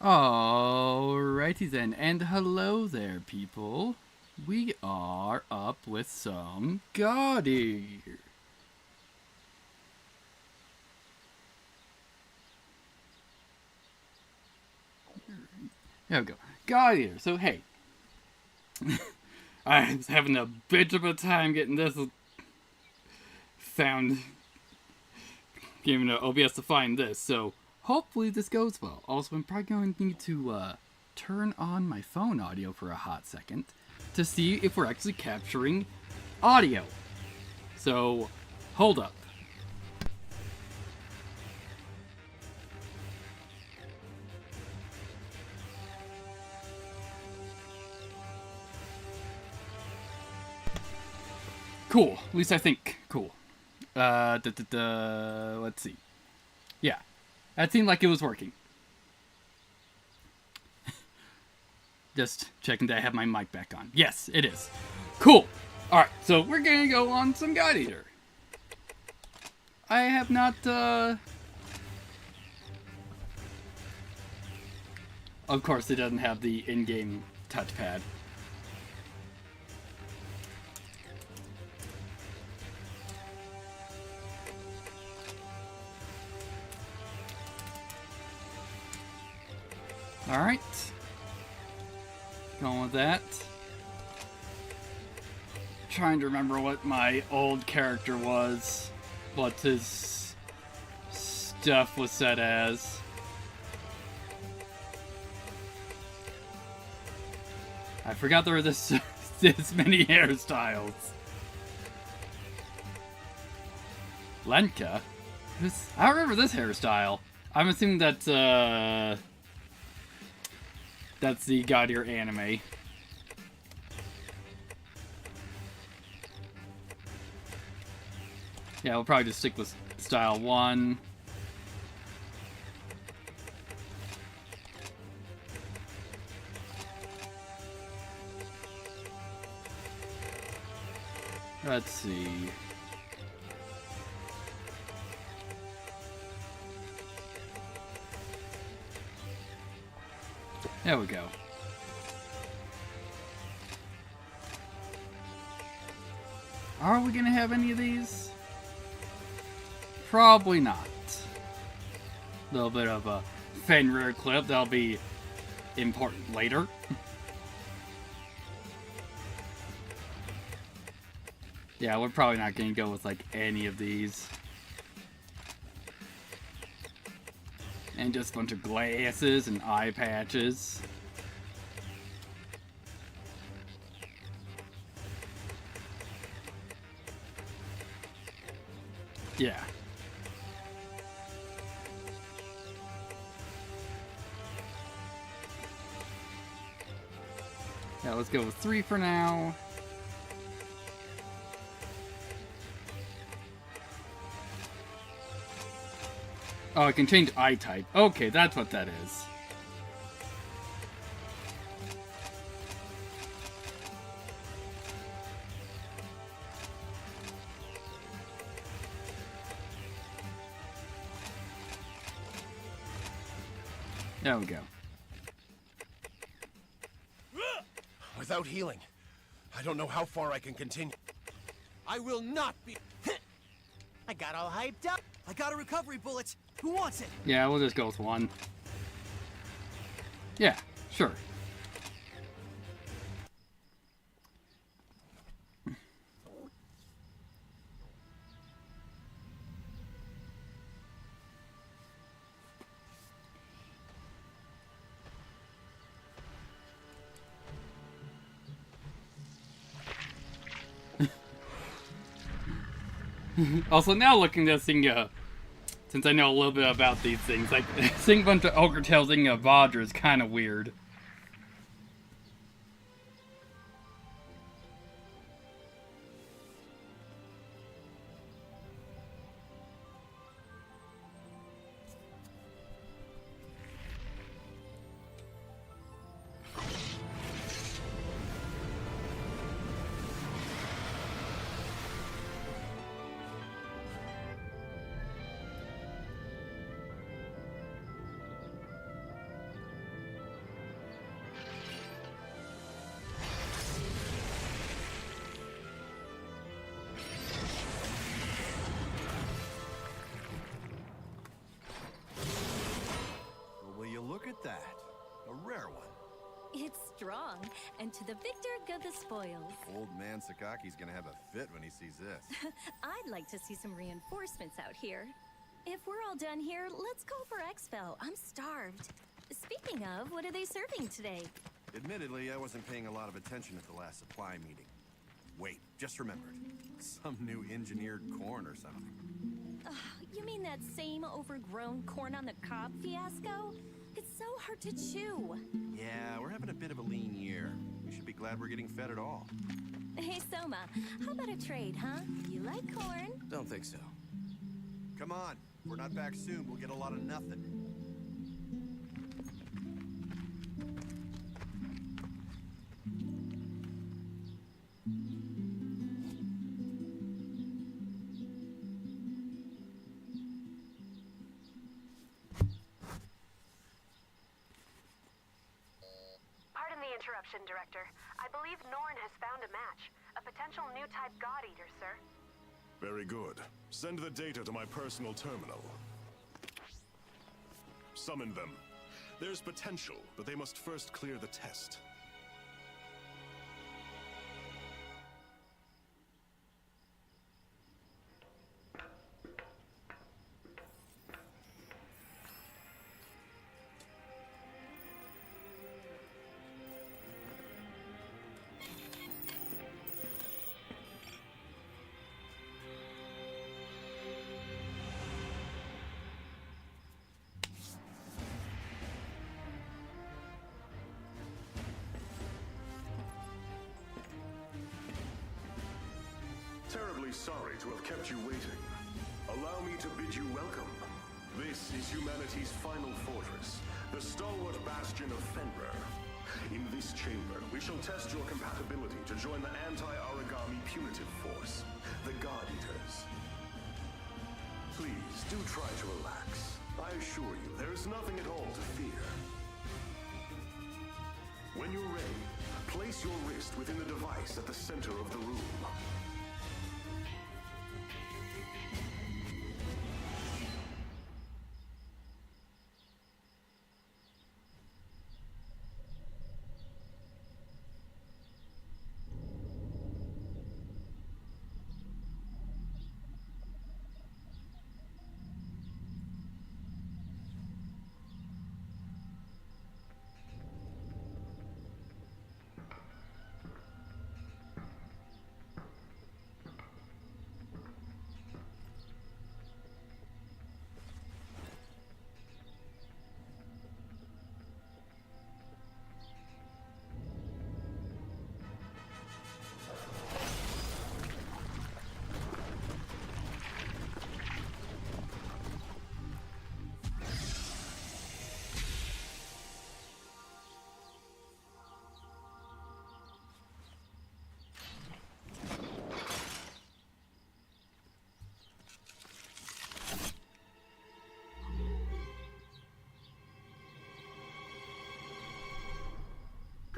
Alrighty then, and hello there, people. We are up with some Gaudi. There we go. Gaudi. So, hey. I was having a bit of a time getting this found. Giving OBS to find this, so hopefully this goes well. Also, I'm probably going to need to turn on my phone audio for a hot second to see if we're actually capturing audio. So, hold up. Cool. At least I think cool. Let's see. Yeah. That seemed like it was working. Just checking that I have my mic back on. Yes, it is. Cool. Alright, so we're gonna go on some God Eater. I have not, Of course, it doesn't have the in-game touchpad. Alright. Going with that. Trying to remember what my old character was. What his stuff was set as. I forgot there were this many hairstyles. Lenka? I don't remember this hairstyle. I'm assuming that's the God Eater anime. Yeah, we'll probably just stick with style 1. Let's see. There we go. Are we gonna have any of these? Probably not. A little bit of a Fenrir clip that'll be important later. Yeah, we're probably not gonna go with like any of these. And just a bunch of glasses and eye patches. Yeah. Yeah, let's go with 3 for now. Oh, I can change eye type. Okay, that's what that is. There we go. Without healing, I don't know how far I can continue. I will not be. I got all hyped up. I got a recovery bullet. Who wants it? Yeah, we'll just go with 1. Yeah, sure. Also, now looking at this thing, since I know a little bit about these things, like, seeing a bunch of Ogre Tails in a Vajra is kind of weird. wrong. And to the victor go the spoils. Old man Sakaki's gonna have a fit when he sees this. I'd like to see some reinforcements out here. If we're all done here, let's go for Exfil. I'm starved. Speaking of, what are they serving today? Admittedly, I wasn't paying a lot of attention at the last supply meeting. Wait, just remembered. Some new engineered corn or something. You mean that same overgrown corn on the cob fiasco? It's so hard to chew. Yeah, we're having a bit of a lean year. We should be glad we're getting fed at all. Hey, Soma, how about a trade, huh? You like corn? Don't think so. Come on, if we're not back soon, we'll get a lot of nothing. Pardon the interruption, Director. I believe Norn has found a match. A potential new type God Eater, sir. Very good. Send the data to my personal terminal. Summon them. There's potential, but they must first clear the test. Terribly sorry to have kept you waiting. Allow me to bid you welcome. This is humanity's final fortress, the stalwart bastion of Fenrir. In this chamber, we shall test your compatibility to join the anti-origami punitive force, the God Eaters. Please, do try to relax. I assure you, there is nothing at all to fear. When you're ready, place your wrist within the device at the center of the room.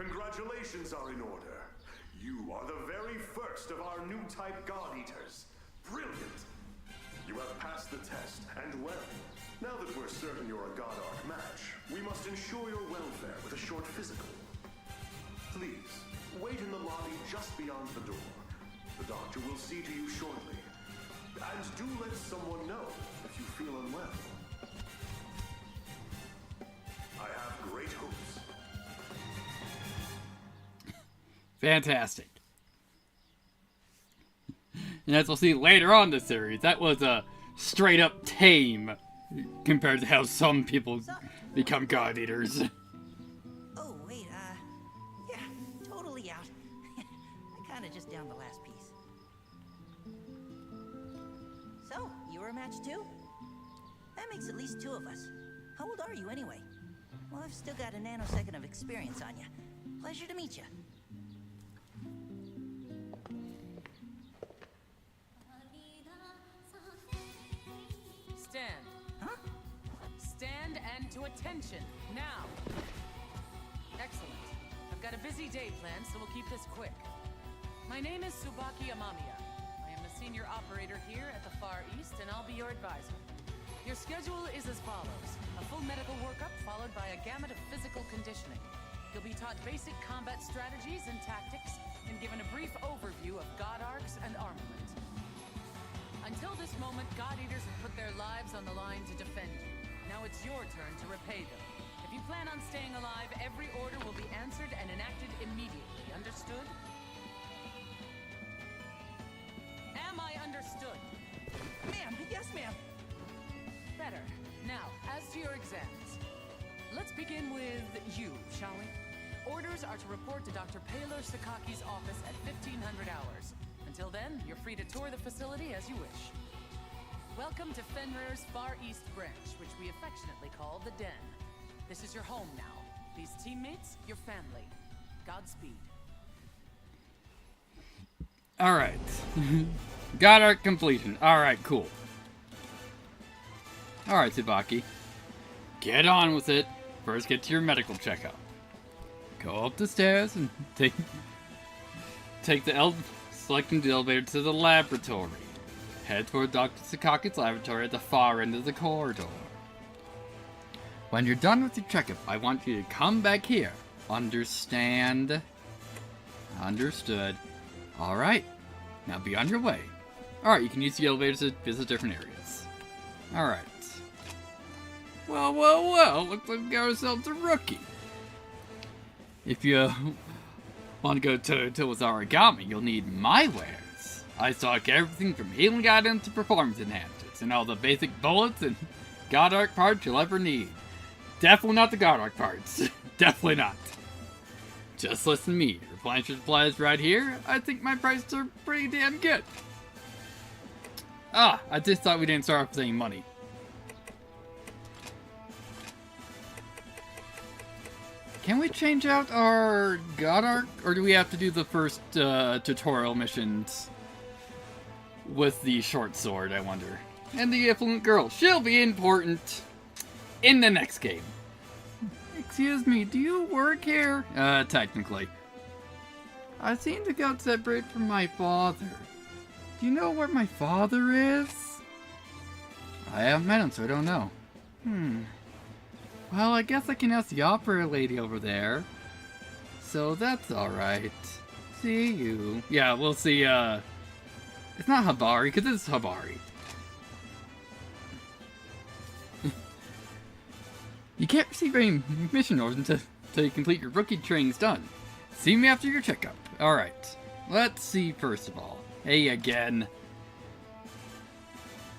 Congratulations are in order. You are the very first of our new type God Eaters. Brilliant! You have passed the test, and well. Now that we're certain you're a God Arc match, we must ensure your welfare with a short physical. Please, wait in the lobby just beyond the door. The doctor will see to you shortly. And do let someone know if you feel unwell. I have great hopes. Fantastic. And as we'll see later on in the series, that was a straight up tame compared to how some people become God Eaters. Oh, wait, yeah, totally out. I kinda just downed the last piece. So, you were a match too? That makes at least two of us. How old are you anyway? Well, I've still got a nanosecond of experience on you. Pleasure to meet you. Stand. Huh? Stand and to attention, now. Excellent. I've got a busy day planned, so we'll keep this quick. My name is Tsubaki Amamiya. I am the senior operator here at the Far East, and I'll be your advisor. Your schedule is as follows. A full medical workup followed by a gamut of physical conditioning. You'll be taught basic combat strategies and tactics, and given a brief overview of God Arcs and armament. Until this moment, God Eaters have put their lives on the line to defend you. Now it's your turn to repay them. If you plan on staying alive, every order will be answered and enacted immediately. Understood? Am I understood? Ma'am, yes, ma'am. Better. Now, as to your exams. Let's begin with you, shall we? Orders are to report to Dr. Paylor Sakaki's office at 1500 hours. Until then, you're free to tour the facility as you wish. Welcome to Fenrir's Far East Branch, which we affectionately call the Den. This is your home now. These teammates, your family. Godspeed. Alright. God Arc completion. Alright, cool. Alright, Tsubaki. Get on with it. First, get to your medical checkup. Go up the stairs and selecting the elevator to the laboratory. Head toward Dr. Sakaki's laboratory at the far end of the corridor. When you're done with your checkup, I want you to come back here. Understand? Understood. Alright. Now be on your way. Alright, you can use the elevators to visit different areas. Alright. Well, looks like we got ourselves a rookie. If you want to go toe-to-toe with origami, you'll need my wares. I stock everything from healing items to performance enhancers, and all the basic bullets and God Arc parts you'll ever need. Definitely not the God Arc parts. Definitely not. Just listen to me. Replenish your supplies right here. I think my prices are pretty damn good. Ah, I just thought we didn't start off with any money. Can we change out our God Arc, or do we have to do the first tutorial missions with the short sword, I wonder? And the affluent girl, she'll be important in the next game. Excuse me, do you work here? Technically. I seem to got separated from my father. Do you know where my father is? I haven't met him, so I don't know. Well, I guess I can ask the opera lady over there. So that's alright. See you. Yeah, we'll see, it's not Habari, because it's Habari. You can't receive any mission orders until you complete your rookie training's done. See me after your checkup. Alright. Let's see first of all. Hey again.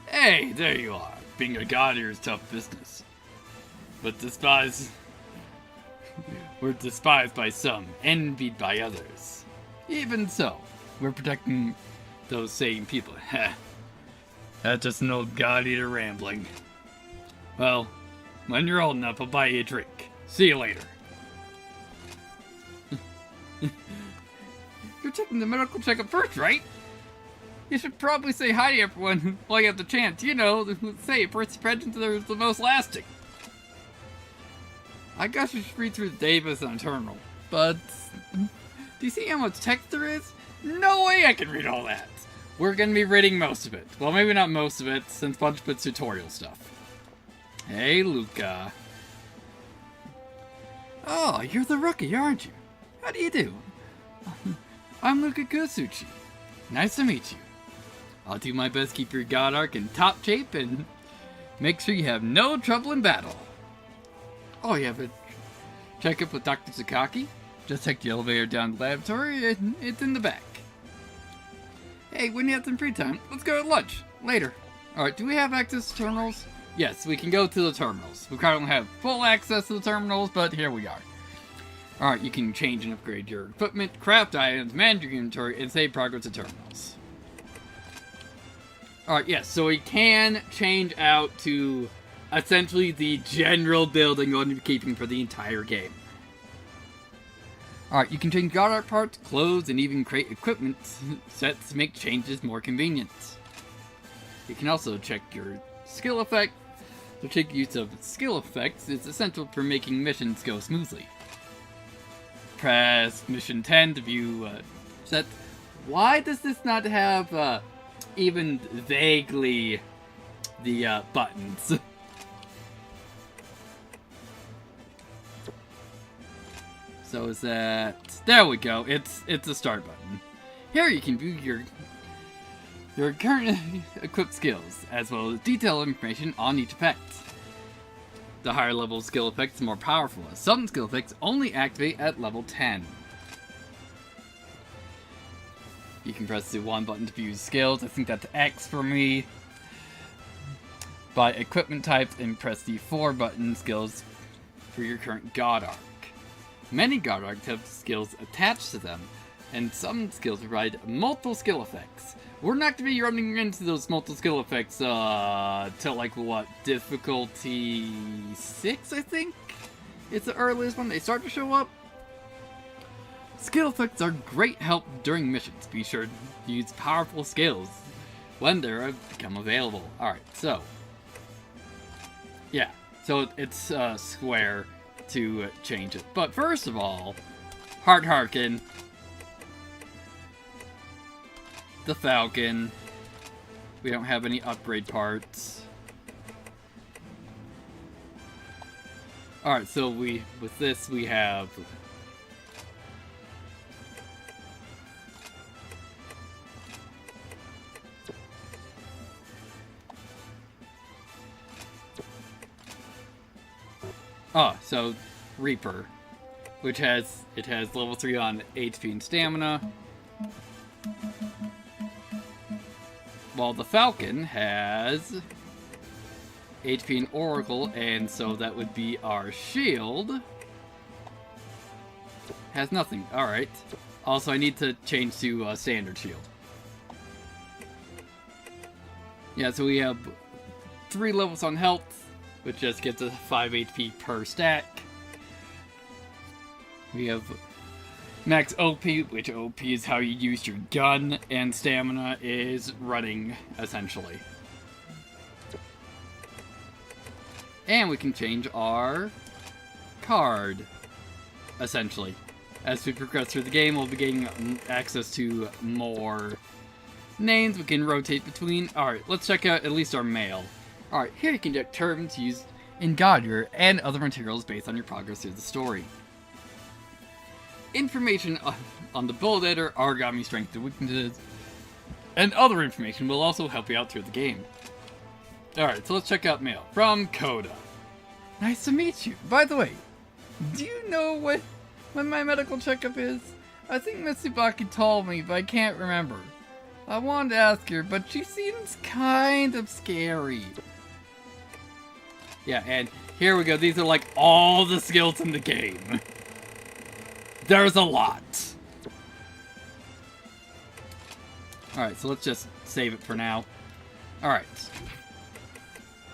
Hey, there you are. Being a god here is tough business. But we're despised by some, envied by others. Even so, we're protecting those same people. Heh. That's just an old god eater rambling. Well, when you're old enough, I'll buy you a drink. See you later. You're taking the medical checkup first, right? You should probably say hi to everyone while you have the chance. You know, say first impressions are the most lasting. I guess you should read through the database on Terminal, but do you see how much text there is? No way I can read all that. We're gonna be reading most of it. Well, maybe not most of it, since bunch of it's tutorial stuff. Hey, Luca. Oh, you're the rookie, aren't you? How do you do? I'm Luca Kusuchi. Nice to meet you. I'll do my best to keep your God Arc in top shape and make sure you have no trouble in battle. Oh, you have a checkup with Dr. Sakaki? Just take the elevator down to the laboratory, and it's in the back. Hey, when you have some free time, let's go to lunch. Later. Alright, do we have access to terminals? Yes, we can go to the terminals. We currently have full access to the terminals, but here we are. Alright, you can change and upgrade your equipment, craft items, manage your inventory, and save progress at terminals. Alright, yes, so we can change out to essentially the general building you're going to be keeping for the entire game. Alright, you can change God Arc parts, clothes, and even create equipment sets to make changes more convenient. You can also check your skill effect. To check use of skill effects is essential for making missions go smoothly. Press mission 10 to view sets. Why does this not have even vaguely the buttons? So is that... There we go. It's a start button. Here you can view your current equipped skills, as well as detailed information on each effect. The higher level skill effects are more powerful, as some skill effects only activate at level 10. You can press the 1 button to view skills. I think that's X for me. By equipment types, and press the 4 button skills for your current God Arc. Many God Arcs have skills attached to them, and some skills provide multiple skill effects. We're not going to be running into those multiple skill effects till like what, difficulty 6, I think? It's the earliest when they start to show up. Skill effects are great help during missions. Be sure to use powerful skills when they become available. Alright, so. Yeah, so it's square to change it. But first of all, Heart Harkin, the Falcon. We don't have any upgrade parts. Alright, so with this we have so Reaper, which has level 3 on HP and stamina, while the Falcon has HP and Oracle, and so that would be our shield. Has nothing. Alright. Also, I need to change to standard shield. Yeah, so we have 3 levels on health, which just gets us 5 HP per stack. We have max OP, which OP is how you use your gun, and stamina is running, essentially. And we can change our card, essentially. As we progress through the game, we'll be getting access to more names we can rotate between. Alright, let's check out at least our mail. Alright, here you can get terms used in Godrier and other materials based on your progress through the story. Information on the build editor, origami strength and weaknesses, and other information will also help you out through the game. Alright, so let's check out mail. From Coda. Nice to meet you. By the way, do you know when my medical checkup is? I think Miss Tsubaki told me, but I can't remember. I wanted to ask her, but she seems kind of scary. Yeah, and here we go. These are like all the skills in the game. There's a lot. Alright, so let's just save it for now. Alright.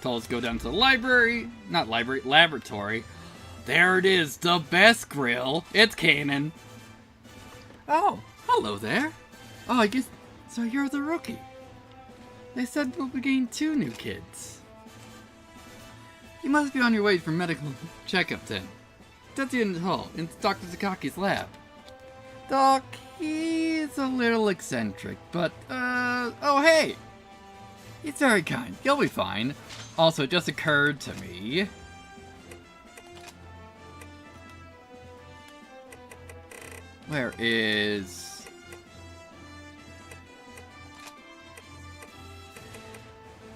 So let's go down to the library. Not library, laboratory. There it is, the best grill. It's Kanan. Oh, hello there. Oh, I guess, so you're the rookie. They said we'll be getting 2 new kids. You must be on your way for medical checkup then. That's in the hall, in Dr. Takaki's lab. Doc, he's a little eccentric, but, oh hey! He's very kind, you'll be fine. Also, it just occurred to me... Where is...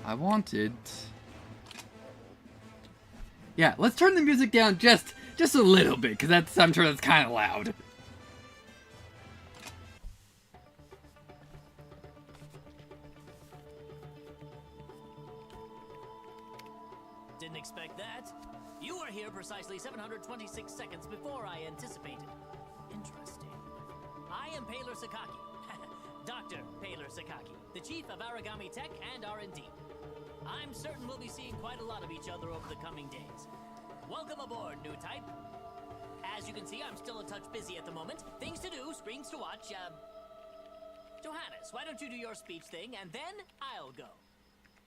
I wanted... Yeah, let's turn the music down just a little bit, because I'm sure that's kind of loud. Didn't expect that. You were here precisely 726 seconds before I anticipated. Interesting. I am Paler Sakaki. Dr. Paler Sakaki, the chief of Aragami Tech and R&D. I'm certain we'll be seeing quite a lot of each other over the coming days. Welcome aboard, new type. As you can see, I'm still a touch busy at the moment. Things to do, screens to watch. Johannes, why don't you do your speech thing, and then I'll go.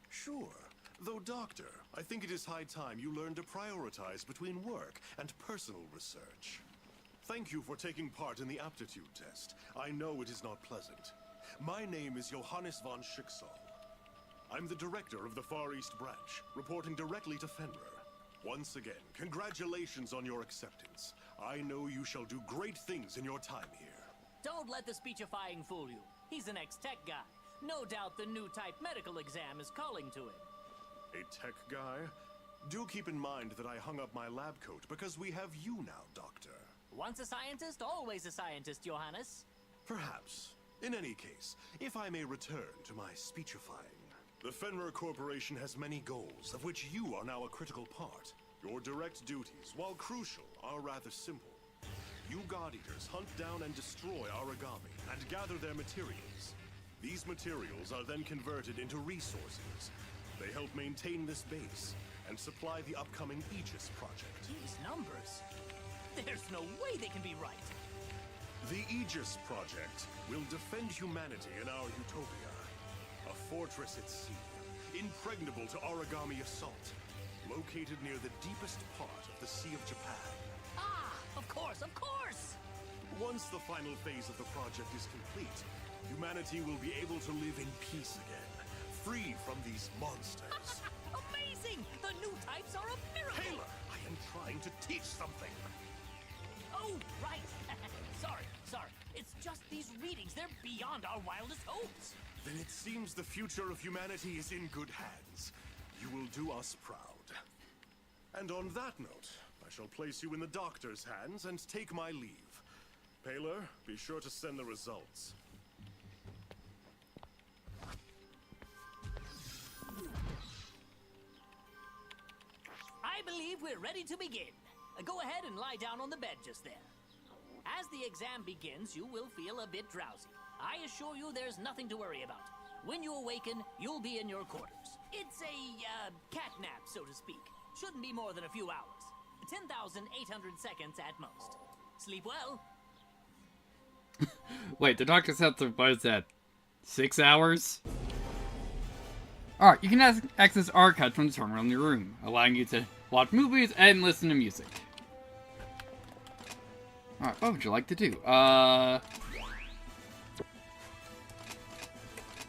Sure. Though, Doctor, I think it is high time you learn to prioritize between work and personal research. Thank you for taking part in the aptitude test. I know it is not pleasant. My name is Johannes von Schicksal. I'm the director of the Far East Branch, reporting directly to Fenrir. Once again, congratulations on your acceptance. I know you shall do great things in your time here. Don't let the speechifying fool you. He's an ex-tech guy. No doubt the new type medical exam is calling to him. A tech guy? Do keep in mind that I hung up my lab coat because we have you now, Doctor. Once a scientist, always a scientist, Johannes. Perhaps. In any case, if I may return to my speechifying. The Fenrir Corporation has many goals, of which you are now a critical part. Your direct duties, while crucial, are rather simple. You God Eaters hunt down and destroy origami, and gather their materials. These materials are then converted into resources. They help maintain this base, and supply the upcoming Aegis project. These numbers. There's no way they can be right. The Aegis project will defend humanity in our utopia. A fortress at sea, impregnable to origami assault, located near the deepest part of the Sea of Japan. Ah, of course, of course! Once the final phase of the project is complete, humanity will be able to live in peace again, free from these monsters. Amazing! The new types are a miracle! Taylor, I am trying to teach something. Oh, right. Sorry. It's just these readings. They're beyond our wildest hopes. Then it seems the future of humanity is in good hands. You will do us proud. And on that note, I shall place you in the doctor's hands and take my leave. Paler, be sure to send the results. I believe we're ready to begin. Go ahead and lie down on the bed just there. As the exam begins, you will feel a bit drowsy. I assure you there's nothing to worry about. When you awaken, you'll be in your quarters. It's a, cat nap, so to speak. Shouldn't be more than a few hours. 10,800 seconds at most. Sleep well. Wait, the doctor said the was that 6 hours? Alright, you can access archives from the terminal in your room, allowing you to watch movies and listen to music. Alright, what would you like to do?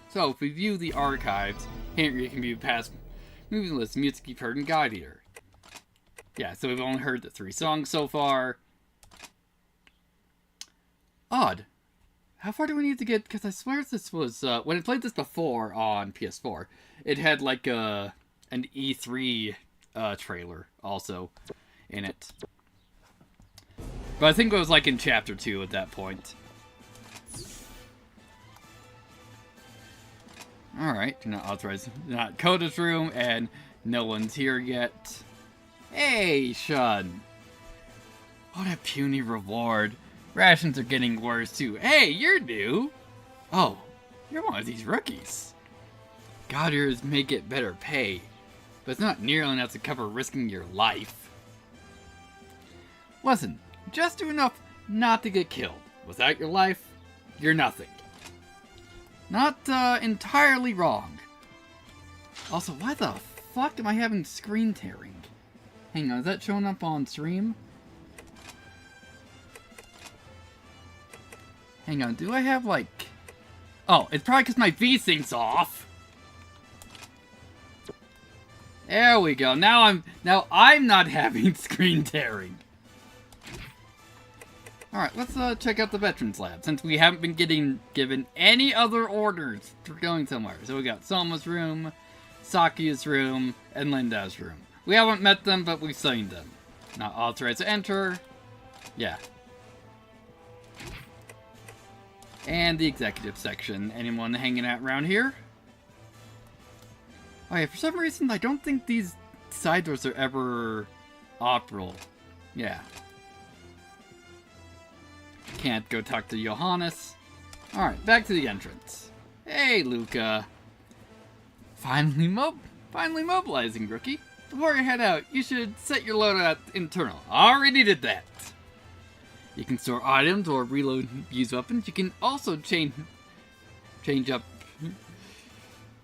So, if we view the archives, here you can view past movie lists, music you've heard in Guide Eater. Yeah, so we've only heard the 3 songs so far. Odd. How far do we need to get? Because I swear this was, when I played this before on PS4, it had like an E3 trailer also in it. But I think it was like in Chapter 2 at that point. Alright, do not authorize, not Coda's room, and no one's here yet. Hey, Shun. What a puny reward. Rations are getting worse too. Hey, you're new. Oh, you're one of these rookies. Godders may get better pay, but it's not nearly enough to cover risking your life. Listen, just do enough not to get killed. Without your life, you're nothing. Not entirely wrong. Also, why the fuck am I having screen tearing? Hang on, is that showing up on stream? Hang on, do I have like... Oh, it's probably because my V-Sync's off. There we go. Now I'm not having screen tearing. Alright, let's check out the Veterans Lab, since we haven't been given any other orders for going somewhere. So we got Soma's room, Saki's room, and Linda's room. We haven't met them, but we've seen them. Not authorized to enter. Yeah. And the executive section. Anyone hanging out around here? Oh yeah, for some reason, I don't think these side doors are ever operable. Yeah. Can't go talk to Johannes. Alright, back to the entrance. Hey, Luca. Finally mobilizing, rookie. Before you head out, you should set your loadout internal. Already did that. You can store items or reload used weapons. You can also change up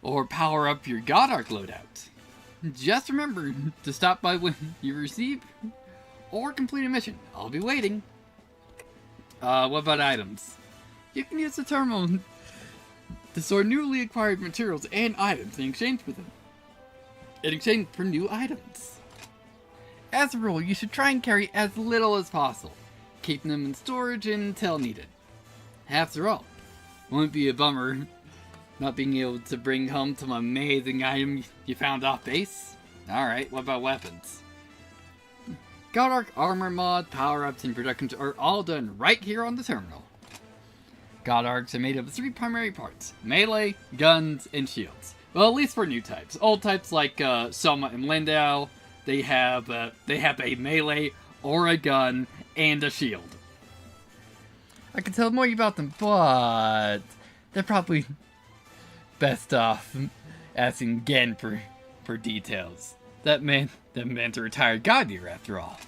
or power up your God Arc loadout. Just remember to stop by when you receive or complete a mission. I'll be waiting. What about items? You can use the terminal to store newly acquired materials and items in exchange for them. In exchange for new items. As a rule, you should try and carry as little as possible, keeping them in storage until needed. After all, won't it be a bummer not being able to bring home some amazing item you found off base? Alright, what about weapons? God Arc armor mod, power-ups, and productions are all done right here on the terminal. God Arcs are made of 3 primary parts: melee, guns, and shields. Well, at least for new types. Old types like Soma and Lindau, they have a melee or a gun and a shield. I can tell more about them, but they're probably best off asking Gen for details. That man's a retired god eater after all.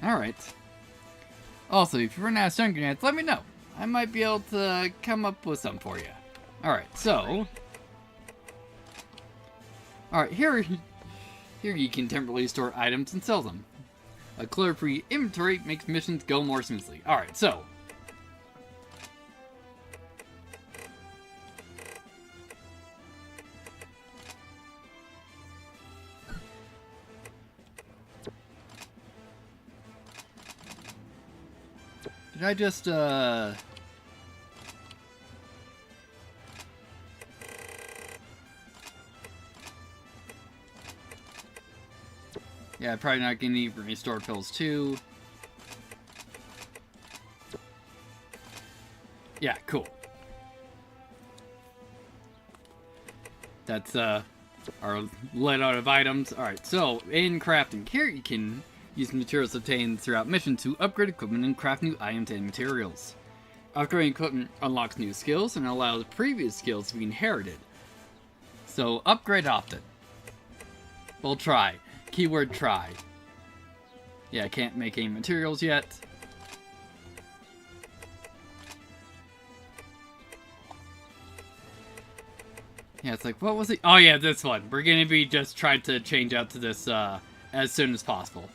Alright. Also, if you run out of stun grenades, let me know. I might be able to come up with some for you. Alright, so... Alright, here you can temporarily store items and sell them. A clutter-free inventory makes missions go more smoothly. Alright, so... Did I just, Yeah, probably not gonna need restore pills too. Yeah, cool. That's, our let out of items. Alright, so, in crafting, here you can use materials obtained throughout mission to upgrade equipment and craft new items and materials. Upgrading equipment unlocks new skills and allows previous skills to be inherited. So, upgrade often. We'll try. Keyword try. Yeah, I can't make any materials yet. Yeah, it's like, what was it? Oh yeah, this one. We're gonna be just trying to change out to this, as soon as possible.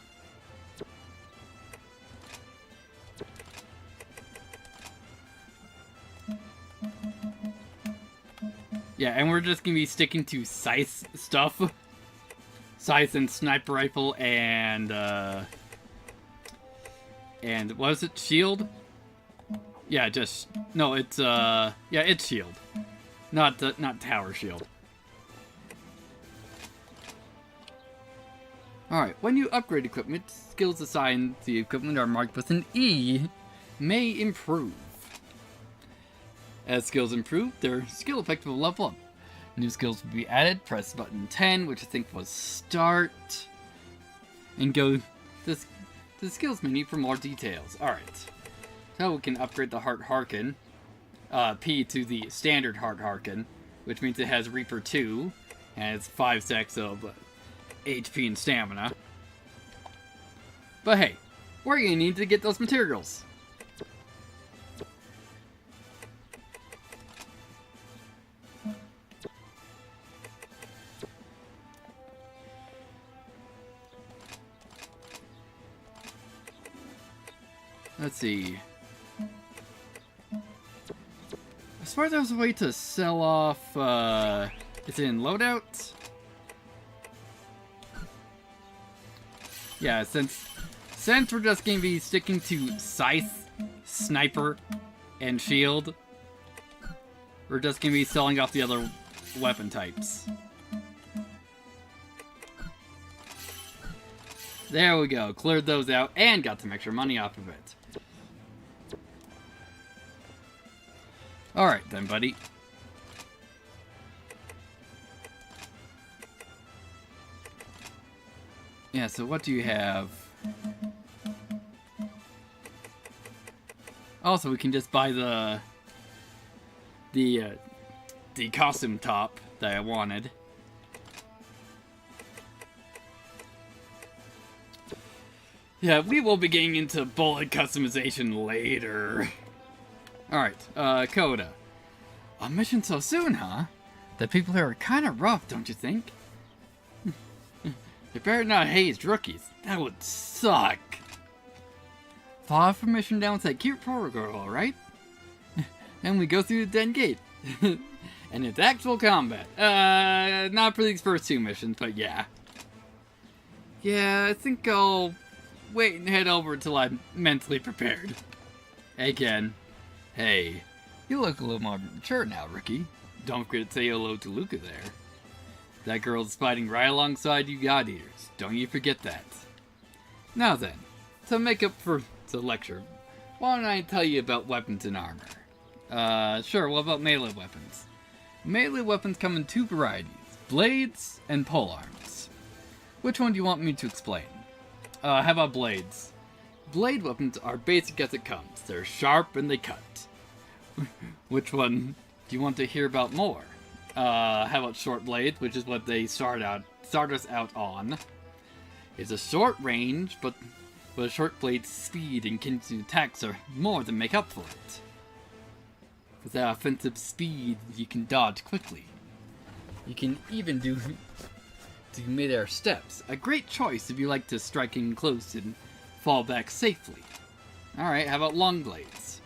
Yeah, and we're just gonna be sticking to scythe stuff. Scythe and sniper rifle and what was it? Shield? Yeah, just no, it's yeah, it's shield. Not tower shield. Alright, when you upgrade equipment, skills assigned to the equipment are marked with an E may improve. As skills improve, their skill effect will level up. New skills will be added. Press button 10, which I think was start, and go to the skills menu for more details. Alright, so we can upgrade the Heart Harken, P to the standard Heart Harken, which means it has Reaper 2, and it's 5 stacks of HP and stamina. But hey, we're gonna need to get those materials. Let's see. As far as there's a way to sell off, is it in loadout? Yeah, since we're just gonna be sticking to scythe, sniper, and shield, we're just gonna be selling off the other weapon types. There we go, cleared those out and got some extra money off of it. Alright then, buddy. Yeah, so what do you have? Also, we can just buy the costume top that I wanted. Yeah, we will be getting into bullet customization later. Alright, Coda. A mission so soon, huh? The people here are kinda rough, don't you think? They better not haze rookies. That would suck. Follow for mission down with that cute poor girl, right? And we go through the den gate. And it's actual combat. Not for these first 2 missions, but yeah. Yeah, I think I'll wait and head over until I'm mentally prepared. Again, hey, you look a little more mature now, rookie. Don't forget to say hello to Luca there. That girl's fighting right alongside you God Eaters. Don't you forget that. Now then, to make up for the lecture, why don't I tell you about weapons and armor? Sure, what about melee weapons? Melee weapons come in two varieties, blades and polearms. Which one do you want me to explain? How about blades? Blade weapons are basic as it comes. They're sharp and they cut. Which one do you want to hear about more? How about short blades, which is what they start us out on. It's a short range, but with a short blade's speed and continued attacks are more than make up for it. With that offensive speed, you can dodge quickly. You can even do mid-air steps. A great choice if you like to strike in close and fall back safely. Alright, how about long blades?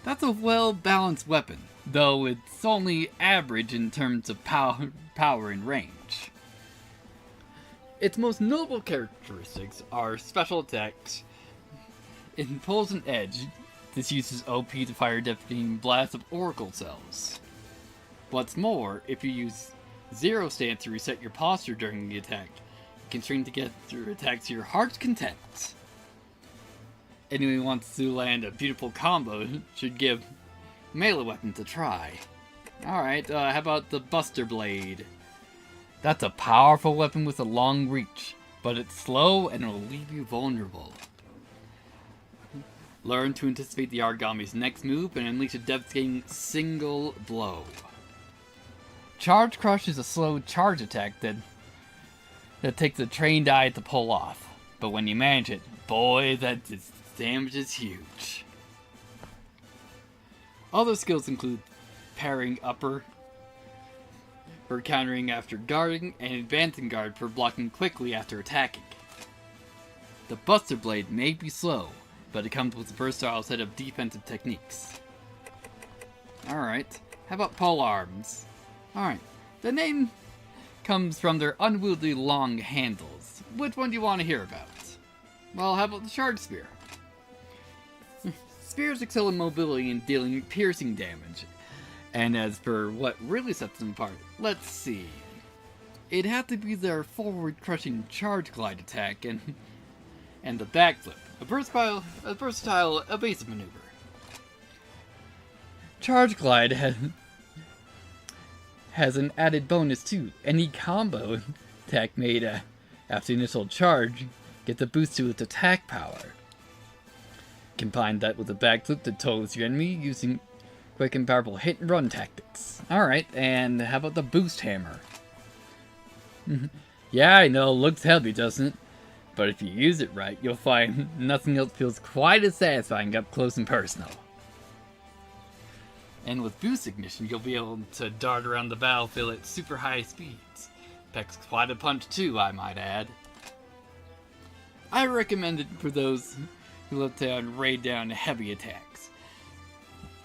That's a well-balanced weapon, though it's only average in terms of power and range. Its most notable characteristics are special attacks. It pulls an edge. This uses OP to fire devastating blasts of oracle cells. What's more, if you use zero stance to reset your posture during the attack, you can string together your attacks to your heart's content. Anyone who wants to land a beautiful combo should give melee weapons a try. Alright, how about the Buster Blade? That's a powerful weapon with a long reach, but it's slow and it'll leave you vulnerable. Learn to anticipate the Aragami's next move and unleash a devastating single blow. Charge Crush is a slow charge attack that takes a trained eye to pull off, but when you manage it, boy, that damage is huge. Other skills include parrying upper for countering after guarding, and advancing guard for blocking quickly after attacking. The Buster Blade may be slow, but it comes with a versatile set of defensive techniques. Alright, how about polearms? Alright, the name comes from their unwieldy long handles. Which one do you want to hear about? Well, how about the Shard Spear? Spears excel in mobility and dealing piercing damage. And as for what really sets them apart, let's see. It'd have to be their forward-crushing charge glide attack and the backflip, a versatile evasive maneuver. Charge glide has an added bonus too. Any combo attack made after the initial charge gets a boost to its attack power. Combine that with a backflip that totals your enemy using quick and powerful hit and run tactics. Alright, and how about the Boost Hammer? Yeah, I know, looks heavy, doesn't it? But if you use it right, you'll find nothing else feels quite as satisfying up close and personal. And with Boost Ignition, you'll be able to dart around the battlefield at super high speeds. Packs quite a punch too, I might add. I recommend it for those who love to raid down heavy attacks.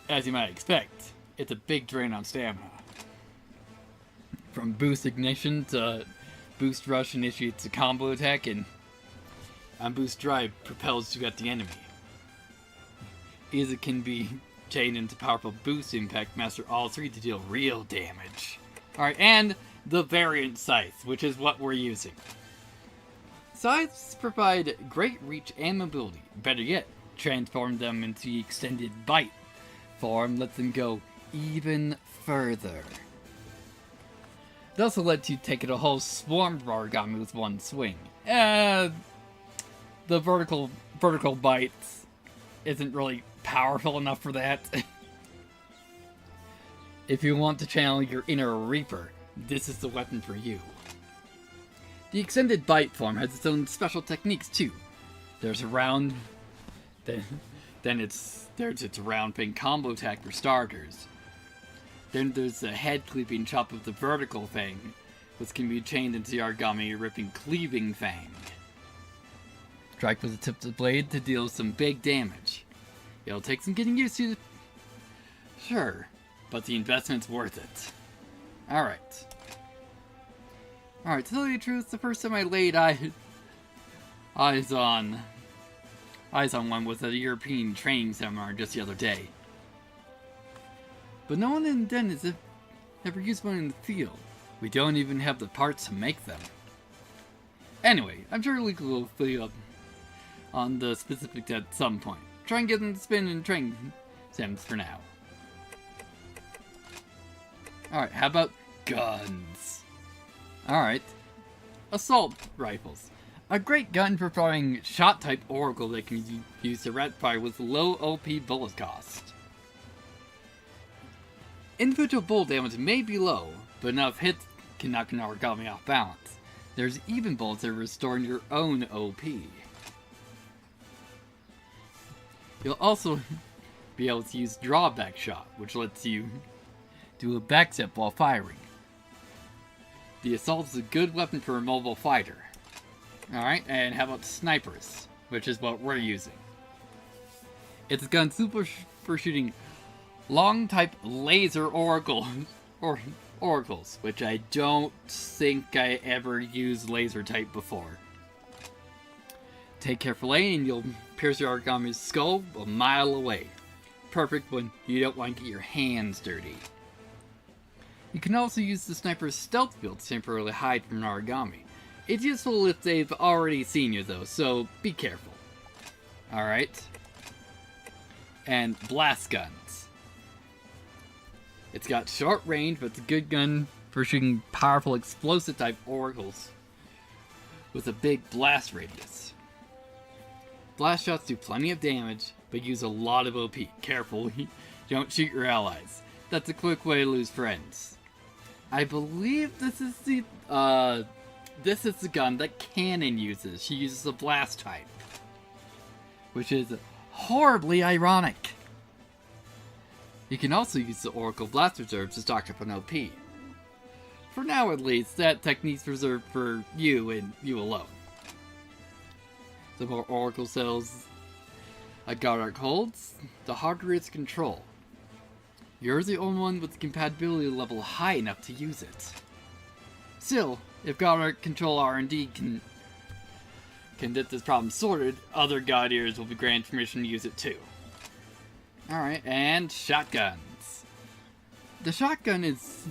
As you might expect, it's a big drain on stamina. From Boost Ignition to Boost Rush initiates a combo attack, and Boost Drive propels you at the enemy. It can be chained into powerful Boost Impact, master all three to deal real damage. Alright, and the Variant Scythe, which is what we're using. Scythes provide great reach and mobility. Better yet, transform them into the extended bite form, lets them go even further. It also lets you take it a whole swarm of origami with one swing. The vertical bite isn't really powerful enough for that. If you want to channel your inner Reaper, this is the weapon for you. The extended bite form has its own special techniques too. There's a round, then there's its round ping combo attack for starters. Then there's the head cleaving chop of the vertical fang, which can be chained into the origami ripping cleaving fang. Strike with the tip of the blade to deal some big damage. It'll take some getting used to, sure, but the investment's worth it. Alright, to tell you the truth, the first time I laid eyes on one with a European training seminar just the other day. But no one in Den has ever used one in the field. We don't even have the parts to make them. Anyway, I'm sure Luke will fill you up on the specifics at some point. Try and get them to spin in training sims for now. Alright, how about guns? Alright. Assault rifles. A great gun for firing shot-type oracle that can be used to rat fire with low OP bullet cost. Individual bullet damage may be low, but enough hits can knock an origami off balance. There's even bullets that are restoring your own OP. You'll also be able to use drawback shot, which lets you do a backstep while firing. The assault is a good weapon for a mobile fighter. Alright, and how about snipers, which is what we're using. It's a gun super for shooting long type laser oracles, which I don't think I ever used laser type before. Take careful aim and you'll pierce your origami's skull a mile away. Perfect when you don't want to get your hands dirty. You can also use the sniper's stealth field to temporarily hide from an origami. It's useful if they've already seen you though, so be careful. Alright. And blast guns. It's got short range, but it's a good gun for shooting powerful explosive type oracles with a big blast radius. Blast shots do plenty of damage, but use a lot of OP. Careful, don't shoot your allies. That's a quick way to lose friends. I believe this is the gun that Cannon uses. She uses a blast type, which is horribly ironic. You can also use the Oracle Blast Reserve to stock up on OP. For now at least, that technique's reserved for you and you alone. The more Oracle cells a Godark holds, the harder its control. You're the only one with the compatibility level high enough to use it. Still, if Godark Control R&D can get this problem sorted, other God Eaters will be granted permission to use it too. Alright, and shotguns. The shotgun is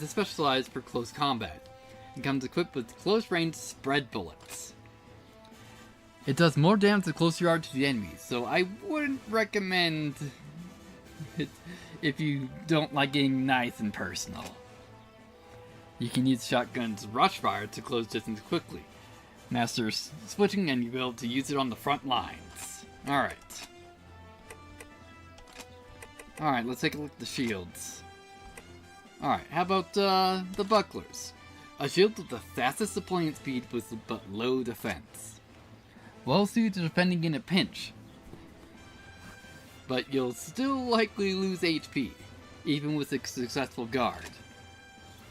specialized for close combat, and comes equipped with close-range spread bullets. It does more damage the closer you are to the enemy, so I wouldn't recommend it if you don't like getting nice and personal. You can use shotgun's rush fire to close distance quickly. Master switching and you'll be able to use it on the front lines. Alright. Alright, let's take a look at the shields. Alright, how about the bucklers? A shield with the fastest deployment speed with but low defense. Well suited to defending in a pinch. But you'll still likely lose HP, even with a successful guard.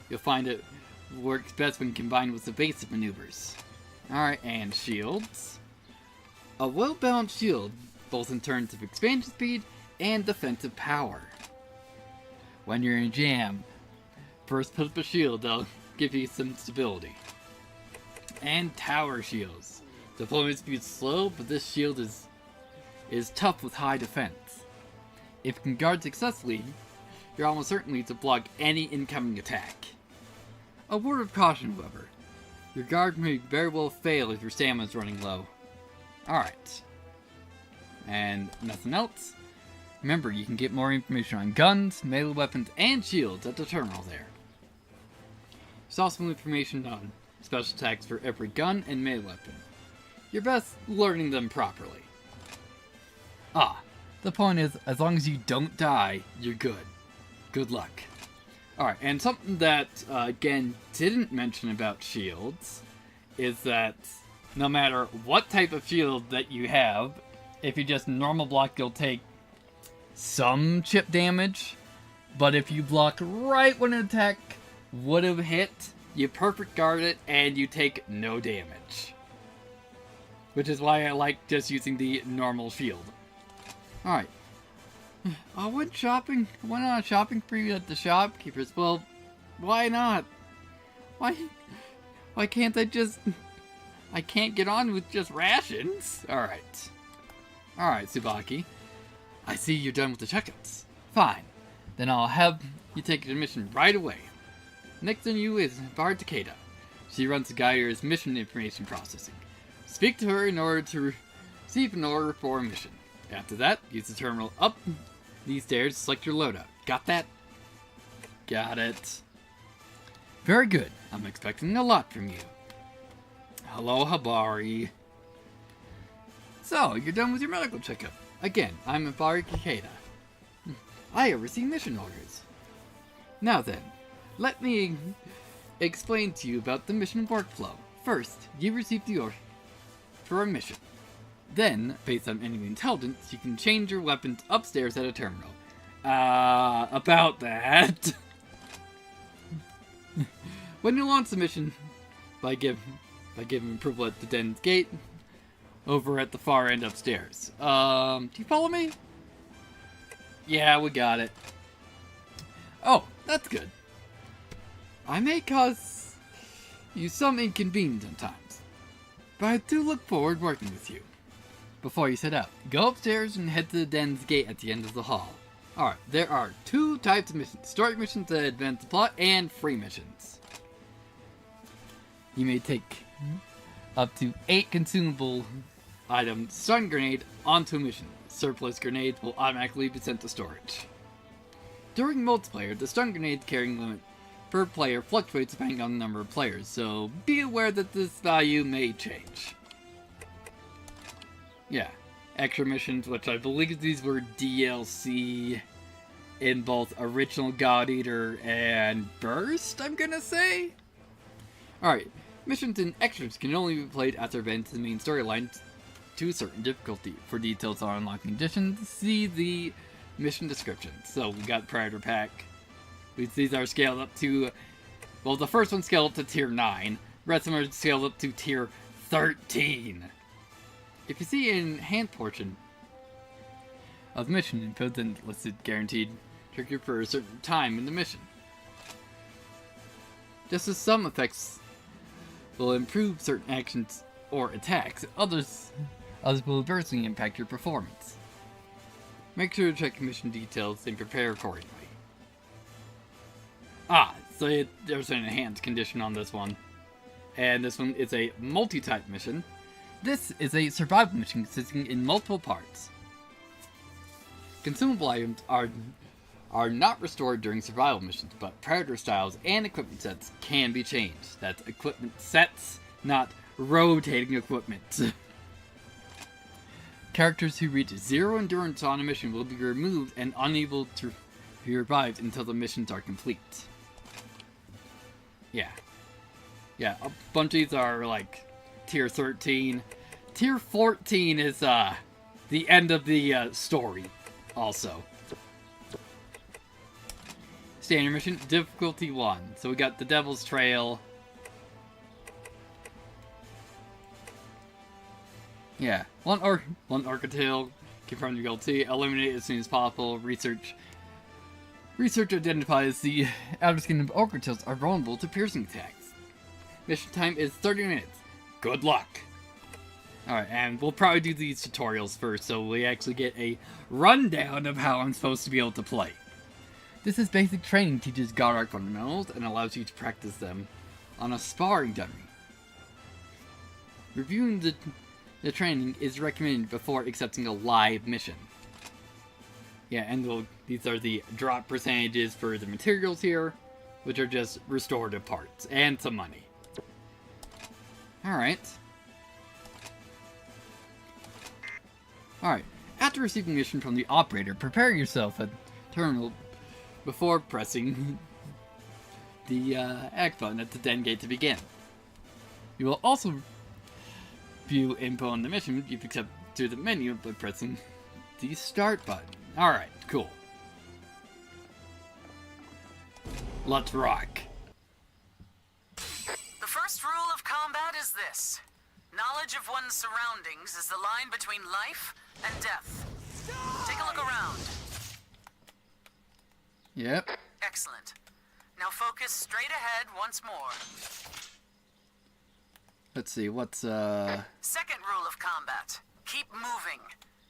You'll find it works best when combined with evasive maneuvers. Alright, and shields. A well-balanced shield, both in terms of expansion speed and defensive power. When you're in a jam, first put up a shield that'll give you some stability. And tower shields. Deployment speed is slow, but this shield is tough with high defense. If you can guard successfully, you're almost certainly to block any incoming attack. A word of caution, however. Your guard may very well fail if your stamina is running low. Alright. And nothing else? Remember, you can get more information on guns, melee weapons, and shields at the terminal there. There's also information on special attacks for every gun and melee weapon. You're best learning them properly. The point is, as long as you don't die, you're good. Good luck. Alright, and something that, again, didn't mention about shields is that no matter what type of shield that you have, if you just normal block, you'll take some chip damage, but if you block right when an attack would have hit, you perfect guard it, and you take no damage. Which is why I like just using the normal shield. Alright. I went shopping. I went on a shopping spree at the shopkeepers. Well, why not? Why can't I just I can't get on with just rations. Alright. Alright, Tsubaki. I see you're done with the checkups. Fine. Then I'll have you take your mission right away. Next on you is Bar Takeda. She runs the Geyer's mission information processing. Speak to her in order to receive an order for a mission. After that, use the terminal up these stairs to select your loadout. Got that? Got it. Very good. I'm expecting a lot from you. Hello, Habari. So, you're done with your medical checkup. Again, I'm Habari Takeda. I oversee mission orders. Now then, let me explain to you about the mission workflow. First, you receive the order for a mission. Then, based on enemy intelligence, you can change your weapons upstairs at a terminal. About that. When you launch the mission by giving approval at the den's gate, over at the far end upstairs. Do you follow me? Yeah, we got it. Oh, that's good. I may cause you some inconvenience sometimes, but I do look forward to working with you. Before you set out, go upstairs and head to the den's gate at the end of the hall. Alright, there are two types of missions. Story missions that advance the plot, and free missions. You may take up to 8 consumable items, stun grenade, onto a mission. Surplus grenades will automatically be sent to storage. During multiplayer, the stun grenade carrying limit per player fluctuates depending on the number of players, so be aware that this value may change. Yeah, extra missions, which I believe these were DLC in both original God Eater and Burst, I'm gonna say? Alright, missions and extras can only be played after events in the main storyline to a certain difficulty. For details on unlocking conditions, see the mission description. So we got Predator Pack. These are scaled up to, well, the first one scaled up to tier 9. The rest of them are scaled up to tier 13. If you see an hand portion of mission info, then listed guaranteed trigger for a certain time in the mission. Just as some effects will improve certain actions or attacks, others will adversely impact your performance. Make sure to check mission details and prepare accordingly. So there's an enhanced condition on this one. And this one is a multi-type mission. This is a survival mission consisting in multiple parts. Consumable items are not restored during survival missions, but predator styles and equipment sets can be changed. That's equipment sets, not rotating equipment. Characters who reach 0 endurance on a mission will be removed and unable to be revived until the missions are complete. Yeah, a bunch of these are like tier 13. Tier 14 is the end of the story also. Standard mission, difficulty 1. So we got the Devil's Trail. Yeah, one Arcatil, confirm your guilty, eliminate it as soon as possible. Research identifies the outer skin of Arcatils are vulnerable to piercing attacks. Mission time is 30 minutes. Good luck! Alright, and we'll probably do these tutorials first, so we actually get a rundown of how I'm supposed to be able to play. This is basic training, teaches God Arc fundamentals, and allows you to practice them on a sparring dummy. Reviewing the training is recommended before accepting a live mission. Yeah, and these are the drop percentages for the materials here, which are just restorative parts, and some money. Alright. Alright, after receiving mission from the operator, prepare yourself at terminal before pressing the act button at the den gate to begin. You will also view info on the mission you've accepted through the menu by pressing the start button. Alright, cool. Let's rock. The first rule of combat is this. Knowledge of one's surroundings is the line between life and death. Take a look around. Yep. Excellent. Now focus straight ahead once more. Let's see, what's, Second rule of combat. Keep moving.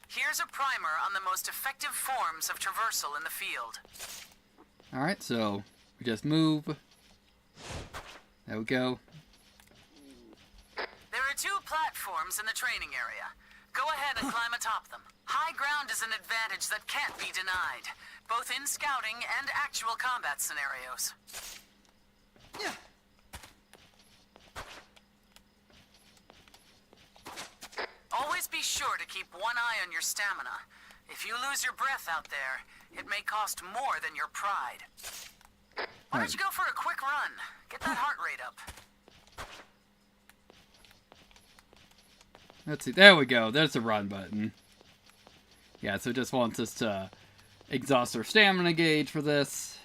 Here's a primer on the most effective forms of traversal in the field. Alright, so we just move. There we go. There are 2 platforms in the training area. Go ahead and climb atop them. High ground is an advantage that can't be denied, both in scouting and actual combat scenarios. Always be sure to keep one eye on your stamina. If you lose your breath out there, it may cost more than your pride. Why don't you go for a quick run? Get that heart rate up. Let's see, there we go, there's the run button. Yeah, so it just wants us to exhaust our stamina gauge for this.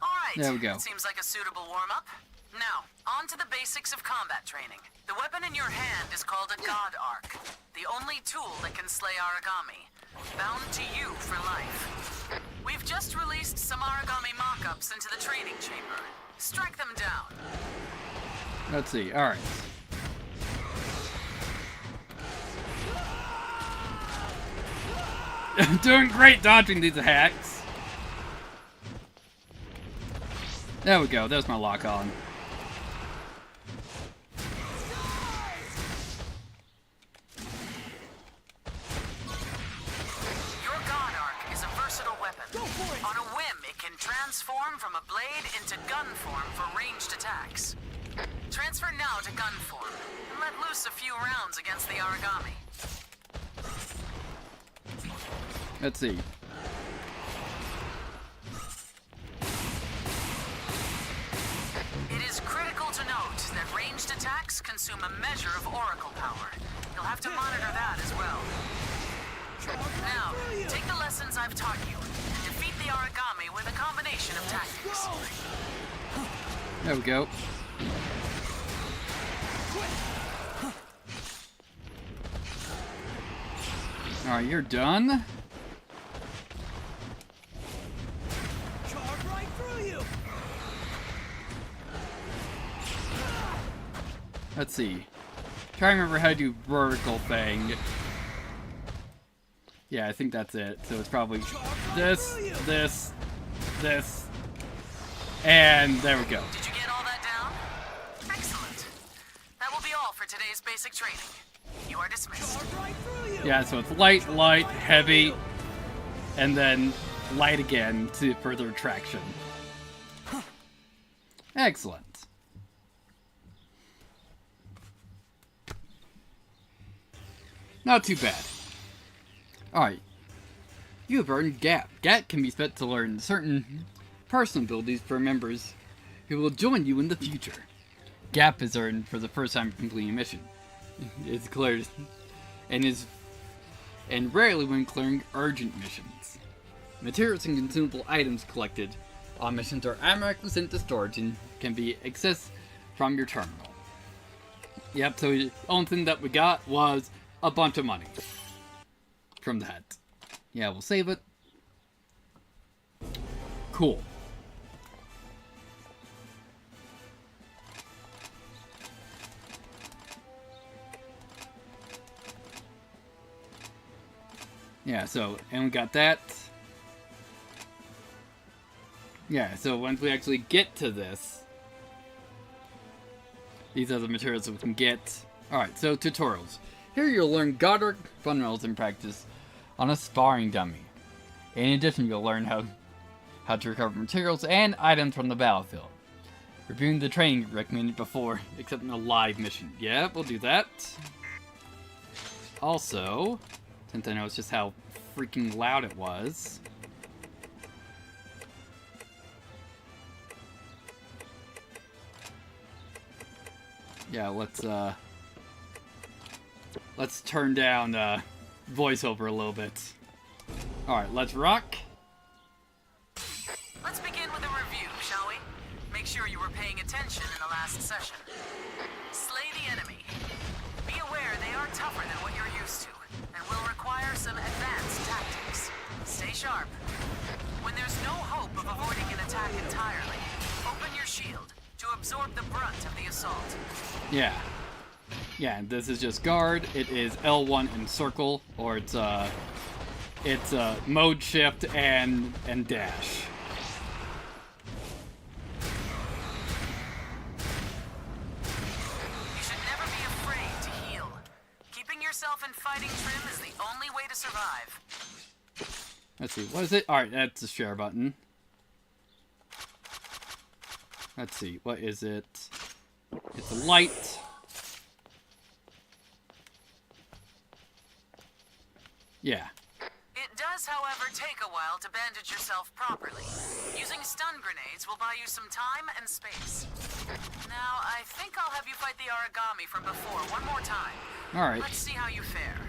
Alright, there we go. Seems like a suitable warm-up. Now, on to the basics of combat training. The weapon in your hand is called a God Arc, the only tool that can slay Aragami, bound to you for life. We've just released some Aragami mock-ups into the training chamber. Strike them down. Let's see, alright. I'm doing great dodging these hacks. There we go, there's my lock on. On a whim, it can transform from a blade into gun form for ranged attacks. Transfer now to gun form, and let loose a few rounds against the Aragami. Let's see. It is critical to note that ranged attacks consume a measure of oracle power. You'll have to monitor that as well. Now, take the lessons I've taught you. Defeat the Aragami with a combination of tactics. There we go. Alright, you're done. Charge right through you. Let's see. Try to remember how to do vertical thing. Yeah, I think that's it. So it's probably this, this, this, and there we go. Did you get all that down? Excellent. That will be all for today's basic training. You are dismissed. Yeah, so it's light, light, heavy, and then light again to further traction. Excellent. Not too bad. Alright. You have earned GAP. GAP can be spent to learn certain personal abilities for members who will join you in the future. GAP is earned for the first time completing a mission. It's cleared and rarely when clearing urgent missions. Materials and consumable items collected on missions are automatically sent to storage and can be accessed from your terminal. Yep, so the only thing that we got was a bunch of money from that. Yeah, we'll save it. Cool. Yeah, so, and we got that. Yeah, so once we actually get to this, these are the materials that we can get. Alright, so tutorials. Here you'll learn Goddard fundamentals in practice on a sparring dummy. In addition, you'll learn how to recover materials and items from the battlefield. Reviewing the training recommended before accepting a live mission. Yeah, we'll do that. Also, since I noticed just how freaking loud it was. Yeah, let's turn down voiceover a little bit. Alright, let's rock. Let's begin with a review, shall we? Make sure you were paying attention in the last session. Slay the enemy. Be aware they are tougher than what you're used to, and will require some advanced tactics. sharp. When there's no hope of avoiding an attack entirely, open your shield to absorb the brunt of the assault. Yeah. Yeah, this is just guard. It is L1 and circle, or it's mode shift and dash. You should never be afraid to heal. Keeping yourself in fighting trim is the only way to survive. Let's see, what is it? Alright, that's the share button. Let's see, what is it? It's a light. Yeah. It does, however, take a while to bandage yourself properly. Using stun grenades will buy you some time and space. Now, I think I'll have you fight the origami from before one more time. Alright. Let's see how you fare.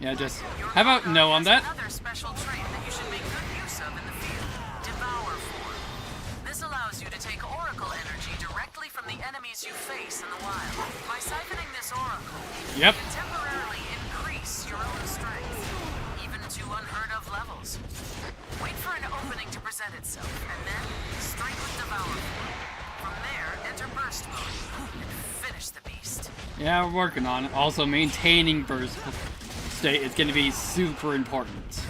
Yeah, just... How about no on that? Another special trait that you should make good use of in the field. Devour form. This allows you to take oracle energy directly from the enemies you face in the wild. By siphoning this oracle, Yep. you can temporarily increase your own strength, even to unheard of levels. Wait for an opening to present itself, and then strike with Devour form. From there, enter burst mode, and finish the beast. Yeah, we're working on it. Also, maintaining burst state is going to be super important.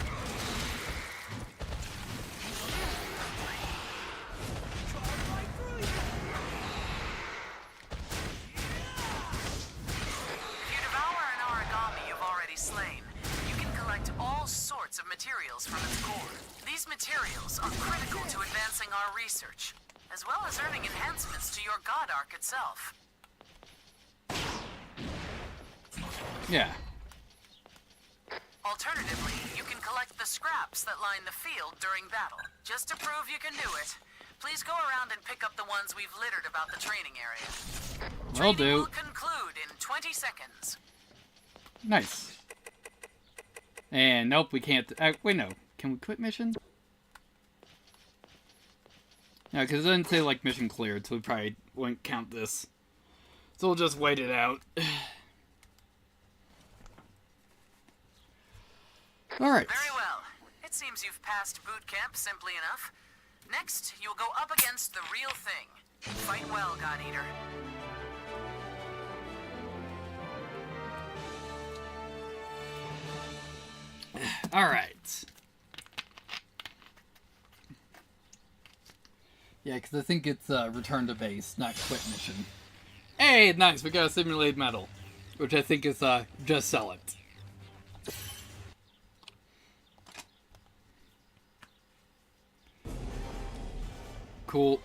Of materials from its core. These materials are critical to advancing our research, as well as earning enhancements to your God Arc itself. Yeah. Alternatively, you can collect the scraps that line the field during battle. Just to prove you can do it, please go around and pick up the ones we've littered about the training area. Will do. Training will conclude in 20 seconds. Nice. And nope, we can't. Wait, no. Can we quit mission? No, because it doesn't say like mission cleared, so we probably won't count this. So we'll just wait it out. Alright. Very well. It seems you've passed boot camp simply enough. Next, you'll go up against the real thing. Fight well, God Eater. Alright. Yeah, because I think it's return to base, not quit mission. Hey, nice, we got a simulated medal. Which I think is just sell it. Cool.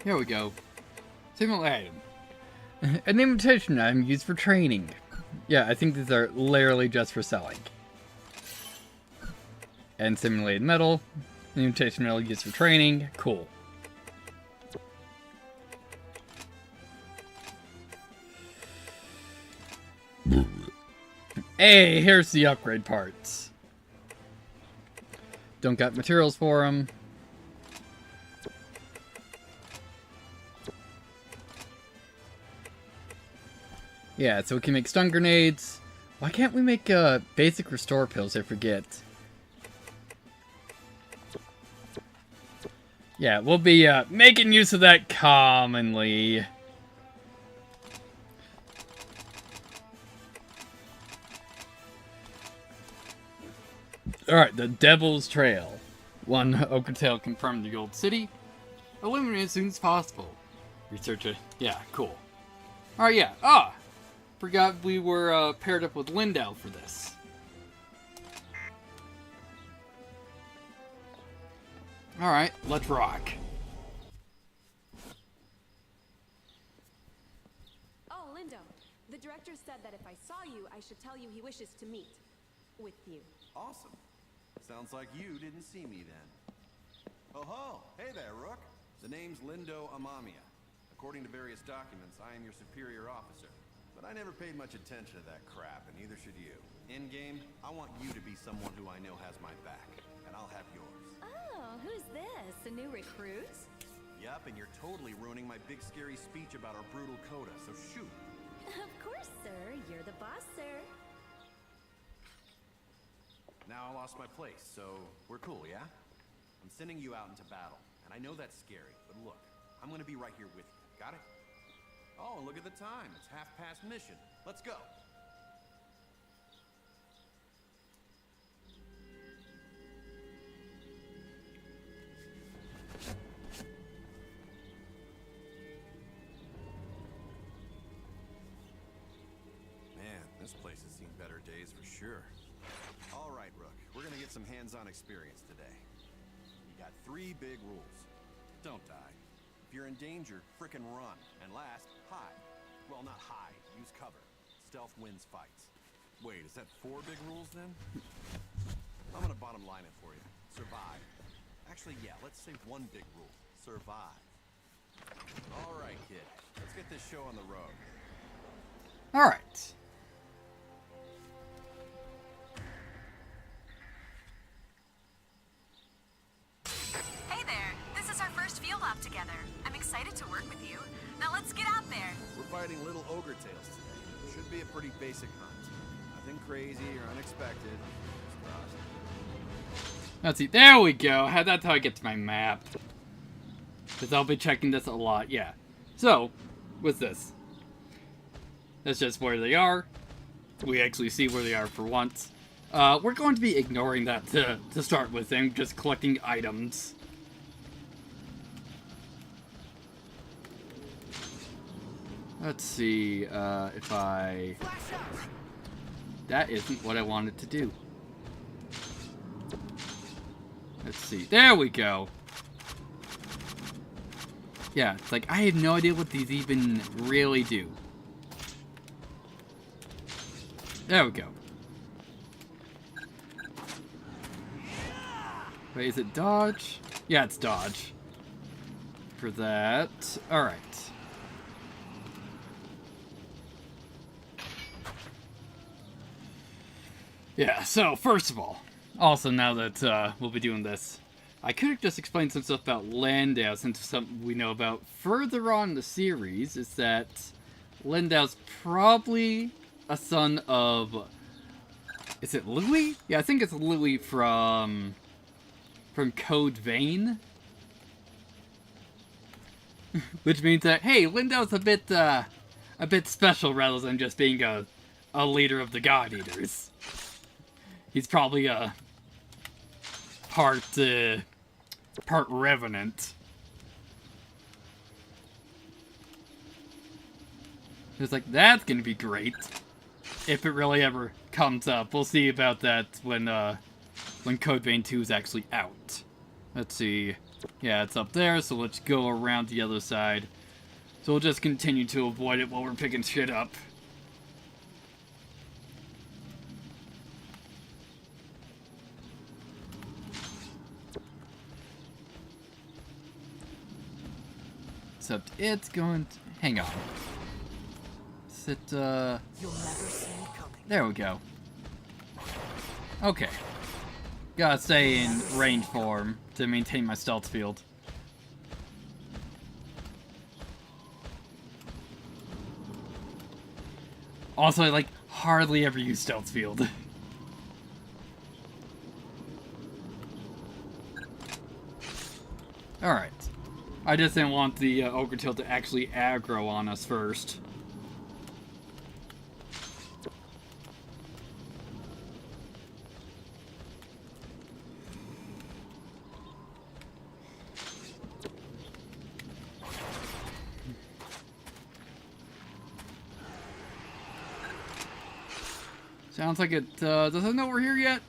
Here we go. Single item. An invitation item used for training. Yeah, I think these are literally just for selling. And simulated metal. An invitation metal used for training. Cool. Hey, here's the upgrade parts. Don't got materials for them. Yeah, so we can make stun grenades. Why can't we make basic restore pills? I forget. Yeah, we'll be making use of that commonly. Alright, the Devil's Trail. One Okatail confirmed the Gold City. Eliminate as soon as possible. Research it. Yeah, cool. Alright, yeah. Forgot we were paired up with Lindau for this. Alright, let's rock. Oh, Lindo. The director said that if I saw you, I should tell you he wishes to meet with you. Awesome. Sounds like you didn't see me then. Oh ho! Hey there, Rook. The name's Lindo Amamiya. According to various documents, I am your superior officer. but I never paid much attention to that crap, and neither should you. In-game, I want you to be someone who I know has my back, and I'll have yours. Oh, who's this? A new recruit? Yup, and you're totally ruining my big scary speech about our brutal coda, so shoot. Of course, sir. You're the boss, sir. Now I lost my place, so we're cool, yeah? I'm sending you out into battle, and I know that's scary, but look, I'm gonna be right here with you. Got it? Oh, and look at the time. It's half-past mission. Let's go. This place has seen better days for sure. All right, Rook. We're gonna get some hands-on experience today. We got 3 big rules. Don't die. If you're in danger, frickin' run. And last, hide. Well, not hide. Use cover. Stealth wins fights. Wait, is that 4 big rules then? I'm gonna bottom line it for you. Survive. Actually, yeah, let's say 1 big rule. Survive. All right, kid. Let's get this show on the road. All right. Together. I'm excited to work with you. Now let's get out there. We're fighting little ogre tails today. Should be a pretty basic hunt. Nothing crazy or unexpected. Let's see. There we go. That's how I get to my map. Because I'll be checking this a lot. Yeah. So, what's this? That's just where they are. We actually see where they are for once. We're going to be ignoring that to start with and just collecting items. Let's see, if I... That isn't what I wanted to do. Let's see. There we go! Yeah, it's like, I have no idea what these even really do. There we go. Wait, is it dodge? Yeah, it's dodge. For that. Alright. Yeah, so, first of all, also now that we'll be doing this, I could have just explained some stuff about Landau, since something we know about further on in the series is that Landau's probably a son of... Is it Louis? Yeah, I think it's Louis from Code Vein. Which means that, hey, Landau's a bit special rather than just being a leader of the God Eaters. He's probably a part Revenant. It's like, that's gonna be great. If it really ever comes up. We'll see about that when Code Vein 2 is actually out. Let's see. Yeah, it's up there, so let's go around the other side. So we'll just continue to avoid it while we're picking shit up. Except it's going to... Hang on. Is it, You'll never see me coming. There we go. Okay. Gotta stay in range form to maintain my stealth field. Also, I, like, hardly ever use stealth field. Alright. I just didn't want the Ogre Tail to actually aggro on us first. Sounds like it doesn't know we're here yet.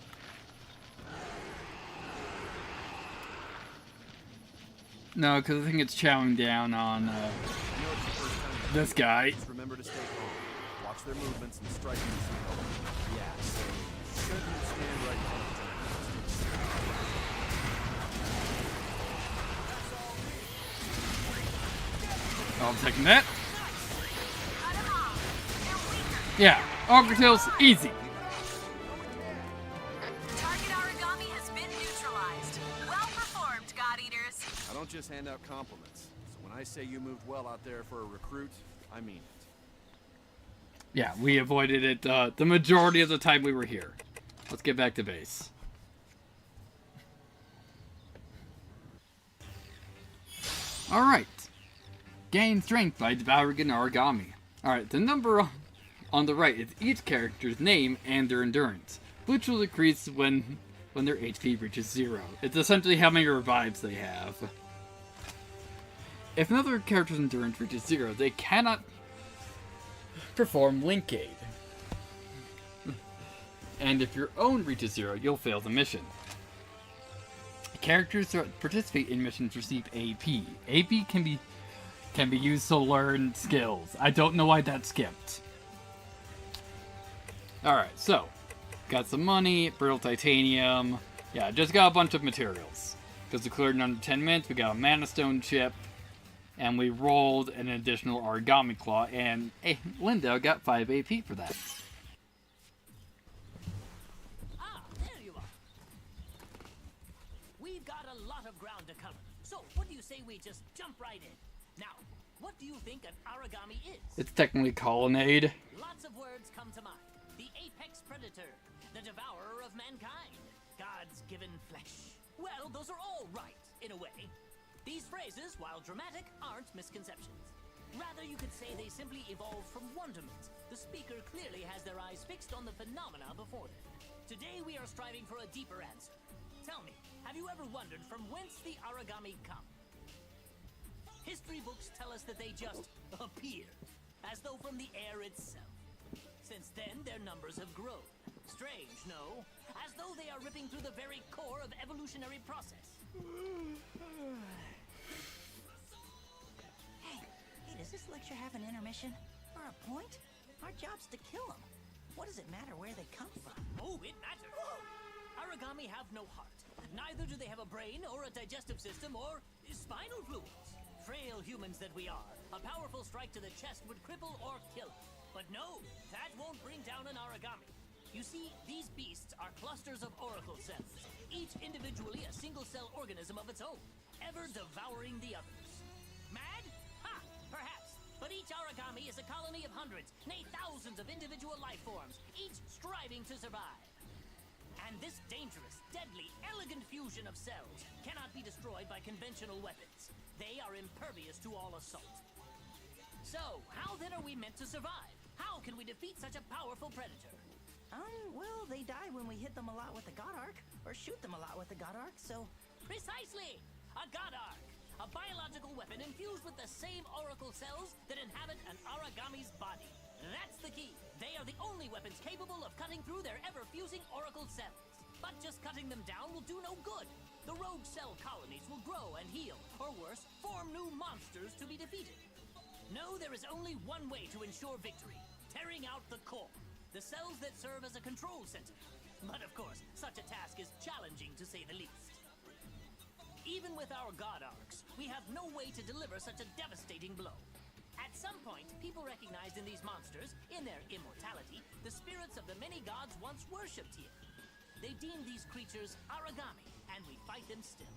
No, because I think it's chowing down on this guy. Just remember to stay calm. Watch their movements and strike when you see help. Yeah, so shouldn't stand right in front of them. Oh, I'm taking that. Yeah, Ogre Tails, easy. Target origami has been neutralized. Well performed, God Eaters. I don't just hand out compliments. So when I say you moved well out there for a recruit, I mean it. Yeah, we avoided it the majority of the time we were here. Let's get back to base. Alright. Gain strength by devouring an origami. Alright, the number on the right is each character's name and their endurance, which will decrease when their HP reaches 0. It's essentially how many revives they have. If another character's endurance reaches 0, they cannot perform Link Aid. And if your own reaches 0, you'll fail the mission. Characters that participate in missions receive AP. AP can be used to learn skills. I don't know why that skipped. Alright, so got some money, brittle titanium. Yeah, just got a bunch of materials. Because we cleared in under 10 minutes, we got a mana stone chip. And we rolled an additional origami claw, and hey, Linda got 5 AP for that. Ah, there you are. We've got a lot of ground to cover. So, what do you say we just jump right in? Now, what do you think an origami is? It's technically colonnade. Lots of words come to mind. The apex predator, the devourer of mankind, God's given flesh. Well, those are all right, in a way. These phrases, while dramatic, aren't misconceptions. Rather, you could say they simply evolved from wonderment. The speaker clearly has their eyes fixed on the phenomena before them. Today we are striving for a deeper answer. Tell me, have you ever wondered from whence the origami come? History books tell us that they just appear, as though from the air itself. Since then, their numbers have grown. Strange, no? As though they are ripping through the very core of evolutionary process. Hey, does this lecture have an intermission? Or a point? Our job's to kill them. What does it matter where they come from? Oh, it matters. Origami have no heart. Neither do they have a brain or a digestive system or spinal fluids. Frail humans that we are, a powerful strike to the chest would cripple or kill. But no, that won't bring down an origami. You see, these beasts are clusters of oracle cells, each individually a single-cell organism of its own, ever devouring the others. Mad? Ha! Perhaps. But each origami is a colony of hundreds, nay thousands of individual life forms, each striving to survive. And this dangerous, deadly, elegant fusion of cells cannot be destroyed by conventional weapons. They are impervious to all assault. So, how then are we meant to survive? How can we defeat such a powerful predator? Well, they die when we hit them a lot with the God Arc, or shoot them a lot with the God Arc, so... Precisely! A God Arc! A biological weapon infused with the same oracle cells that inhabit an origami's body. That's the key. They are the only weapons capable of cutting through their ever-fusing oracle cells. But just cutting them down will do no good. The rogue cell colonies will grow and heal, or worse, form new monsters to be defeated. No, there is only one way to ensure victory. Tearing out the core. The cells that serve as a control center. But of course, such a task is challenging to say the least. Even with our God Arcs, we have no way to deliver such a devastating blow. At some point, people recognized in these monsters, in their immortality, the spirits of the many gods once worshipped here. They deemed these creatures origami, and we fight them still.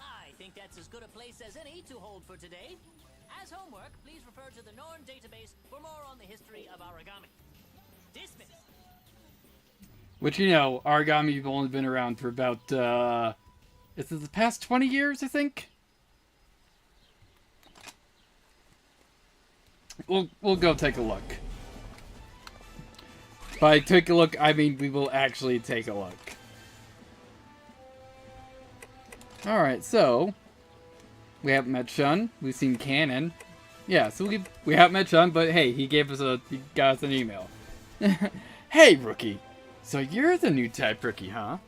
I think that's as good a place as any to hold for today. As homework, please refer to the Norn database for more on the history of origami. Dismissed. Which, you know, origami have only been around for about, is it the past 20 years, I think? We'll go take a look. By take a look, I mean we will actually take a look. Alright, so... we haven't met Shun. We've seen Cannon. Yeah, so we haven't met Shun, but hey, he got us an email. Hey, rookie. So you're the new type rookie, huh?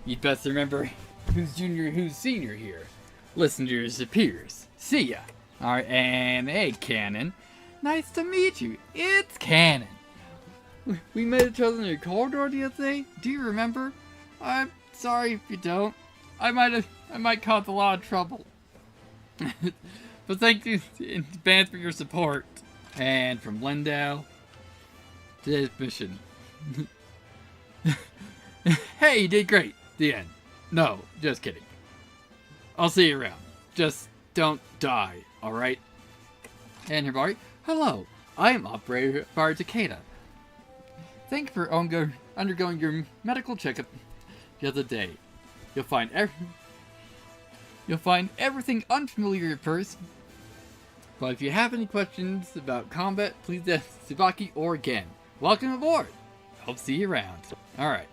You'd best remember who's junior, who's senior here. Listen to your superiors. See ya. Alright, and hey, Cannon. Nice to meet you. It's Cannon. We met each other in your corridor the other day. Do you remember? I'm sorry if you don't. I might cause a lot of trouble. But thank you in advance for your support. And from Lindau to this mission. Hey, you did great. The end. No, just kidding. I'll see you around. Just don't die, alright? And everybody, hello. I am Operator Bar Takeda. Thank you for undergoing your medical checkup the other day. You'll find everything unfamiliar at first, but if you have any questions about combat, please ask Tsubaki or Gen. Welcome aboard! Hope to see you around. Alright,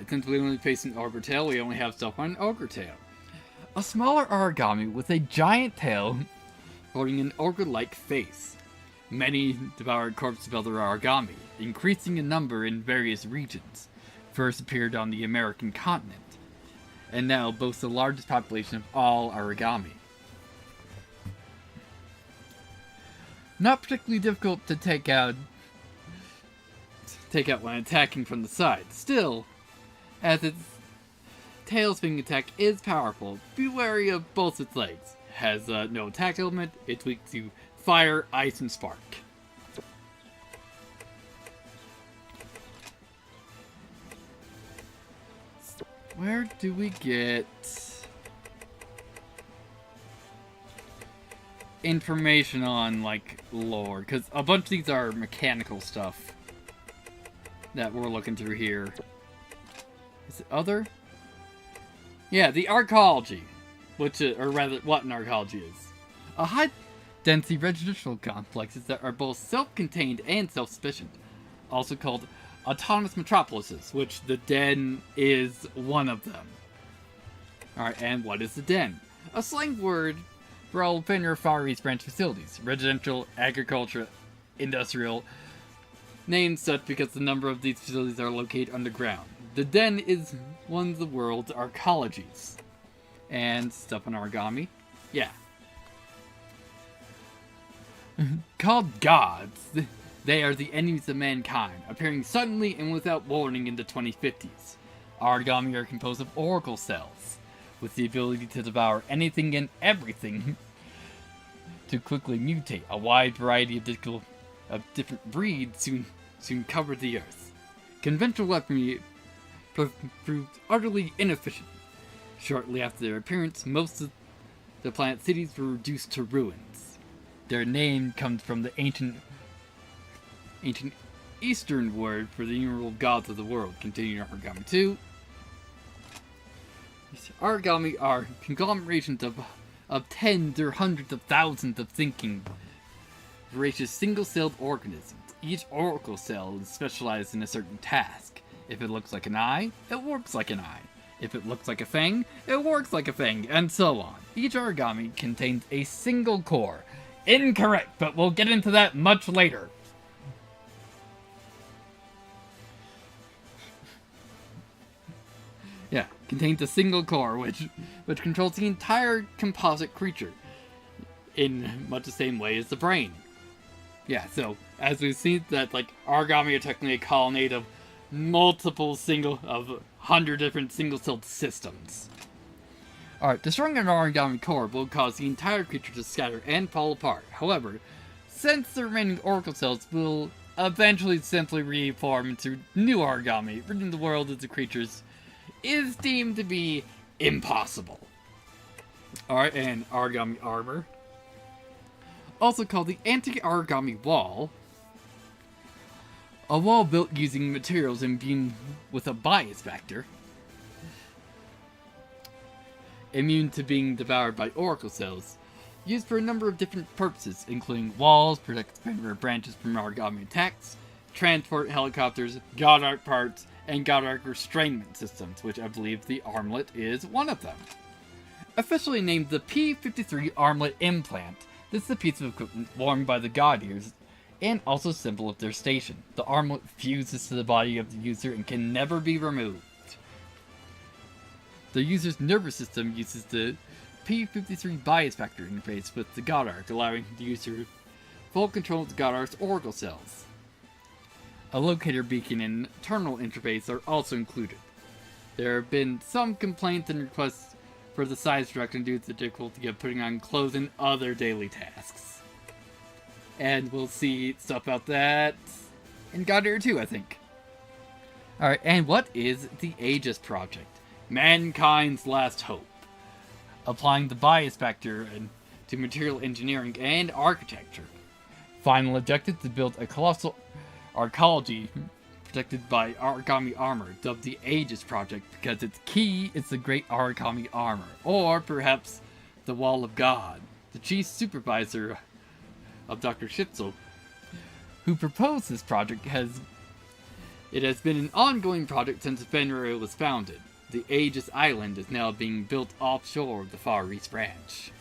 since we only face an ogre tail, we only have stuff on an ogre tail. A smaller origami with a giant tail holding an ogre-like face. Many devoured corpses of other origami, increasing in number in various regions. First appeared on the American continent, and now boasts the largest population of all origami. Not particularly difficult to take out when attacking from the side. Still, as its tail swing attack is powerful, be wary of both its legs. Has no attack element, it's weak to fire, ice, and spark. Where do we get information on, like, lore? Because a bunch of these are mechanical stuff that we're looking through here. Is it other? Yeah, the archaeology. Which is, or rather, what an archaeology is. A high-density residential complexes that are both self-contained and self-sufficient. Also called autonomous metropolises, which the Den is one of them. Alright, and what is the Den? A slang word for all Fenrir Far East branch facilities. Residential, agriculture, industrial. Named such because the number of these facilities are located underground. The Den is one of the world's archaeologies. And stuff on origami. Yeah. Called gods, they are the enemies of mankind, appearing suddenly and without warning in the 2050s. Origami are composed of oracle cells, with the ability to devour anything and everything to quickly mutate. A wide variety of different breeds soon covered the earth. Conventional weaponry proved utterly inefficient. Shortly after their appearance, most of the planet's cities were reduced to ruins. Their name comes from the ancient Eastern word for the innumerable gods of the world. Continuing Origami 2. Origami are conglomerations of tens or hundreds of thousands of thinking, voracious single-celled organisms. Each oracle cell is specialized in a certain task. If it looks like an eye, it works like an eye. If it looks like a fang, it works like a fang, and so on. Each origami contains a single core. Incorrect, but we'll get into that much later. Yeah, contains a single core, which controls the entire composite creature, in much the same way as the brain. Yeah, so, as we've seen, that, like, origami are technically a colonnade of multiple 100 different single-celled systems. Alright, destroying an origami core will cause the entire creature to scatter and fall apart. However, since the remaining oracle cells will eventually simply reform into new origami, ridding the world of the creatures is deemed to be impossible. Alright, and origami armor. Also called the anti-origami wall. A wall built using materials imbued with a bias factor. Immune to being devoured by oracle cells. Used for a number of different purposes, including walls, protect Fenrir branches from origami attacks, transport helicopters, god arc parts, and god arc restrainment systems, which I believe the armlet is one of them. Officially named the P-53 Armlet Implant, this is a piece of equipment worn by the god ears and also a symbol of their station. The armlet fuses to the body of the user and can never be removed. The user's nervous system uses the P-53 bias factor interface with the god arc, allowing the user full control of the god arc's oracle cells. A locator beacon and terminal interface are also included. There have been some complaints and requests for the size reduction due to the difficulty of putting on clothes and other daily tasks. And we'll see stuff about that in God Eater 2, I think. Alright, and what is the Aegis Project? Mankind's last hope. Applying the bias factor to material engineering and architecture. Final objective to build a colossal arcology protected by origami armor, dubbed the Aegis Project because its key is the great origami armor, or perhaps the Wall of God. The chief supervisor of Dr. Schitzel, who proposed this project, has been an ongoing project since Fenrir was founded. The Aegis Island is now being built offshore of the Far East Branch.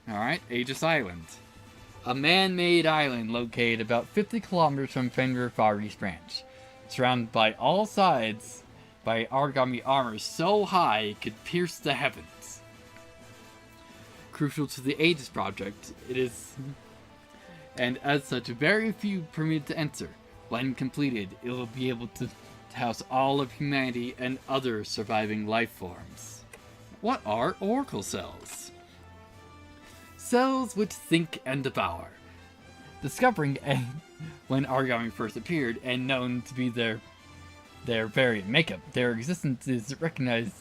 Alright, Aegis Island. A man-made island located about 50 kilometers from Fenrir Far East Branch. Surrounded by all sides by origami armor so high it could pierce the heavens. Crucial to the Aegis Project, it is, and as such, very few permitted to enter. When completed, it will be able to house all of humanity and other surviving life forms. What are Oracle Cells? Cells which think and devour. Discovering when origami first appeared and known to be their variant makeup, their existence is recognized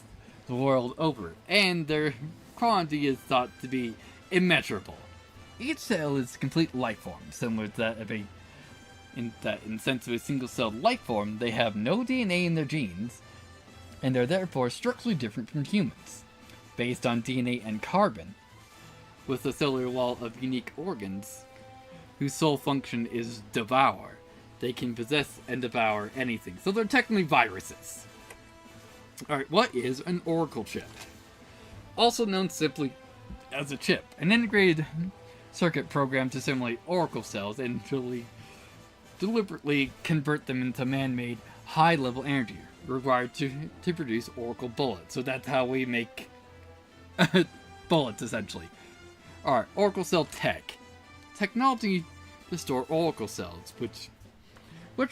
the world over, and their quantity is thought to be immeasurable. Each cell is a complete life form, similar to that of in the sense of a single-celled life form. They have no DNA in their genes, and are therefore structurally different from humans, based on DNA and carbon, with a cellular wall of unique organs, whose sole function is devour. They can possess and devour anything, so they're technically viruses. Alright, what is an Oracle chip? Also known simply as a chip, an integrated circuit program to simulate Oracle cells and deliberately convert them into man-made high-level energy required to produce Oracle bullets. So that's how we make bullets, essentially. Alright, Oracle Cell Tech. Technology to store Oracle cells, which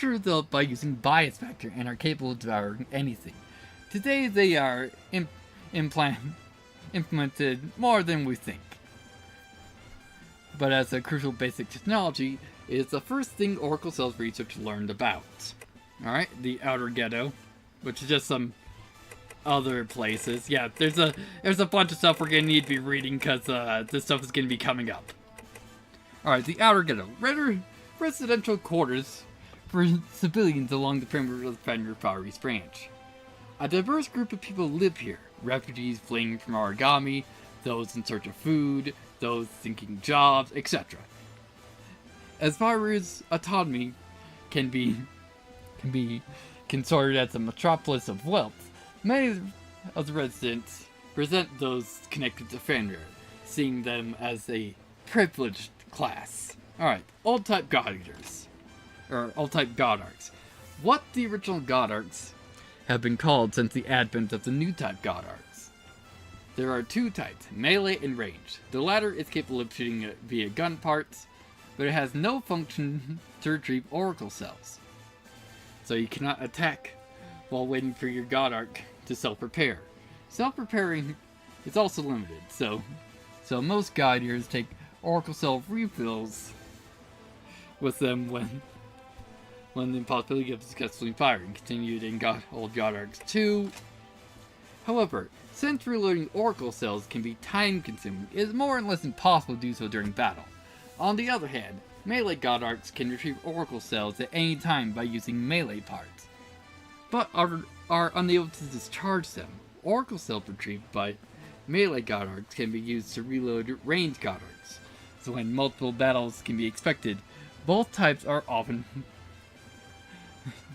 are developed by using bias factor and are capable of devouring anything. Today they are implemented more than we think. But as a crucial basic technology, it is the first thing Oracle Cells research learned about. Alright, the Outer Ghetto, which is just some other places. Yeah, there's a bunch of stuff we're gonna need to be reading because this stuff is gonna be coming up. Alright, the Outer Ghetto. Residential quarters for civilians along the perimeter of the Fenrir Far East Branch. A diverse group of people live here. Refugees fleeing from origami, those in search of food, those seeking jobs, etc. As far as autonomy can be considered as a metropolis of wealth, many of the residents resent those connected to Fenrir, seeing them as a privileged class. Alright, old-type God Eaters. Or old-type God Arcs. What the original God Arcs have been called since the advent of the new type God Arcs. There are two types, melee and ranged. The latter is capable of shooting via gun parts, but it has no function to retrieve Oracle cells. So you cannot attack while waiting for your God Arc to self-repair. Self-repairing is also limited, so most God Eaters take Oracle cell refills with them when the impossibility of successfully firing continued in Old God Arcs 2. However, since reloading Oracle cells can be time-consuming, it is more or less impossible to do so during battle. On the other hand, melee God Arcs can retrieve Oracle cells at any time by using melee parts, but are unable to discharge them. Oracle cells retrieved by melee God Arcs can be used to reload ranged God Arcs, so when multiple battles can be expected, both types are often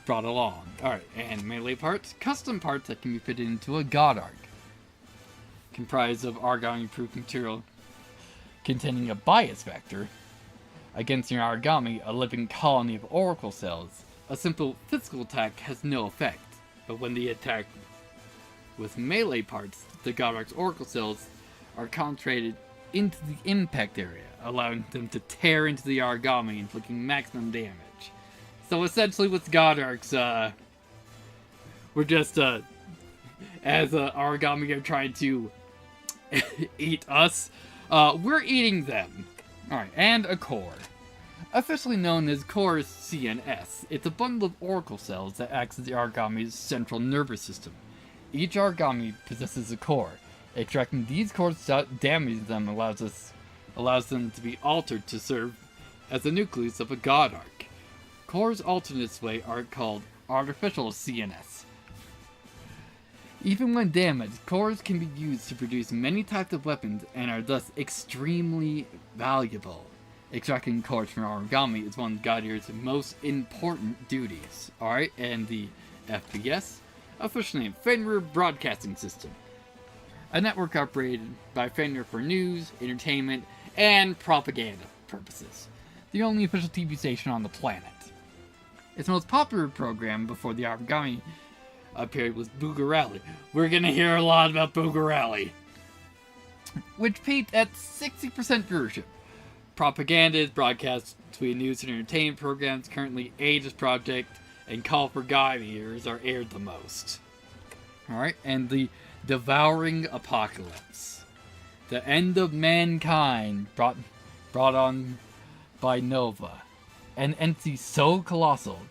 brought along. Alright, and melee parts, custom parts that can be fitted into a God Arc, comprised of origami-proof material containing a bias factor. Against an origami, a living colony of Oracle cells, a simple physical attack has no effect, but when they attack with melee parts, the God Arc's Oracle cells are concentrated into the impact area, allowing them to tear into the origami, inflicting maximum damage. So essentially with God Arcs, we're just, as origami are trying to eat us. We're eating them. Alright, and a core. Officially known as Core CNS, it's a bundle of oracle cells that acts as the origami's central nervous system. Each origami possesses a core. Extracting these cores without damaging them allows them to be altered to serve as the nucleus of a god arc. Cores altered this way are called artificial CNS. Even when damaged, cores can be used to produce many types of weapons and are thus extremely valuable. Extracting cores from origami is one of God Eater's most important duties. Alright, and the FBS, officially named Fenrir Broadcasting System. A network operated by Fenrir for news, entertainment, and propaganda purposes. The only official TV station on the planet. Its most popular program before the origami appeared was Boogarally. We're gonna hear a lot about Boogarally. Which peaked at 60% viewership. Propaganda is broadcast between news and entertainment programs. Currently, Aegis Project and Call for God Eaters are aired the most. Alright, and the Devouring Apocalypse. The end of mankind brought on by Nova. An entity so colossal,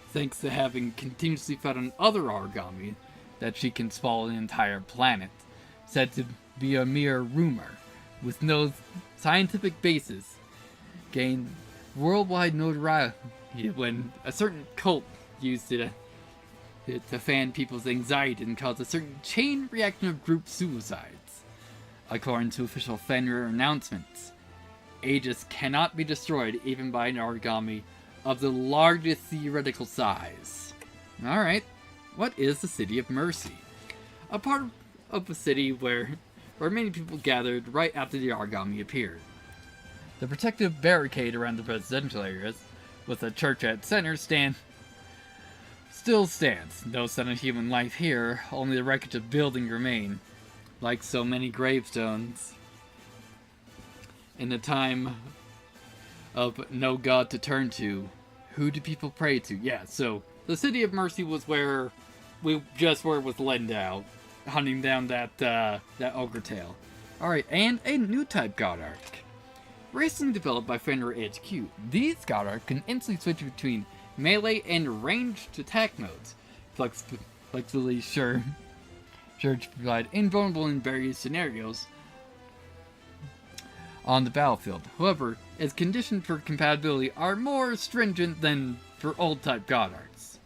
thanks to having continuously fed on other origami, that she can swallow an entire planet. Said to be a mere rumor, with no scientific basis, gained worldwide notoriety when a certain cult used it to fan people's anxiety and cause a certain chain reaction of group suicides. According to official Fenrir announcements, Aegis cannot be destroyed even by an origami of the largest theoretical size. Alright, what is the City of Mercy? A part of a city where many people gathered right after the origami appeared. The protective barricade around the residential areas, with a church at center, still stands. No sign of human life here, only the wreckage of building remain, like so many gravestones. In the time of no god to turn to, who do people pray to? Yeah, so the City of Mercy was where it was Lindau, hunting down that ogre tail. Alright, and a new type god arc. Recently developed by Fenrir HQ, these god arcs can instantly switch between melee and ranged attack modes, flexibly sure to provide invulnerable in various scenarios on the battlefield. However, its conditions for compatibility are more stringent than for old type god arcs,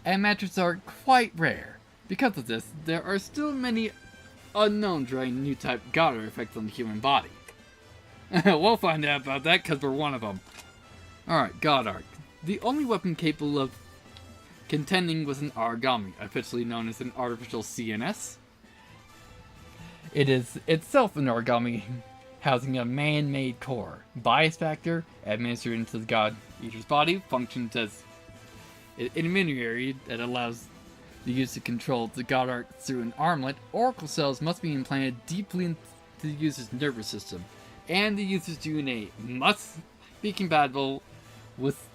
and matches are quite rare. Because of this, there are still many unknowns regarding new type god arc effects on the human body. We'll find out about that because we're one of them. Alright, god arc. The only weapon capable of contending with an origami, officially known as an artificial CNS. It is itself an origami housing a man-made core. Bias factor, administered into the god eater's body, functions as an intermediary that allows the user to control the god arc through an armlet. Oracle cells must be implanted deeply into the user's nervous system, and the user's DNA must be compatible with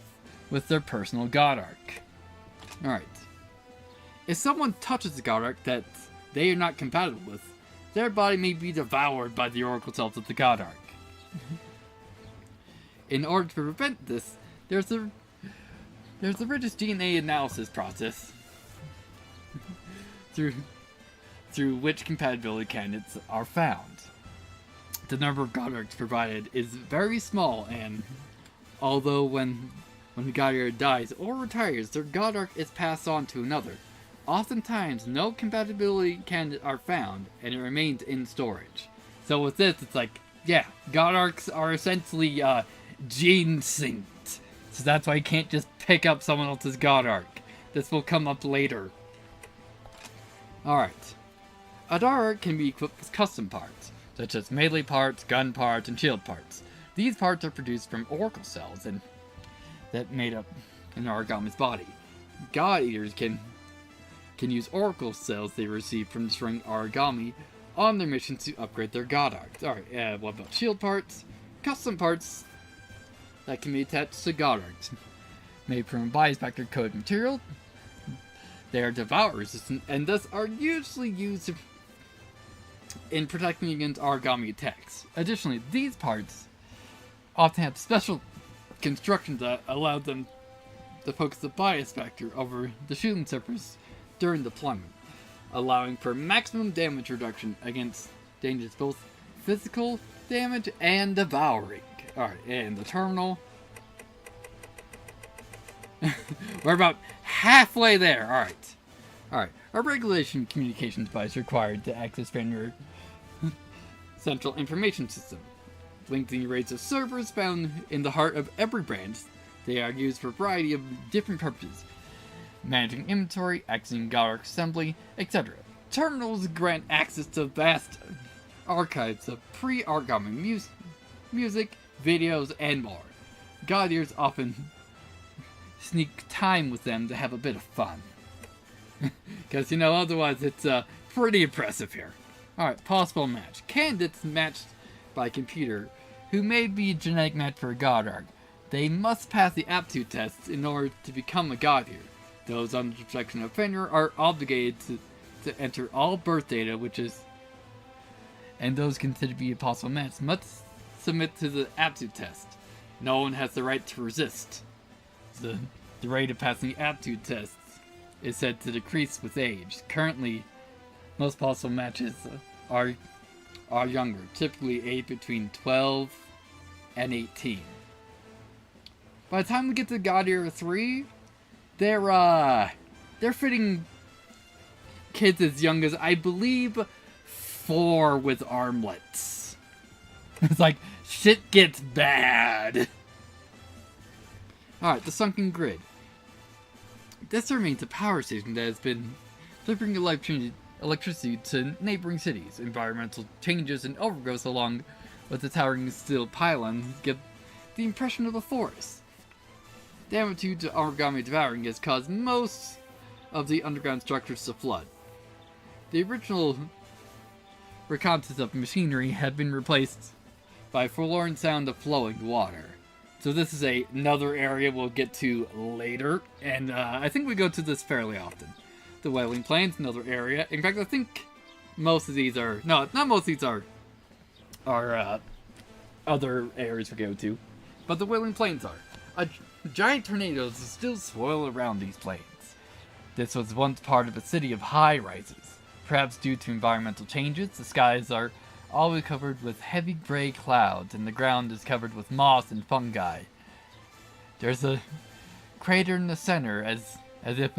their personal god arc. Alright. If someone touches the god arc that they are not compatible with, their body may be devoured by the oracle cells of the god arc. In order to prevent this, there's a rigorous DNA analysis process through which compatibility candidates are found. The number of god arcs provided is very small, and although when the god arc dies or retires, their god arc is passed on to another. Oftentimes, no compatibility candidates are found, and it remains in storage. So with this, it's like, yeah, god arcs are essentially gene synced. So that's why you can't just pick up someone else's god arc. This will come up later. Alright. A god arc can be equipped with custom parts, such as melee parts, gun parts, and shield parts. These parts are produced from oracle cells that made up an origami's body. God Eaters can use oracle cells they receive from destroying origami on their mission to upgrade their god arcs. Alright, what about shield parts? Custom parts that can be attached to god arcs. Made from a bias factor code material, they are devour resistant and thus are usually used in protecting against origami attacks. Additionally, these parts often have special construction that allow them to focus the bias factor over the shooting surface during deployment, allowing for maximum damage reduction against dangers both physical damage and devouring. Alright, and the terminal. We're about halfway there. Alright. A regulation communication device required to access Fenrir Central Information System. Linking arrays of servers found in the heart of every branch. They are used for a variety of different purposes. Managing inventory, accessing God assembly, etc. Terminals grant access to vast archives of pre-origami music, videos, and more. God-ears often sneak time with them to have a bit of fun. Because, otherwise it's pretty impressive here. Alright, possible match. Candidates matched by computer who may be a genetic match for a God Arc. They must pass the aptitude tests in order to become a God-ear. Those under the protection of Fenrir are obligated to enter all birth data, and those considered to be a possible match must submit to the aptitude test. No one has the right to resist. The rate of passing the aptitude tests is said to decrease with age. Currently, most possible matches are younger, typically aged between 12 and 18. By the time we get to God Ear 3, they're fitting kids as young as, I believe, 4 with armlets. It's like, shit gets bad. Alright, the Sunken Grid. This remains a power station that has been delivering electricity to neighboring cities. Environmental changes and overgrowth along with the towering steel pylons give the impression of a forest. Damage due to origami devouring has caused most of the underground structures to flood. The original reconnaissance of machinery had been replaced by a forlorn sound of flowing water. So this is another area we'll get to later, and I think we go to this fairly often. The Wailing Plains, another area. In fact, I think most of these are... No, not most of these are other areas we go to, but the Wailing Plains are. Giant tornadoes still swirl around these plains. This was once part of a city of high-rises. Perhaps due to environmental changes, the skies are always covered with heavy gray clouds, and the ground is covered with moss and fungi. There's a crater in the center, as if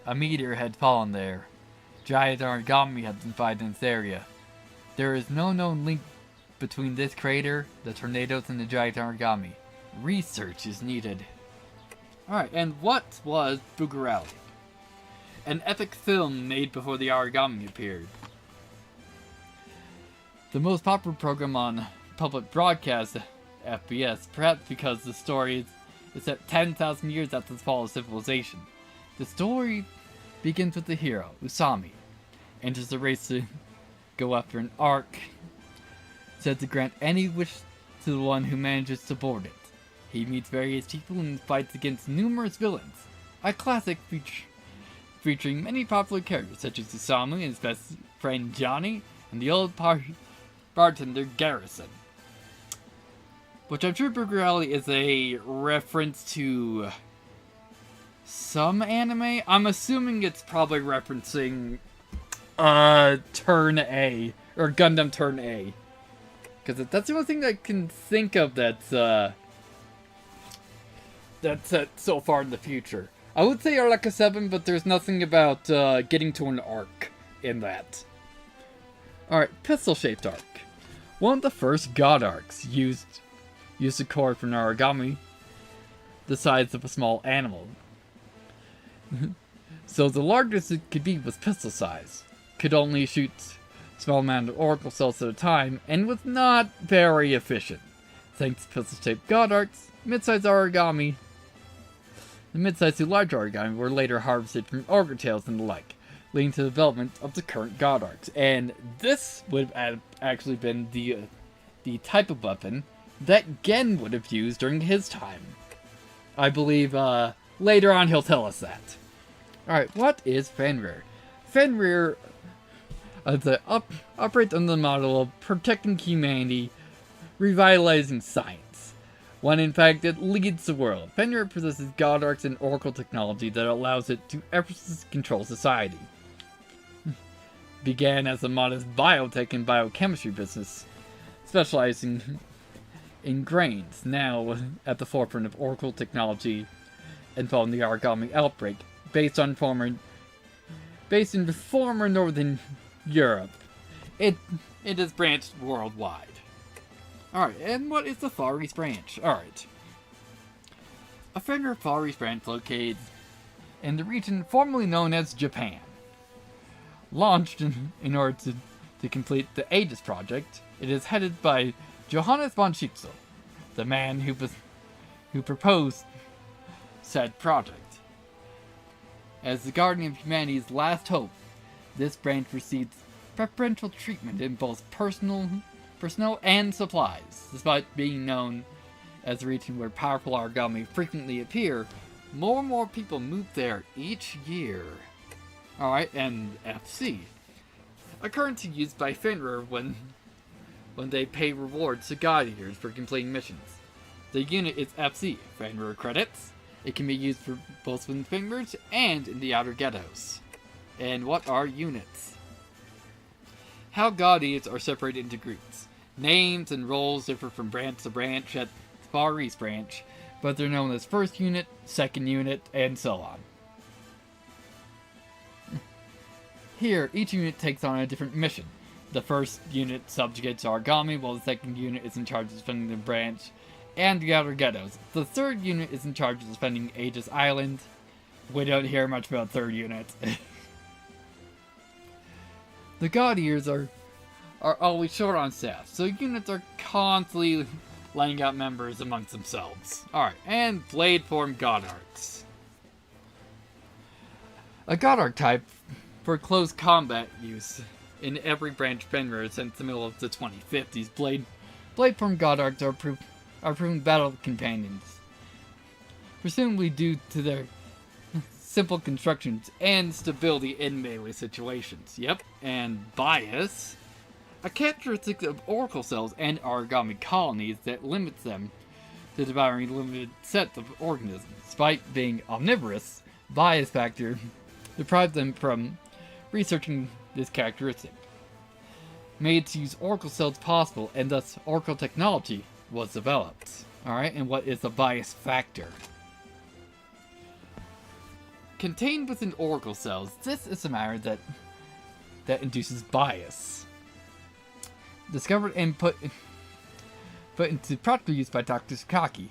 a meteor had fallen there. Giant origami have been found in this area. There is no known link between this crater, the tornadoes, and the giant origami. Research is needed. Alright, and what was Bugarali? An epic film made before the origami appeared. The most popular program on public broadcast, FBS, perhaps because the story is set 10,000 years after the fall of civilization. The story begins with the hero, Usami, enters the race to go after an ark, said to grant any wish to the one who manages to board it. He meets various people and fights against numerous villains. A classic featuring many popular characters such as Usami and his best friend Johnny, and the old bartender Garrison. Which I'm sure Bugarali is a reference to some anime. I'm assuming it's probably referencing Turn A, or Gundam Turn A. Because that's the only thing I can think of that's set so far in the future. I would say Arleka 7, but there's nothing about getting to an arc in that. Alright, pistol-shaped arc. One of the first God arcs used a cord for an origami the size of a small animal. So the largest it could be was pistol size. Could only shoot a small amount of oracle cells at a time, and was not very efficient. Thanks to pistol-shaped God arcs, mid-sized origami, the mid-sized to large origami were later harvested from ogre tails and the like, leading to the development of the current God arcs. And this would have actually been the type of weapon that Gen would have used during his time. I believe later on he'll tell us that. Alright, what is Fenrir? Fenrir, operates under the model of protecting humanity, revitalizing science, when in fact it leads the world. Fenrir possesses God Arcs and Oracle technology that allows it to effortlessly control society. Began as a modest biotech and biochemistry business, specializing in grains, now at the forefront of Oracle technology and following the origami outbreak, based in former Northern Europe. It is branched worldwide. Alright, and what is the Far East branch? Alright. A Fenrir Far East branch located in the region formerly known as Japan. Launched in order to complete the Aegis project, it is headed by Johannes von Schiepsel, the man who proposed said project. As the guardian of humanity's last hope, this branch receives preferential treatment in both personnel and supplies. Despite being known as a region where powerful origami frequently appear, more and more people move there each year. Alright, and FC. A currency used by Fenrir when they pay rewards to God Eaters for completing missions. The unit is FC, Fenrir credits. It can be used for both within Fenrir's and in the outer ghettos. And what are units? How God Eaters are separated into groups. Names and roles differ from branch to branch at the Far East branch, but they're known as first unit, second unit, and so on. Here, each unit takes on a different mission. The first unit subjugates origami, while the second unit is in charge of defending the branch and the outer ghettos. The third unit is in charge of defending Aegis Island. We don't hear much about third unit. The God Eaters are always short on staff, so units are constantly laying out members amongst themselves. Alright, and Blade Form God Arcs. A God Arc type for close combat use in every branch Fenrir since the middle of the 2050s. Blade Form God Arcs are proven battle companions, presumably due to their simple constructions and stability in melee situations. Yep, and bias, a characteristic of oracle cells and origami colonies that limits them to devouring a limited set of organisms. Despite being omnivorous, bias factor deprives them from researching this characteristic. Made to use oracle cells possible, and thus oracle technology was developed. Alright, and what is the bias factor? Contained within oracle cells, this is a matter that induces bias. Discovered and put into practical use by Dr. Sakaki.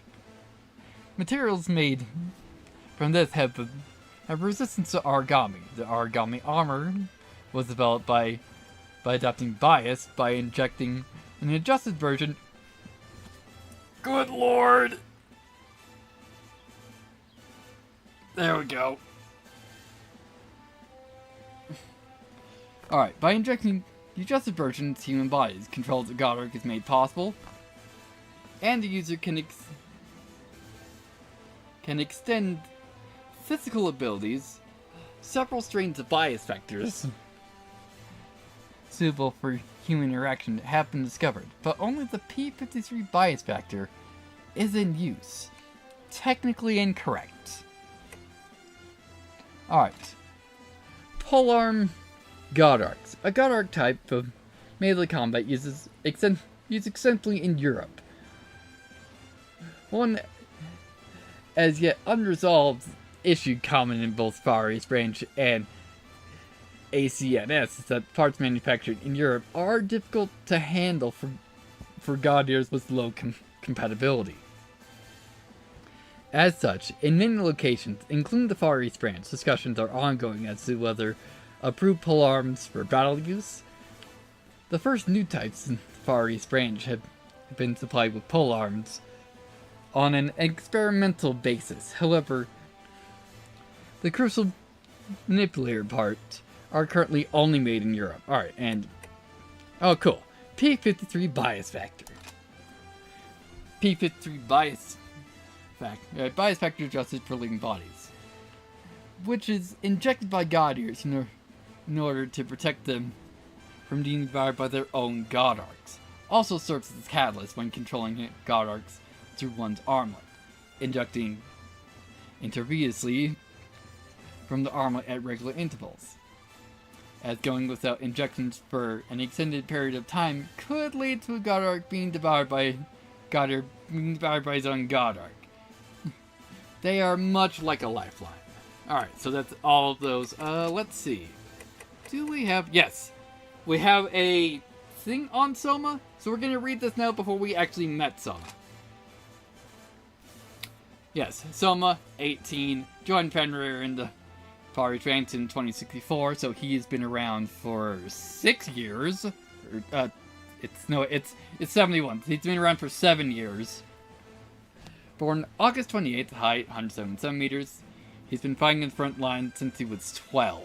Materials made from this have resistance to origami. The origami armor was developed by adopting bias by injecting an adjusted version. Good lord! There we go. Alright, by injecting the adjusted version into human bodies, control of the God Arc is made possible, and the user can extend physical abilities. Several strains of bias factors suitable for human interaction have been discovered, but only the P53 bias factor is in use. Technically incorrect. Alright. Polearm God Arcs. A God Arc type of melee combat used extensively in Europe. One as yet unresolved issue common in both Far East Branch and ACNS is that parts manufactured in Europe are difficult to handle for God Eaters with low compatibility. As such, in many locations, including the Far East Branch, discussions are ongoing as to whether approved polearms for battle use. The first new types in the Far East Branch have been supplied with polearms on an experimental basis. However, the crucial manipulator parts are currently only made in Europe. Alright, and oh cool. P53 bias factor. P53 bias factor adjusted for living bodies, which is injected by God Eaters in order to protect them from being devoured by their own God Arcs. Also serves as a catalyst when controlling God Arcs through one's armlet, injecting intravenously from the armlet at regular intervals, as going without injections for an extended period of time could lead to a God Arc being devoured by his own God Arc. They are much like a lifeline. Alright, so that's all of those. Let's see. Do we have... Yes. We have a thing on Soma, so we're going to read this now before we actually met Soma. Yes, Soma, 18, joined Fenrir in the Fiery Trance in 2064, so he has been around for 6 years. It's 71. He's been around for 7 years. Born August 28th, height 107 centimeters. He's been fighting in the front line since he was 12.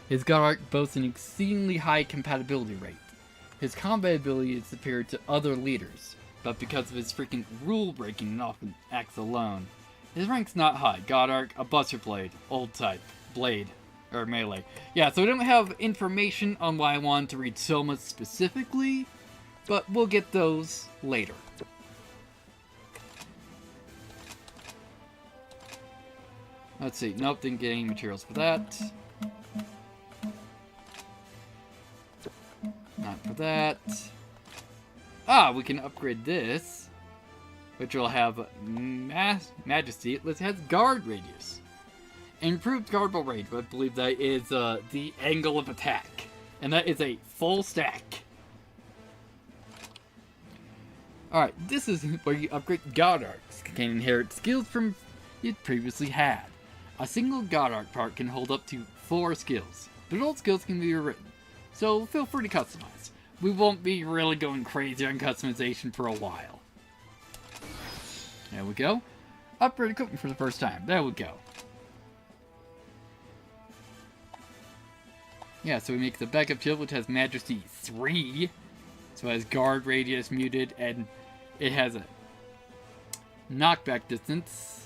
His God Arc boasts an exceedingly high compatibility rate. His combat ability is superior to other leaders, but because of his freaking rule-breaking and often acts alone, his rank's not high. God Arc, a Buster Blade, old type, blade, or melee. Yeah, so we don't have information on why I wanted to read Soma specifically, but we'll get those later. Let's see. Nope, didn't get any materials for that. Not for that. Ah, we can upgrade this, which will have Majesty. It has Guard Radius. Improved guardable rate, but I believe that is the angle of attack. And that is a full stack. Alright, this is where you upgrade God Arcs. Can inherit skills from you previously had. A single God Arc part can hold up to 4 skills, but all skills can be rewritten, so feel free to customize. We won't be really going crazy on customization for a while. There we go. Upgrade equipment for the first time. There we go. Yeah, so we make the backup shield, which has Majesty 3. So it has guard radius muted, and it has a knockback distance.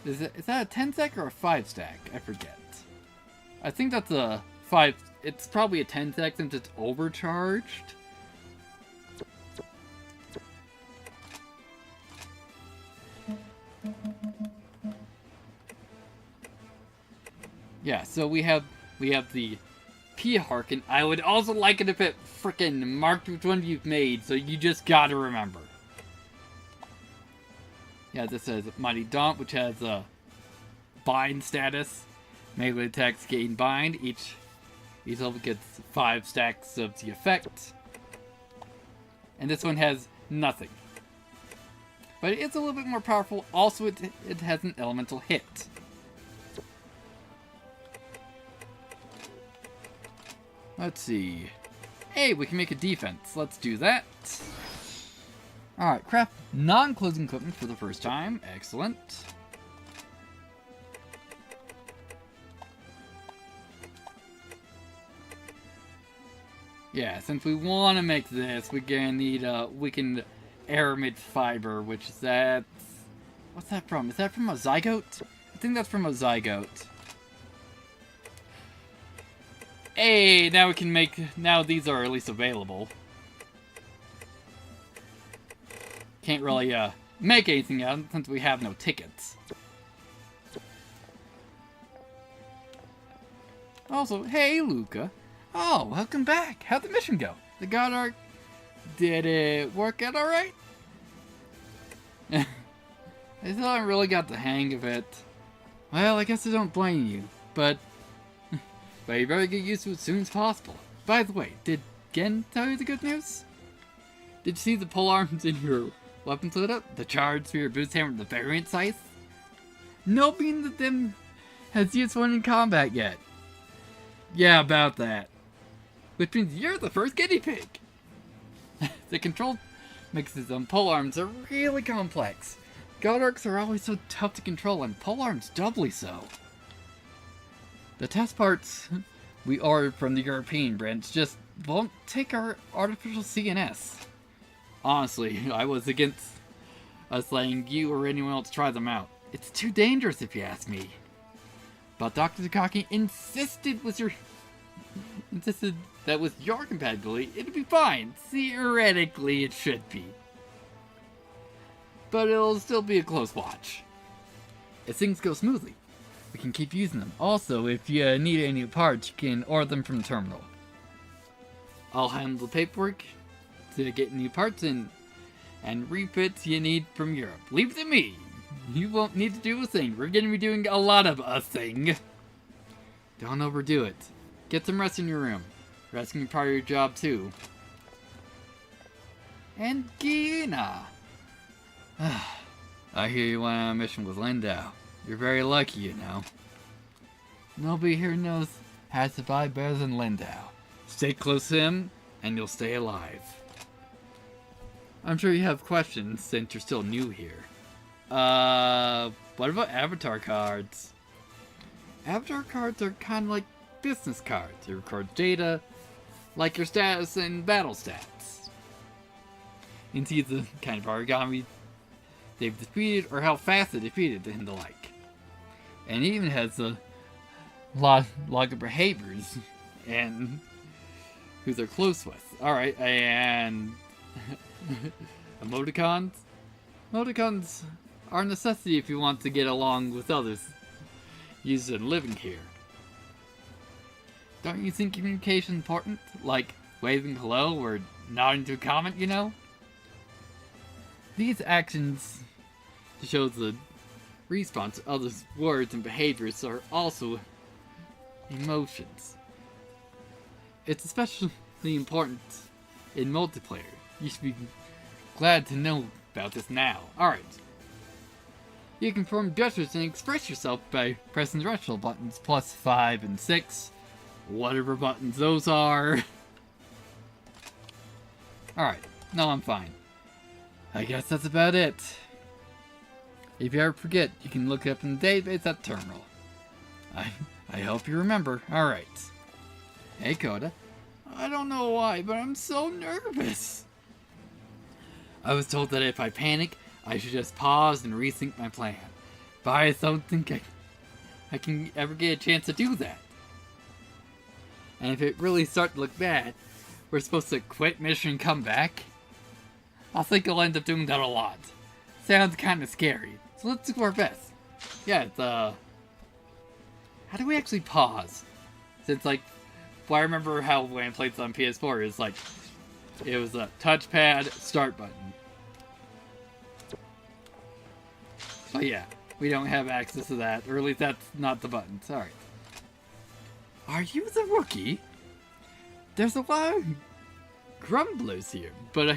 Is that a 10 stack or a 5 stack? I forget. I think that's a 5. It's probably a 10 stack since it's overcharged. Yeah, so we have the P-Harkin. I would also like it if it frickin' marked which one you've made, so you just gotta remember. Yeah, this says Mighty Daunt, which has a bind status. Melee attacks gain bind. Each level gets 5 stacks of the effect. And this one has nothing. But it's a little bit more powerful. Also, it has an elemental hit. Let's see. Hey, we can make a defense. Let's do that. Alright, craft non-closing equipment for the first time. Excellent. Yeah, since we want to make this, we're gonna need a weakened aramid fiber, which is that... What's that from? Is that from a zygote? I think that's from a zygote. Hey, now we can make... Now these are at least available. Can't really, make anything out since we have no tickets. Also, hey, Luca. Oh, welcome back. How'd the mission go? The God Arc... Did it work out alright? I still haven't really got the hang of it. Well, I guess I don't blame you, but you better get used to it as soon as possible. By the way, did Gen tell you the good news? Did you see the pole arms in your weapons lit up? The charged spear, boost hammer, and the variant scythe? No being that them has used one in combat yet. Yeah, about that. Which means you're the first guinea pig. The control mixes on pole arms are really complex. God Arcs are always so tough to control, and pole arms doubly so. The test parts we ordered from the European branch just won't take our artificial CNS. Honestly, I was against us letting you or anyone else try them out. It's too dangerous if you ask me. But Dr. Takaki insisted that with your compatibility, it'd be fine. Theoretically, it should be. But it'll still be a close watch. If things go smoothly, we can keep using them. Also, if you need any parts, you can order them from the terminal. I'll handle the paperwork to get new parts in and refits you need from Europe. Leave it to me. You won't need to do a thing. We're going to be doing a lot of a thing. Don't overdo it. Get some rest in your room. Rest can be part of your job too. And Gina. I hear you went on a mission with Lindau. You're very lucky, you know. Nobody here knows how to survive better than Lindau. Stay close to him, and you'll stay alive. I'm sure you have questions since you're still new here. What about avatar cards? Avatar cards are kind of like business cards. They record data, like your status and battle stats. You can see the kind of origami they've defeated or how fast they defeated and the like. And it even has a log of behaviors and who they're close with. Alright, and emoticons? Emoticons are a necessity if you want to get along with others using living here. Don't you think communication is important? Like waving hello or nodding to a comment, you know? These actions to show the response to others' words and behaviors are also emotions. It's especially important in multiplayer. You should be glad to know about this now. Alright. You can perform gestures and express yourself by pressing the directional buttons +5 and 6. Whatever buttons those are. Alright. No, I'm fine. I guess that's about it. If you ever forget, you can look it up in the database at the terminal. I hope you remember. Alright. Hey, Coda. I don't know why, but I'm so nervous. I was told that if I panic, I should just pause and rethink my plan. But I don't think I can ever get a chance to do that. And if it really starts to look bad, we're supposed to quit mission and come back? I think I'll end up doing that a lot. Sounds kind of scary. So let's do our best. Yeah, it's, how do we actually pause? Since, like, well, I remember how when I played this on PS4, it's like, it was a touchpad start button. But yeah, we don't have access to that, or at least that's not the button. Sorry. Are you the rookie? There's a lot of grumblers here, but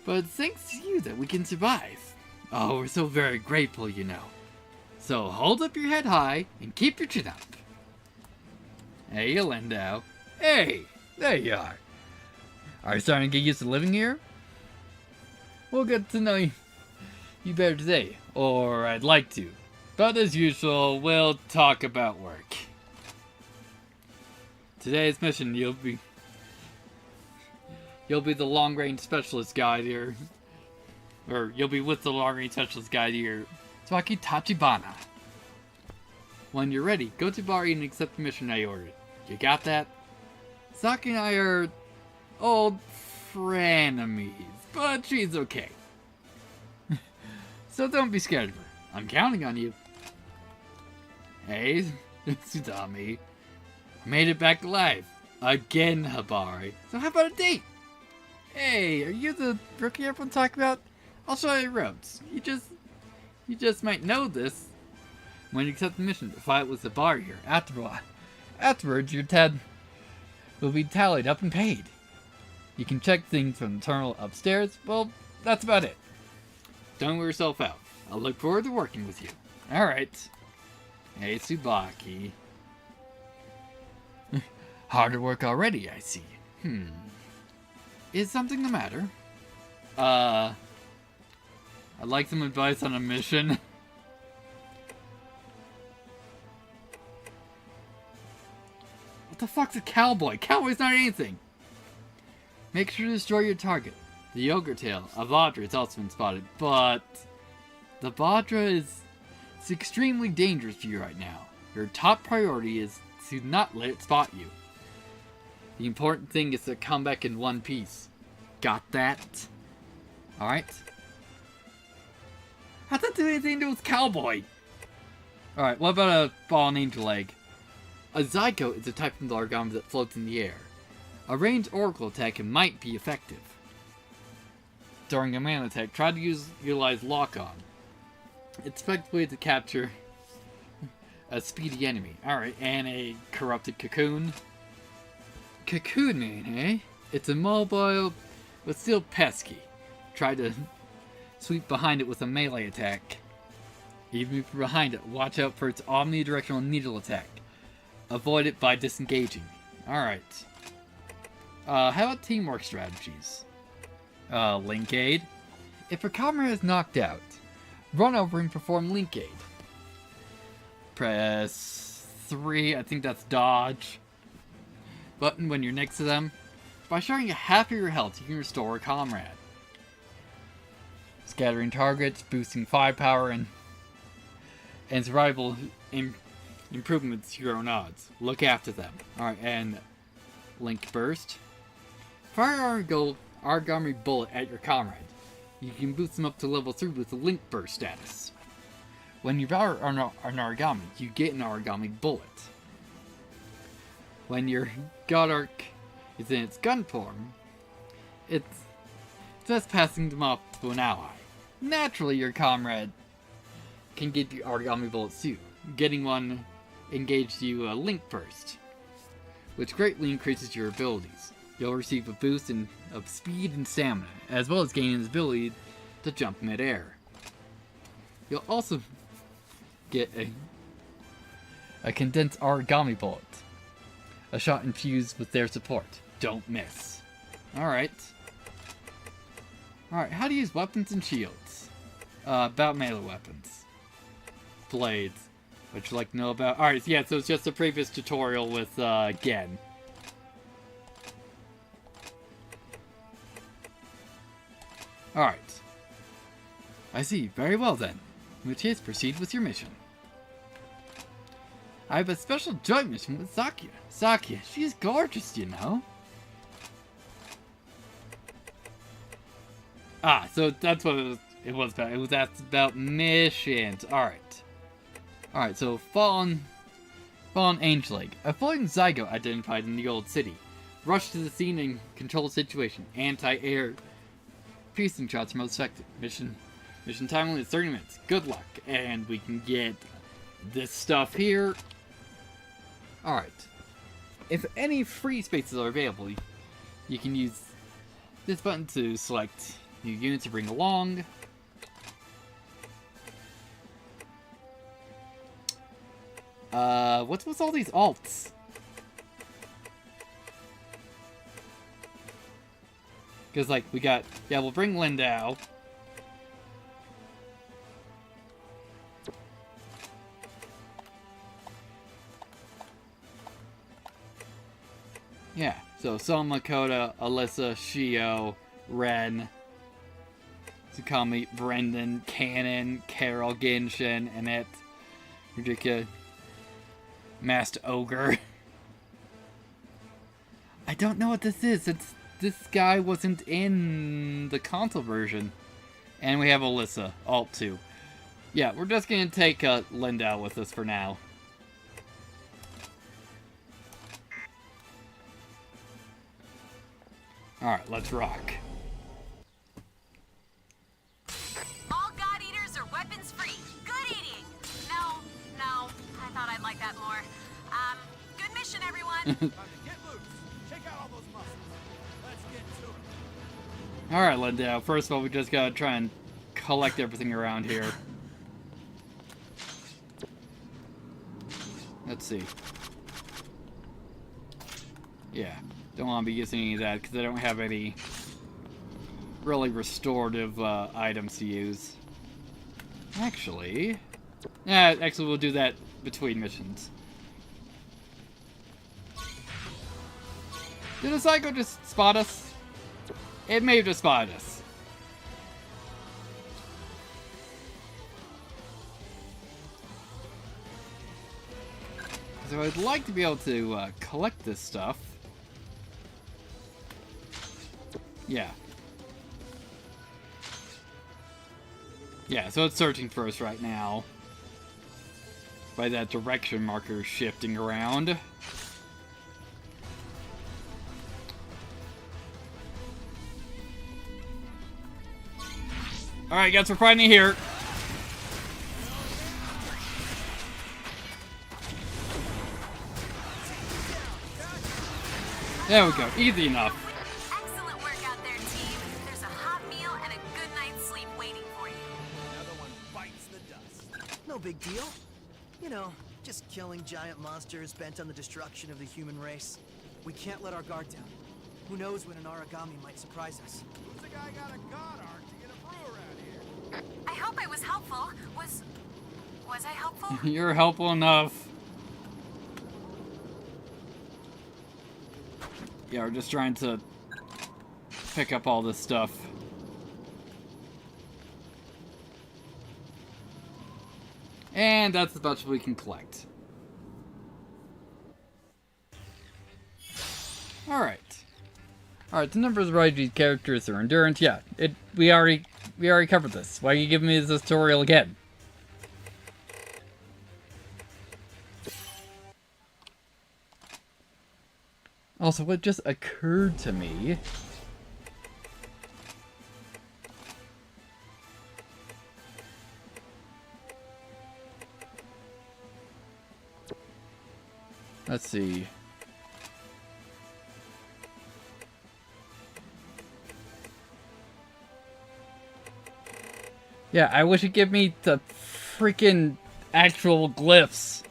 it's thanks to you that we can survive. Oh, we're so very grateful, you know. So hold up your head high and keep your chin up. Hey, Lindau. Hey, there you are. Are you starting to get used to living here? We'll get to know you better today, or I'd like to. But as usual, we'll talk about work. Today's mission, you'll be the long-range specialist guide here. Or you'll be with the long-range specialist guide here, Tsubaki Tachibana. When you're ready, go to Bari and accept the mission I ordered. You got that? Saki and I are old frenemies, but she's okay. So don't be scared of her. I'm counting on you. Hey, Tsudami. I made it back alive. Again, Habari. So how about a date? Hey, are you the rookie everyone's talking about? I'll show you ropes. You just might know this. When you accept the mission to fight with the bar here, afterwards your tab will be tallied up and paid. You can check things from the terminal upstairs. Well, that's about it. Don't wear yourself out. I'll look forward to working with you. Alright. Hey, Tsubaki. Harder work already, I see. Is something the matter? I'd like some advice on a mission. What the fuck's a cowboy? Cowboy's not anything! Make sure to destroy your target. The yogurt tail, a Vajra, has also been spotted, but the Vajra is It's extremely dangerous for you right now. Your top priority is to not let it spot you. The important thing is to come back in one piece. Got that? Alright. How'd that do anything to his cowboy? Alright, what about a fallen angel egg? A zygote is a type of origami that floats in the air. A ranged oracle attack might be effective. During a mana attack, try to utilize lock-on. It's effectively to capture a speedy enemy. Alright, and a corrupted cocoon. Cocoon man, eh? It's immobile, but still pesky. Try to sweep behind it with a melee attack. Even if you're behind it, watch out for its omnidirectional needle attack. Avoid it by disengaging. Alright. How about teamwork strategies? Link aid. If a comrade is knocked out, run over and perform link aid. Press 3, I think that's dodge. Button when you're next to them. By sharing half of your health, you can restore a comrade. Scattering targets, boosting firepower, and survival improvements to your own odds. Look after them. Alright, and link burst. Fire origami bullet at your comrade. You can boost them up to level 3 with the link burst status. When you power an origami, you get an origami bullet. When your God Arc is in its gun form, it's just passing them off to an ally. Naturally, your comrade can get the origami bullets too. Getting one engages you a link burst, which greatly increases your abilities. You'll receive a boost of speed and stamina, as well as gaining the ability to jump mid-air. You'll also get a condensed origami bullet. A shot infused with their support. Don't miss. Alright. Alright, how to use weapons and shields. About melee weapons. Blades. Would you like to know about? Alright, yeah, so it's just a previous tutorial with, Gen. Alright. I see. Very well then. In which case, proceed with your mission. I have a special joint mission with Sakia. Sakia, she's gorgeous, you know. Ah, so that's what it was about. It was asked about missions. Alright. Alright, so Fallen Angel Egg. A floating zygote identified in the old city. Rush to the scene and control the situation. Anti-air piercing shots are most effective. Mission time limit is 30 minutes. Good luck. And we can get this stuff here. Alright. If any free spaces are available, you can use this button to select new units to bring along. What's with all these alts? Because, like, we got... Yeah, we'll bring Lindau. Yeah, so Soma, Makoto, Alyssa, Shio, Ren, Tsukami, Brendan, Cannon, Carol, Genshin, Annette, Rudika, Masked Ogre. I don't know what this is. This guy wasn't in the console version. And we have Alyssa, Alt 2. Yeah, we're just gonna take Lindau with us for now. Alright, let's rock. All God Eaters are weapons free. Good eating. No, I thought I'd like that more. Good mission, everyone. Get loose. Check out all those muscles. Let's get to it. Alright, Lindau. First of all, we just gotta try and collect everything around here. Let's see. Yeah, don't want to be using any of that because I don't have any really restorative items to use. Actually, we'll do that between missions. Did the Psycho just spot us? It may have just spotted us. So I'd like to be able to collect this stuff. Yeah. Yeah, so it's searching for us right now. By that direction marker shifting around. Alright, guys, we're finally here. There we go, easy enough. Excellent work out there, team. There's a hot meal and a good night's sleep waiting for you. Another one bites the dust. No big deal. You know, just killing giant monsters bent on the destruction of the human race. We can't let our guard down. Who knows when an origami might surprise us? Who's the guy got a god arc to get a brew around here? I hope I was helpful. Was I helpful? You're helpful enough. Yeah, we're just trying to pick up all this stuff. And that's as much as we can collect. Alright. Alright, the numbers of these characters are endurance. Yeah, we already covered this. Why are you giving me this tutorial again? Also, what just occurred to me... Let's see. Yeah, I wish it'd give me the freaking actual glyphs.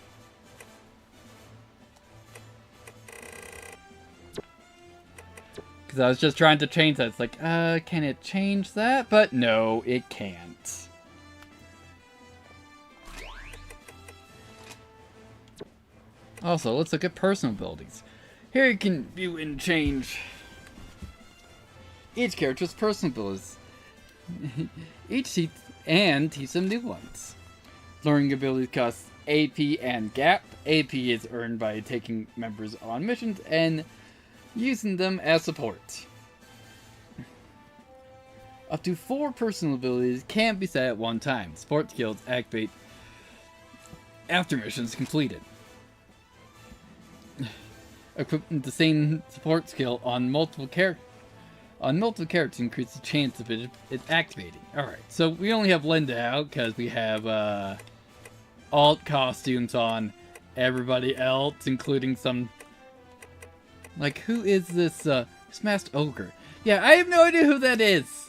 Because I was just trying to change that. It's like, can it change that? But no, it can't. Also, let's look at personal abilities. Here you can view and change each character's personal abilities. Each teach some new ones. Learning abilities cost AP and GAP. AP is earned by taking members on missions and using them as support. Up to 4 personal abilities can be set at one time. Support skills activate after missions completed. Equipping the same support skill on multiple characters increases the chance of it activating. Alright, so we only have Linda out because we have alt costumes on everybody else, including some... Like, who is this Smashed Ogre? Yeah, I have no idea who that is!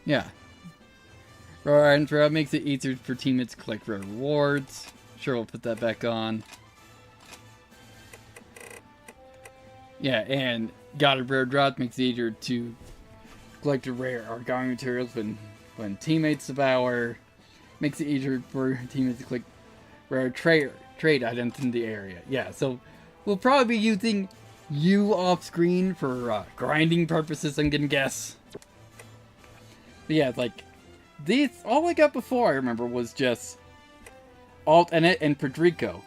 Yeah. Rare items route makes it easier for teammates to collect rare rewards. Sure, we'll put that back on. Yeah, and got a rare drop makes it easier to collect rare origami materials when teammates devour. Makes it easier for teammates to collect rare trade items in the area. Yeah, so we'll probably be using you off screen for grinding purposes, I'm gonna guess. But yeah, like, these, all I got before, I remember, was just Alt, Annette, and Pedrico.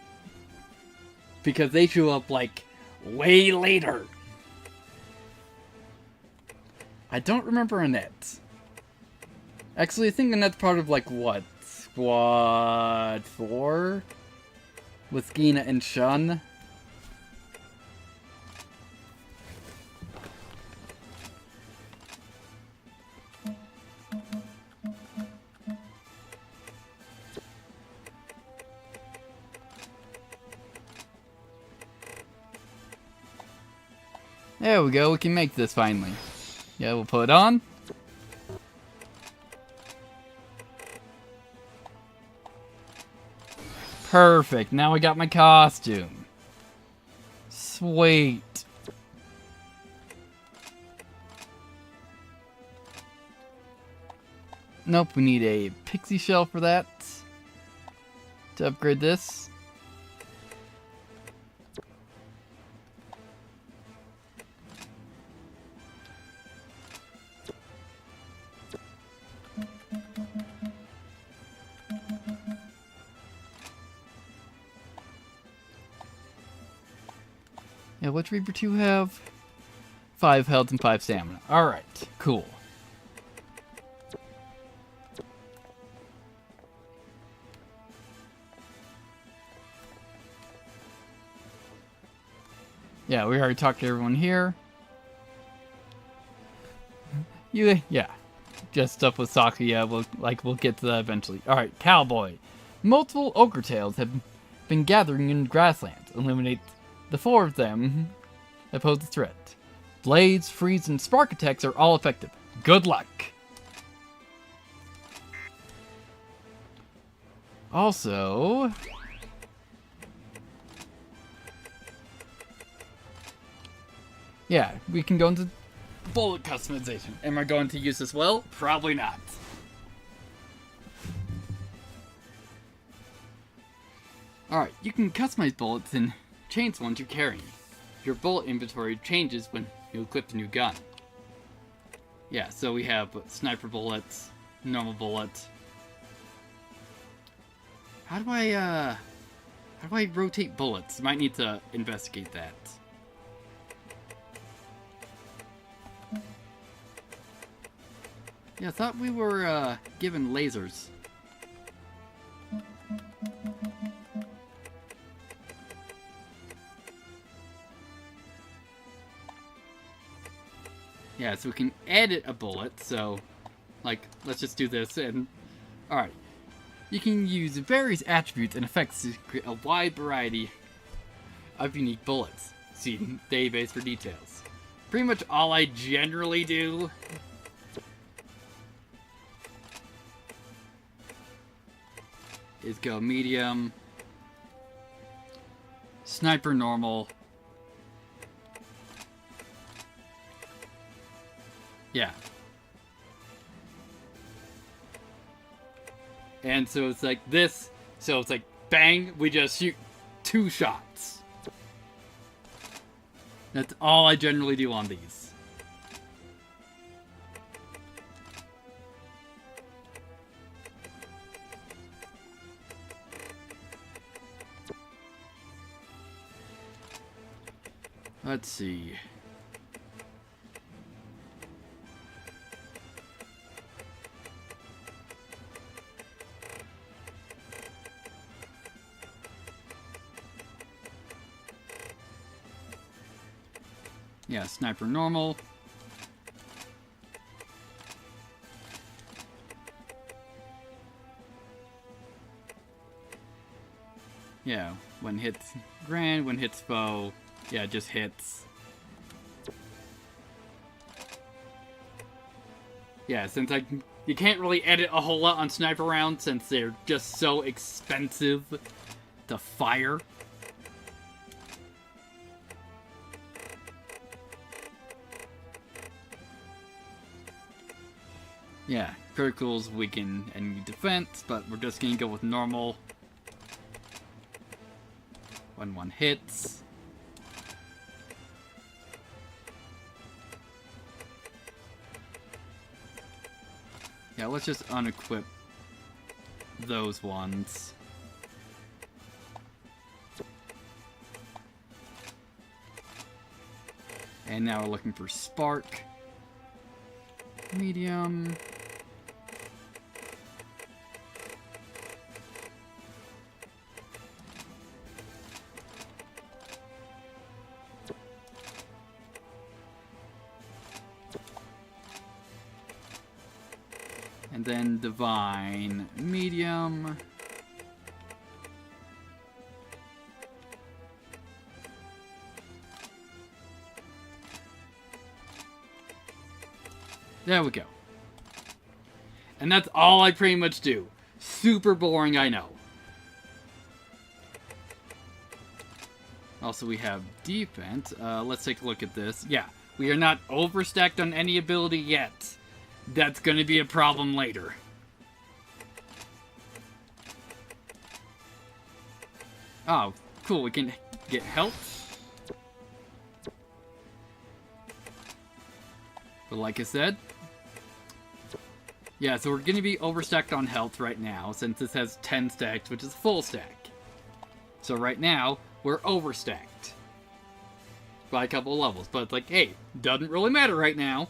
Because they show up, like, way later. I don't remember Annette. Actually, I think Annette's part of, like, what? Squad 4? With Gina and Shun? There we go, we can make this finally. Yeah, we'll put it on. Perfect, now I got my costume. Sweet. Nope, we need a pixie shell for that. To upgrade this. Yeah, what's Reaper 2 have? 5 health and 5 stamina. Alright, cool. Yeah, we already talked to everyone here. Yeah. Just stuff with Saki, yeah, we'll get to that eventually. Alright, Cowboy. Multiple ogre tails have been gathering in grasslands. Eliminate the 4 of them that pose a threat. Blaze, freeze, and spark attacks are all effective. Good luck! Also... yeah, we can go into bullet customization. Am I going to use this well? Probably not. Alright, you can customize bullets and change the ones you're carrying. Your bullet inventory changes when you equip the new gun. Yeah, so we have sniper bullets, normal bullets. How do I rotate bullets? Might need to investigate that. Yeah, I thought we were given lasers. Yeah, so we can edit a bullet, so, like, let's just do this, and, alright. You can use various attributes and effects to create a wide variety of unique bullets. See database for details. Pretty much all I generally do is go medium, sniper normal. Yeah. And so it's like this, so it's like bang, we just shoot 2 shots. That's all I generally do on these. Let's see. Yeah, sniper normal. Yeah, when hits grand, when hits foe, yeah, just hits. Yeah, since you can't really edit a whole lot on sniper rounds since they're just so expensive to fire. Yeah, criticals weaken enemy defense, but we're just gonna go with normal. When one hits. Yeah, let's just unequip those ones. And now we're looking for spark. Medium. And then divine, medium. There we go. And that's all I pretty much do. Super boring, I know. Also, we have defense. Let's take a look at this. Yeah, we are not overstacked on any ability yet. That's going to be a problem later. Oh, cool. We can get health. But like I said, yeah, so we're going to be overstacked on health right now since this has 10 stacks, which is full stack. So right now, we're overstacked. by a couple of levels. But it's like, hey, doesn't really matter right now.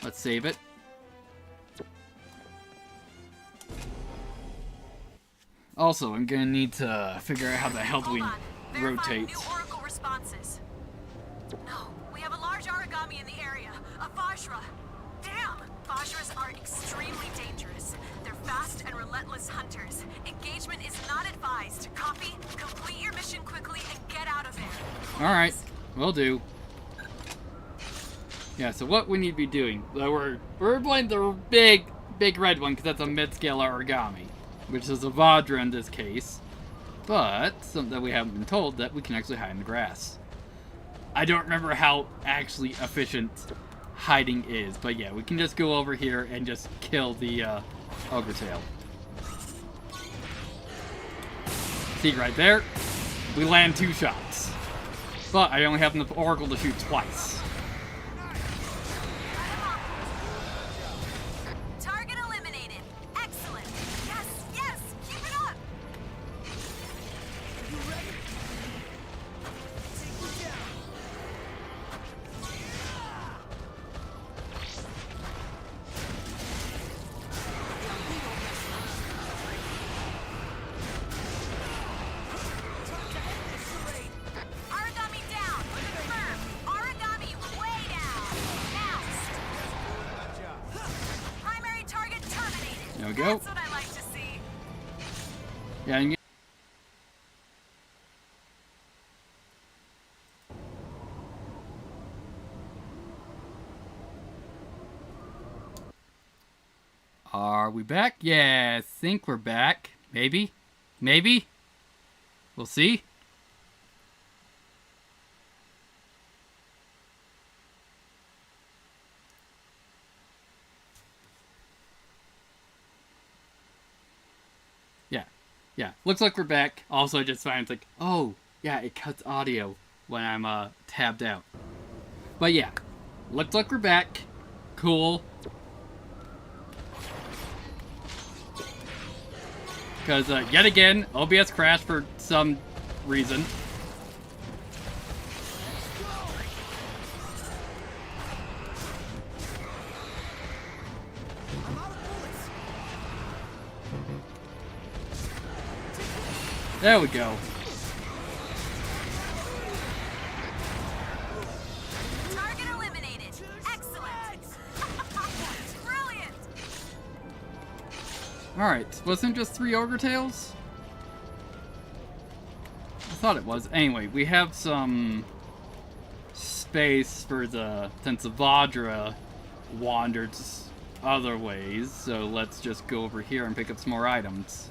Let's save it. Also, I'm gonna need to figure out how the hell do we rotate. New Oracle responses. No, we have a large origami in the area. A Vajra. Damn! Vajras are extremely dangerous. They're fast and relentless hunters. Engagement is not advised. Copy. Complete your mission quickly and get out of there. Alright, will do. Yeah, so what we need to be doing, we're playing the big red one, because that's a mid-scale origami, which is a Vajra in this case, but something that we haven't been told, that we can actually hide in the grass. I don't remember how actually efficient hiding is, but yeah, we can just go over here and just kill the ogre tail. See right there? We land 2 shots. But I only have enough oracle to shoot twice. Target eliminated. Excellent. Yes, yes, keep it up. You ready? Take me down. Origami down. Confirm. Origami way down. Now. Primary target terminated. There we go. That's what I like to see. Yeah, you can Are we back? Yeah, I think we're back. Maybe? Maybe? We'll see. Yeah, looks like we're back. Also, I just found it's like, oh, yeah, it cuts audio when I'm tabbed out. But yeah, looks like we're back. Cool. Because, yet again, OBS crashed for some reason. There we go. Target eliminated. Excellent. Brilliant. Alright, wasn't it just 3 ogre tails? I thought it was. Anyway, we have some space for since the Vajra wandered other ways, so let's just go over here and pick up some more items.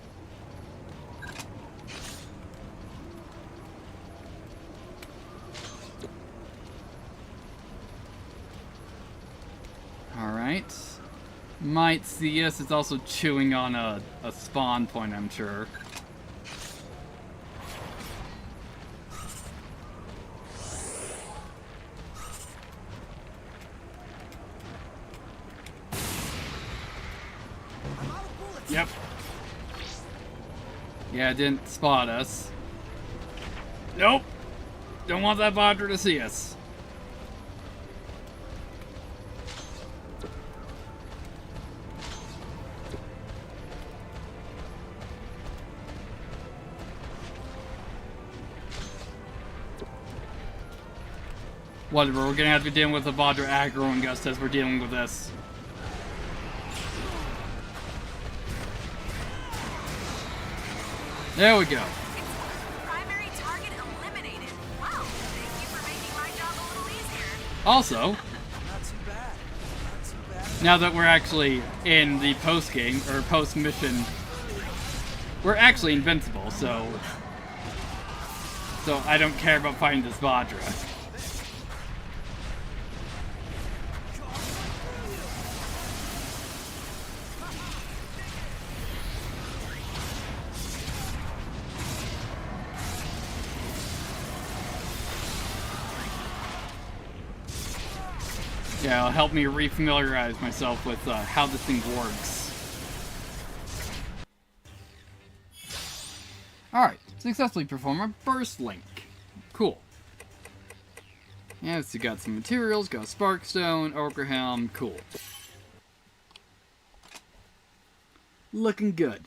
Alright. Might see us. It's also chewing on a spawn point, I'm sure. Yep. Yeah, it didn't spot us. Nope. Don't want that Vajra to see us. Whatever, we're gonna have to be dealing with the Vajra aggro and Gust as we're dealing with this. There we go. Primary target eliminated. Wow, thank you for making my job a little easier. Also, Not too bad. Not too bad. now that we're actually in the post-game, or post-mission, we're actually invincible, so I don't care about fighting this Vajra. Yeah, it'll help me refamiliarize myself with how this thing works. Alright, Successfully perform a burst link. Cool. Yeah, so got some materials, got Sparkstone, Ochre Helm, cool. Looking good.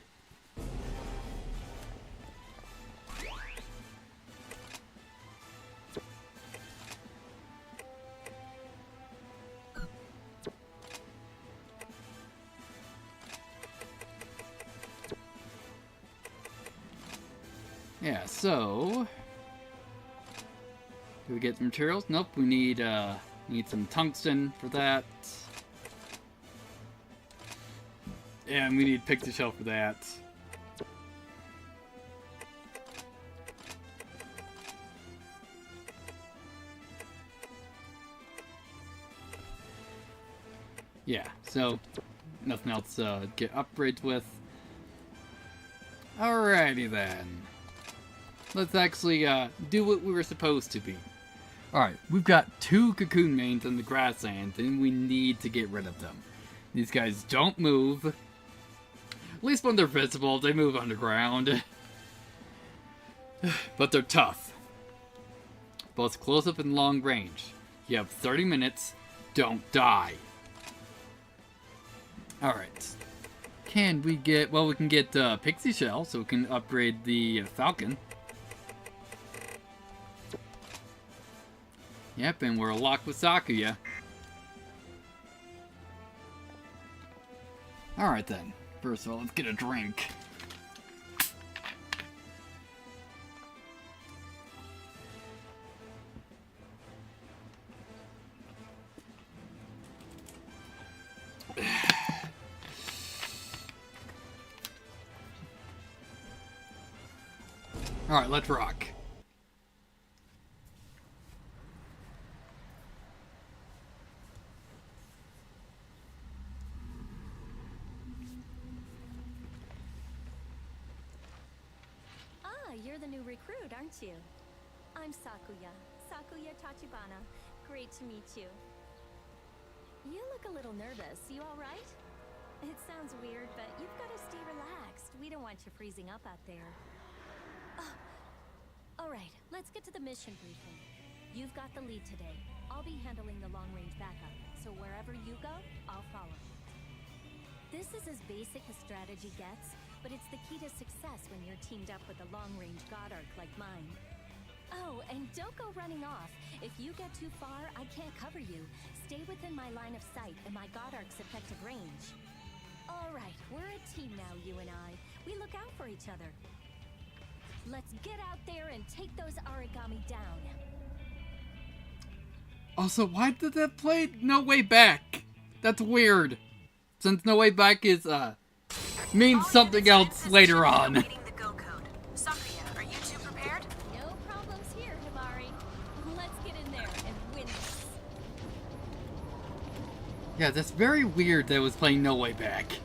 Yeah, so do we get the materials? Nope, we need some tungsten for that. And we need pixie shell for that. Yeah, so nothing else to get upgrades with. Alrighty then. Let's actually do what we were supposed to be. Alright, we've got 2 cocoon mains in the grasslands, and we need to get rid of them. These guys don't move. At least when they're visible, they move underground. But they're tough. Both close up and long range. You have 30 minutes. Don't die. Alright. Can we get... Well, we can get Pixie Shell, so we can upgrade the Falcon. Yep, and we're locked with Sakuya. Alright then. First of all, let's get a drink. Alright, let's rock. You're the new recruit, aren't you? I'm Sakuya. Sakuya Tachibana. Great to meet you. You look a little nervous. You all right? It sounds weird, but you've got to stay relaxed. We don't want you freezing up out there. All right, let's get to the mission briefing. You've got the lead today. I'll be handling the long-range backup, so wherever you go, I'll follow. This is as basic as strategy gets, but it's the key to success when you're teamed up with a long-range God Arc like mine. Oh, and don't go running off. If you get too far, I can't cover you. Stay within my line of sight and my God Arc's effective range. All right, we're a team now, you and I. We look out for each other. Let's get out there and take those origami down. Also, why did that play No Way Back? That's weird. Since No Way Back is, means something else later on. The go code. Sakuya, are you two prepared? No problems here, Hibari. Let's get in there and win this. Yeah, that's very weird that it was playing No Way Back.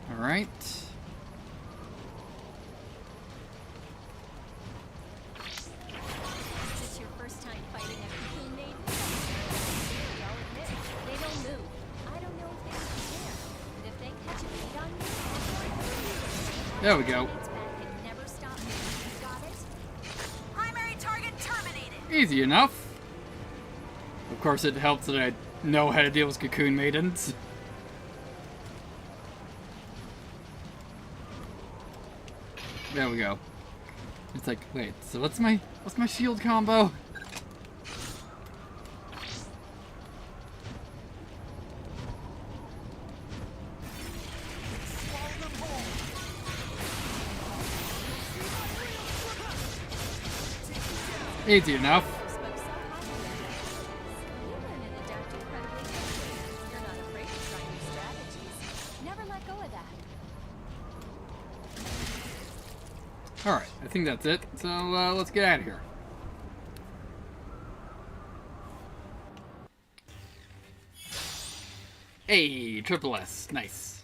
Alright. Is this your first time fighting a cocoon maiden? I'll admit, they don't move. I don't know if they can care, but if they catch a beat on me, There we go. it's back and never stop moving. Got it? Primary target terminated. Easy enough. Of course, it helps that I know how to deal with cocoon maidens. There we go. It's like, wait, so what's my shield combo? Easy enough. Spoke so highly. You learn and adapt incredibly quickly. You're not afraid to try new strategies. Never let go of that. Alright, I think that's it. So, let's get out of here. Hey, triple S. Nice.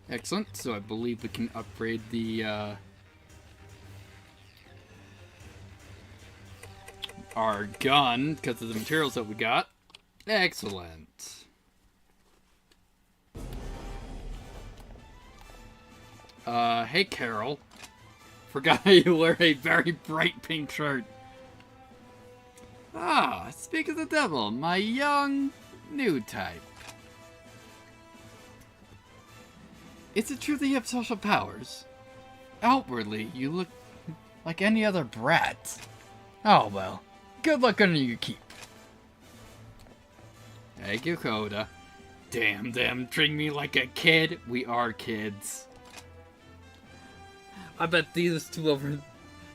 Excellent. So I believe we can upgrade the our gun because of the materials that we got. Excellent. Hey Carol. Forgot you wear a very bright pink shirt. Ah, speak of the devil, my young new type. Is it true that you have special powers? Outwardly, you look like any other brat. Oh well, good luck under your keep. Thank you, Coda. Damn them, treating me like a kid. We are kids. I bet these two over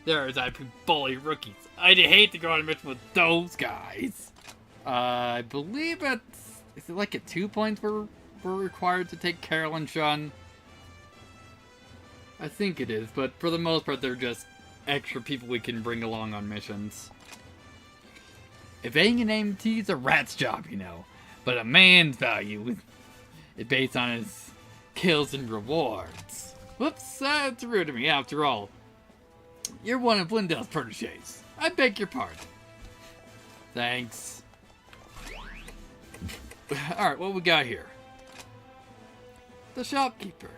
there is IP bully rookies. I'd hate to go on a mission with those guys. I believe it's... Is it like at 2 points we're required to take Carol and Sean? I think it is, but for the most part they're just extra people we can bring along on missions. If aiming an AMT is a rat's job, you know. But a man's value is based on his kills and rewards. Whoops, that's rude of me after all. You're one of Lindell's proteges. I beg your pardon. Thanks. Alright, what we got here? The shopkeeper.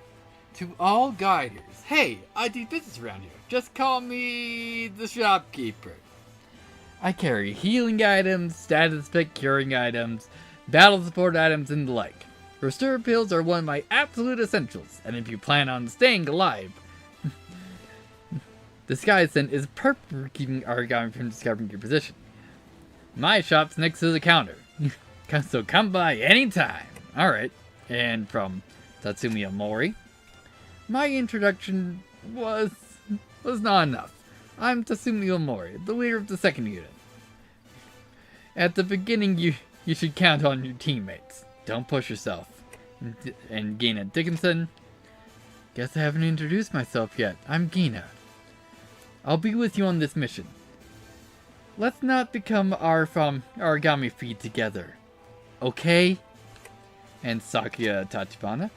To all guiders. Hey, I do business around here. Just call me the shopkeeper. I carry healing items, status pick curing items, battle support items, and the like. Restore pills are one of my absolute essentials, and if you plan on staying alive, Disguise Scent is perfect for keeping Aragami from discovering your position. My shop's next to the counter, so come by anytime. Alright, and from Tatsumi Omori. My introduction was not enough. I'm Tatsumi Omori, the leader of the second unit. At the beginning, you should count on your teammates. Don't push yourself. And Gina Dickinson. Guess I haven't introduced myself yet. I'm Gina. I'll be with you on this mission. Let's not become our origami feed together. Okay? And Sakuya Tachibana.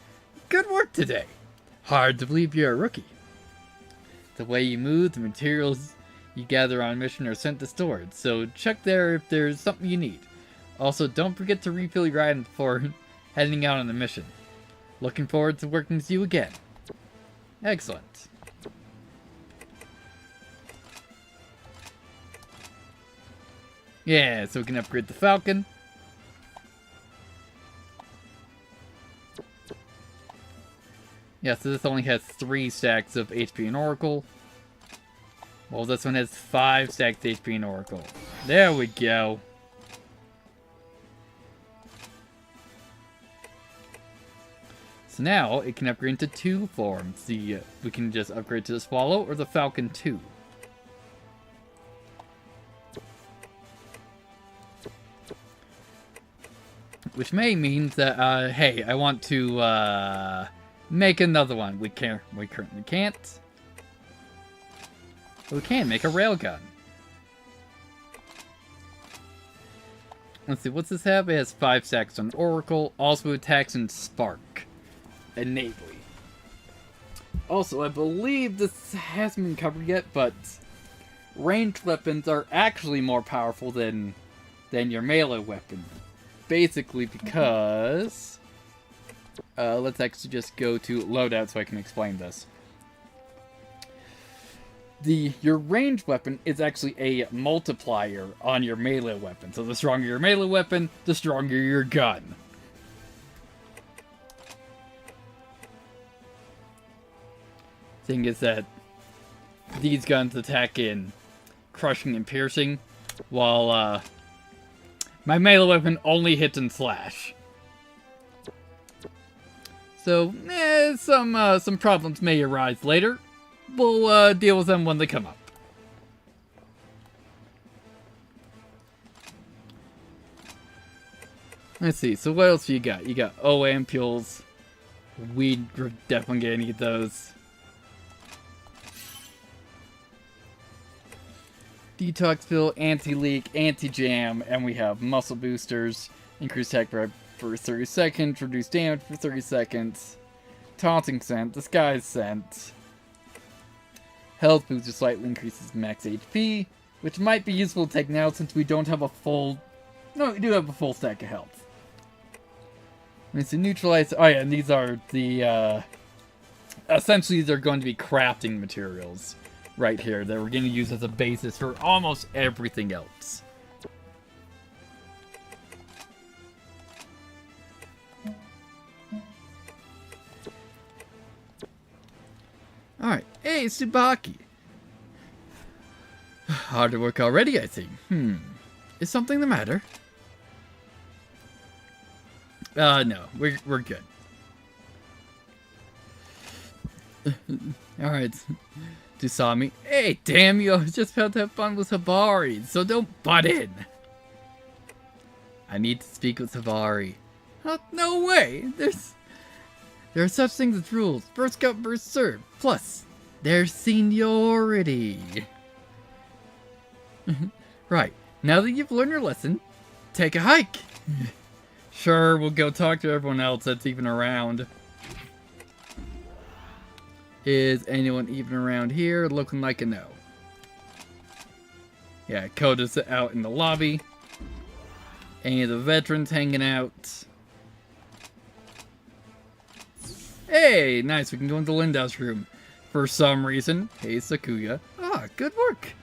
Good work today. Hard to believe you're a rookie. The way you move, the materials you gather on a mission are sent to storage, so check there if there's something you need. Also, don't forget to refill your items before heading out on the mission. Looking forward to working with you again. Excellent. Yeah, so we can upgrade the Falcon. Yeah, so this only has 3 stacks of HP and Oracle. Well, this one has 5 stacks of HP and Oracle. There we go. So now, it can upgrade into 2 forms. We can just upgrade to the Swallow or the Falcon 2. Which may mean that, hey, I want to, make another one. We currently can't. But we can make a railgun. Let's see, what's this have? It has 5 stacks on Oracle, also attacks in Spark. Innately. Also, I believe this hasn't been covered yet, but ranged weapons are actually more powerful than your melee weapon. Basically because... let's actually just go to loadout so I can explain this. Your ranged weapon is actually a multiplier on your melee weapon. So the stronger your melee weapon, the stronger your gun. Thing is that these guns attack in crushing and piercing, while my melee weapon only hits and slash. So, some problems may arise later. We'll deal with them when they come up. Let's see, so what else you got? You got O ampules. We're definitely gonna need those. Detox pill, anti-leak, anti-jam, and we have muscle boosters. Increase attack rep for 30 seconds, reduce damage for 30 seconds. Taunting scent, disguise scent. Health booster slightly increases max HP. which might be useful to take now since we don't have a full... No, we do have a full stack of health. I mean, to neutralize... Oh yeah, and these are the, essentially, they're going to be crafting materials right here that we're going to use as a basis for almost everything else. Alright, hey, Tsubaki. Hard work already, I think. Is something the matter? No, we're good. Alright, Dusami. Hey, damn you, I was just about to have fun with Habari, so don't butt in. I need to speak with Habari. No way, there are such things as rules. First come, first served. Plus, there's seniority. Right, now that you've learned your lesson, take a hike. Sure, we'll go talk to everyone else that's even around. Is anyone even around here? Looking like a no. Yeah, Koda's out in the lobby. Any of the veterans hanging out. Hey, nice, we can go into Lindau's room. For some reason, hey Sakuya. Ah, good work.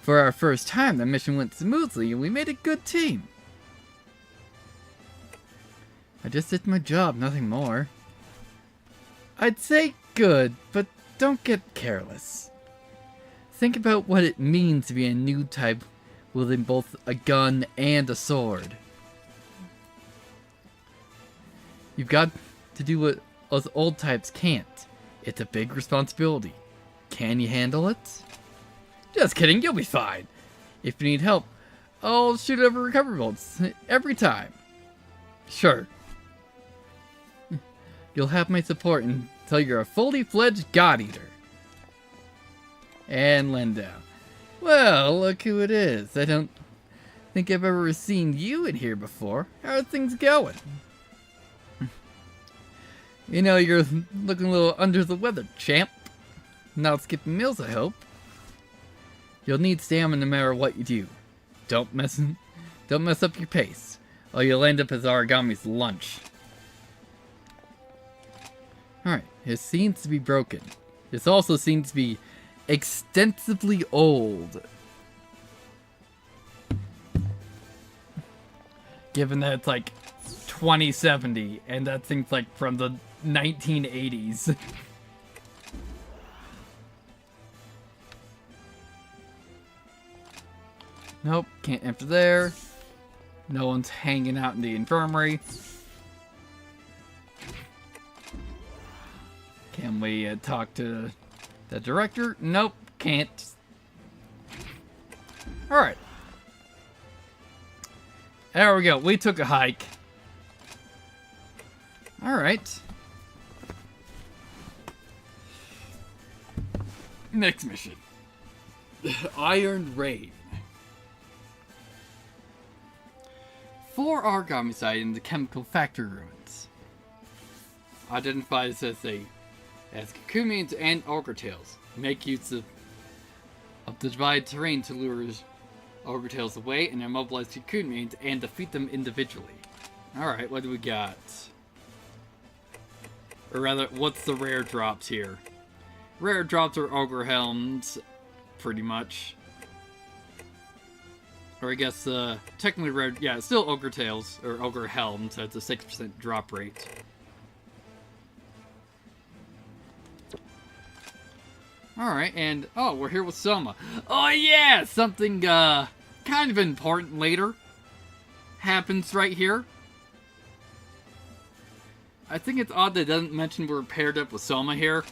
For our first time, the mission went smoothly and we made a good team. I just did my job, nothing more. I'd say good, but don't get careless. Think about what it means to be a new type wielding both a gun and a sword. You've got to do what us old types can't. It's a big responsibility. Can you handle it? Just kidding, you'll be fine. If you need help, I'll shoot over recovery bolts every time. Sure. You'll have my support until you're a fully fledged God Eater. And Lindau. Well, look who it is. I don't think I've ever seen you in here before. How are things going? You know, you're looking a little under the weather, champ. Not skipping meals, I hope. You'll need stamina no matter what you do. Don't mess up your pace, or you'll end up as Origami's lunch. Alright, it seems to be broken. This also seems to be extensively old. Given that it's like 2070, and that thing's like from the 1980s. Nope, can't enter there. No one's hanging out in the infirmary. Can we talk to the director? Nope, can't. Alright. There we go, we took a hike. Alright. Next mission. Iron Rain. 4 origami site in the chemical factory ruins. Identified as Kakumians and ogre tails. Make use of the divided terrain to lure ogre tails away and immobilize Kakumians and defeat them individually. Alright, what do we got? Or rather, what's the rare drops here? Rare drops are ogre helms, pretty much. Or I guess, technically rare, yeah, it's still ogre tails, or ogre helm, so it's a 6% drop rate. Alright, and, oh, we're here with Soma. Oh yeah! Something, kind of important later happens right here. I think it's odd that it doesn't mention we're paired up with Soma here.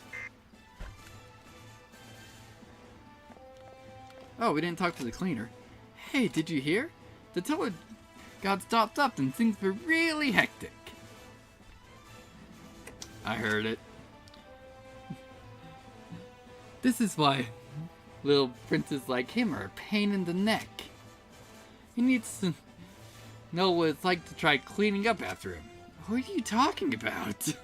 Oh, we didn't talk to the cleaner. Hey, did you hear? The tower got stopped up and things were really hectic. I heard it. This is why little princes like him are a pain in the neck. He needs to know what it's like to try cleaning up after him. What are you talking about?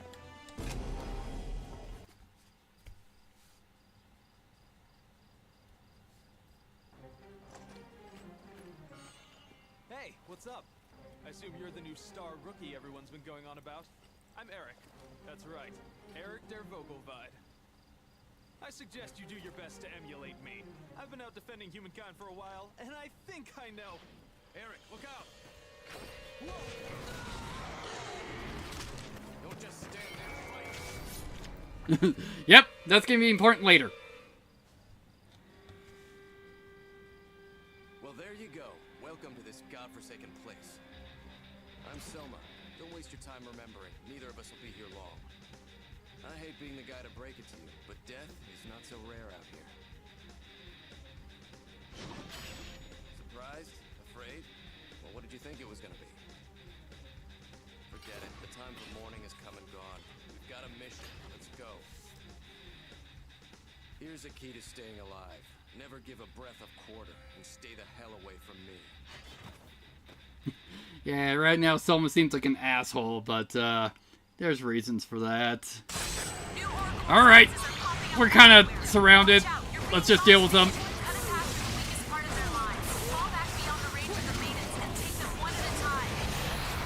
What's up? I assume you're the new star rookie everyone's been going on about. I'm Eric. That's right, Eric der Vogelweid. I suggest you do your best to emulate me. I've been out defending humankind for a while, and I think I know. Eric, look out! Whoa. Don't just stand there and fight. Yep, that's gonna be important later. Well, there you go. Welcome to this godforsaken place. I'm Selma. Don't waste your time remembering. Neither of us will be here long. I hate being the guy to break it to you, but death is not so rare out here. Surprised? Afraid? Well, what did you think it was gonna be? Forget it. The time for mourning has come and gone. We've got a mission. Let's go. Here's a key to staying alive. Never give a breath a quarter, and stay the hell away from me. Yeah, right now Selma seems like an asshole, but there's reasons for that. Alright, we're kind of surrounded. Let's just deal with them.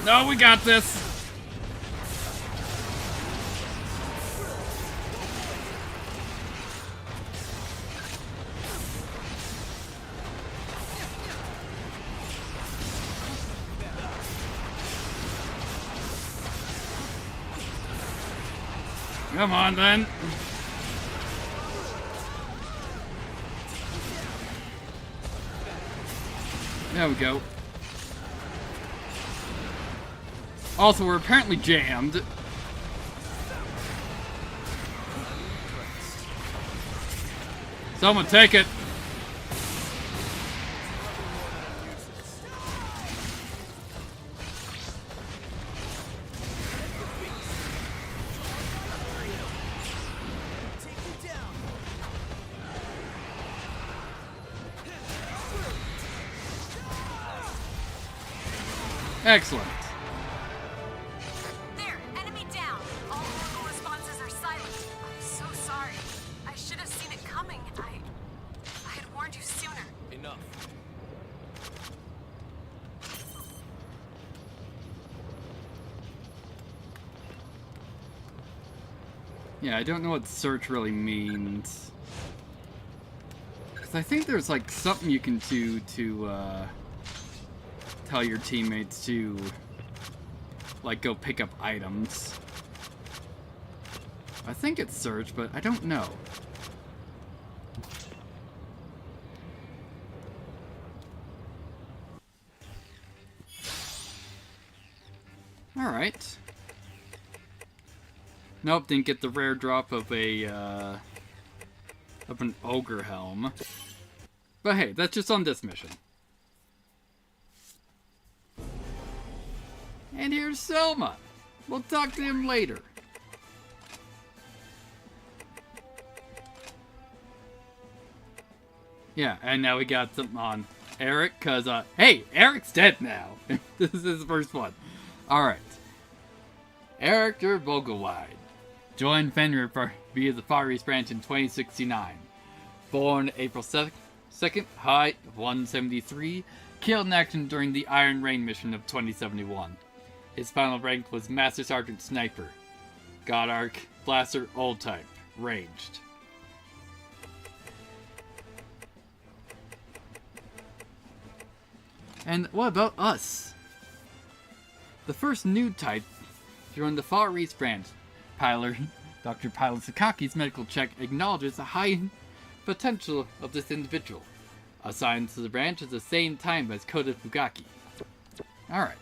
No, we got this. Come on, then. There we go. Also, we're apparently jammed. Someone take it. Excellent. There, enemy down. All local responses are silent. I'm so sorry. I should have seen it coming. I had warned you sooner. Enough. Yeah, I don't know what search really means. 'Cause I think there's like something you can do to tell your teammates to like go pick up items. I think it's search, but I don't know. Alright. Nope, didn't get the rare drop of an ogre helm. But hey, that's just on this mission. And here's Selma. We'll talk to him later. Yeah, and now we got something on Eric, cause hey, Eric's dead now. This is his first one. Alright. Eric der Vogelweid joined Fenrir via the Far East Branch in 2069. Born April 2nd, height 173, killed in action during the Iron Rain mission of 2071. His final rank was Master Sergeant Sniper. God Arc, Blaster, Old Type, Ranged. And what about us? The first new type joined the Far East Branch. Dr. Pilot Sakaki's medical check acknowledges the high potential of this individual. Assigned to the branch at the same time as Kota Fugaki. Alright.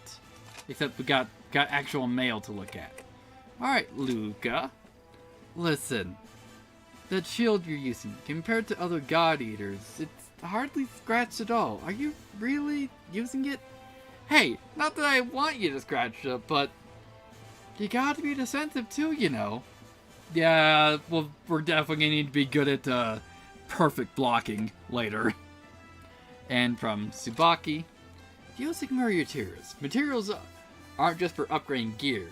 Except we got actual mail to look at. Alright, Luca. Listen. That shield you're using, compared to other God Eaters, it's hardly scratched at all. Are you really using it? Hey, not that I want you to scratch it, but you gotta be defensive too, you know. Yeah, well, we're definitely gonna need to be good at perfect blocking later. And from Tsubaki, using materials. Materials aren't just for upgrading gear.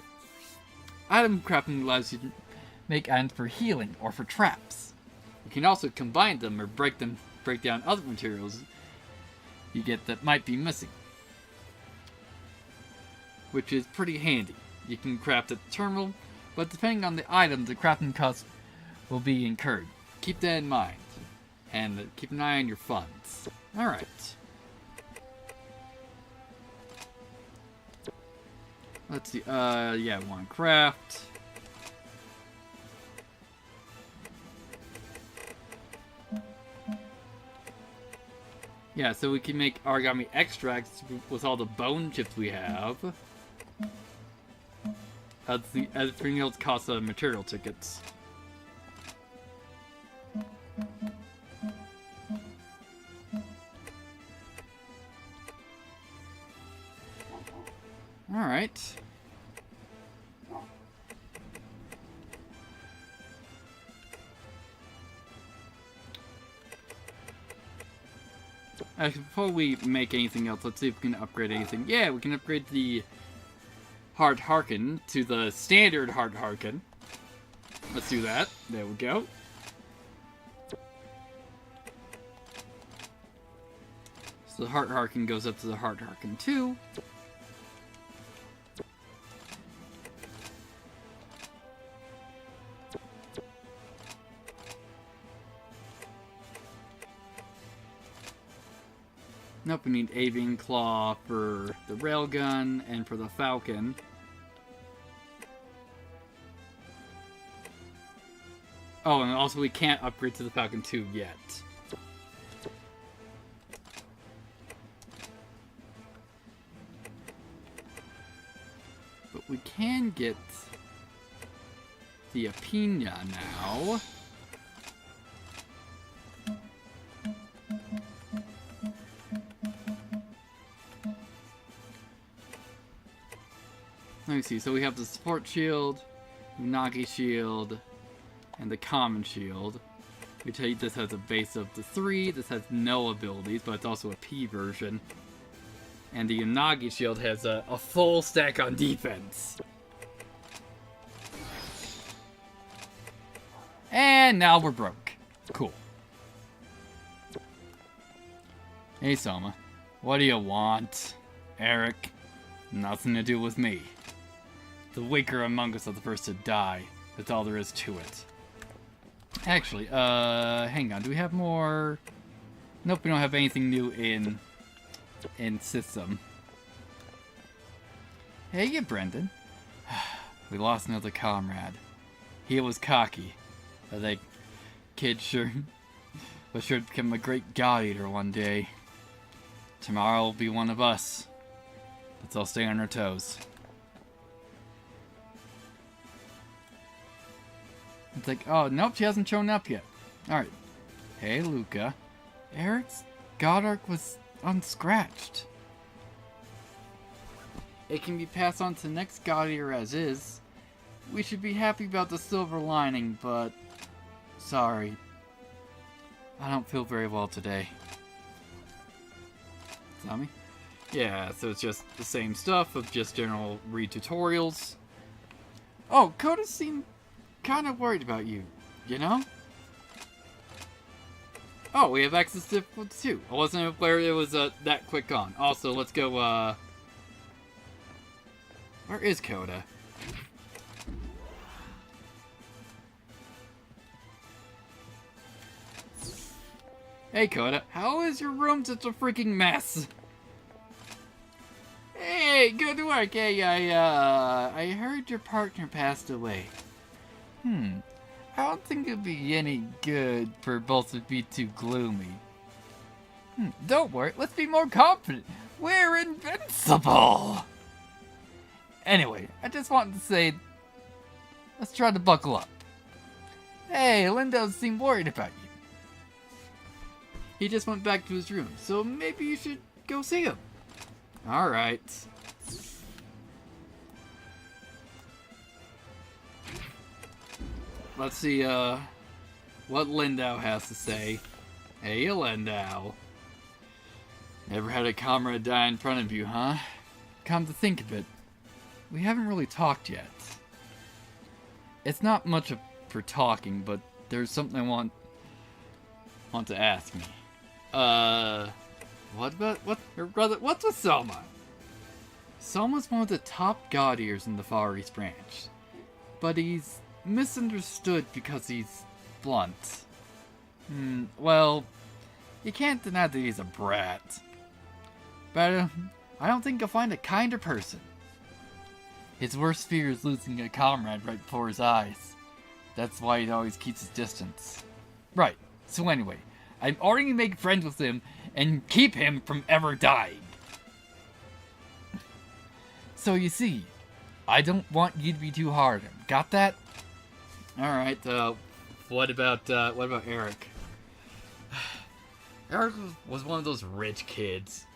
Item crafting allows you to make items for healing or for traps. You can also combine them or break down other materials you get that might be missing. which is pretty handy. You can craft at the terminal, but depending on the item, the crafting cost will be incurred. Keep that in mind. And keep an eye on your funds. Alright. Let's see, yeah, one craft. Yeah, so we can make origami extracts with all the bone chips we have. As everything else costs material tickets. Alright. Actually, before we make anything else, let's see if we can upgrade anything. Yeah, we can upgrade the Hard Harken to the standard Hard Harken. Let's do that. There we go. So the Hard Harken goes up to the Hard Harken 2. Nope, we need Avian Claw for the Railgun and for the Falcon. Oh, and also we can't upgrade to the Falcon 2 yet. But we can get the Apina now. Let me see, so we have the support shield, Unagi shield, and the common shield. We tell you this has a base of the 3, this has no abilities, but it's also a P version. And the Unagi shield has a full stack on defense. And now we're broke. Cool. Hey Soma, what do you want? Eric, nothing to do with me. The weaker among us are the first to die. That's all there is to it. Actually, hang on. Do we have more? Nope, we don't have anything new in system. Hey, you, Brendan. We lost another comrade. He was cocky, but that kid sure was sure to become a great god eater one day. Tomorrow will be one of us. Let's all stay on our toes. It's like, oh, nope, she hasn't shown up yet. Alright. Hey, Luca. Eric's God Arc was unscratched. It can be passed on to the next God Eater as is. We should be happy about the silver lining, but... sorry. I don't feel very well today. Tommy? Yeah, so it's just the same stuff of just general read tutorials. Oh, Coda seemed kind of worried about you, you know? Oh, we have access to difficulty 2. I wasn't aware it was that quick on. Also, let's go, where is Coda? Hey, Coda, how is your room such a freaking mess? Hey, good work. Hey, I heard your partner passed away. I don't think it'd be any good for both to be too gloomy. Don't worry, let's be more confident. We're invincible! Anyway, I just wanted to say, let's try to buckle up. Hey, Lindo seemed worried about you. He just went back to his room, so maybe you should go see him. Alright. Let's see, what Lindau has to say. Hey, Lindau. Never had a comrade die in front of you, huh? Come to think of it, we haven't really talked yet. It's not much for talking, but there's something I want to ask me. What's with Soma? Someone's one of the top god eaters in the Far East Branch. But he's misunderstood because he's blunt. Well, you can't deny that he's a brat. But I don't think you'll find a kinder person. His worst fear is losing a comrade right before his eyes. That's why he always keeps his distance. Right, so anyway, I'm ordering you to make friends with him and keep him from ever dying. So you see, I don't want you to be too hard on him. Got that? Alright, what about Eric? Eric was one of those rich kids.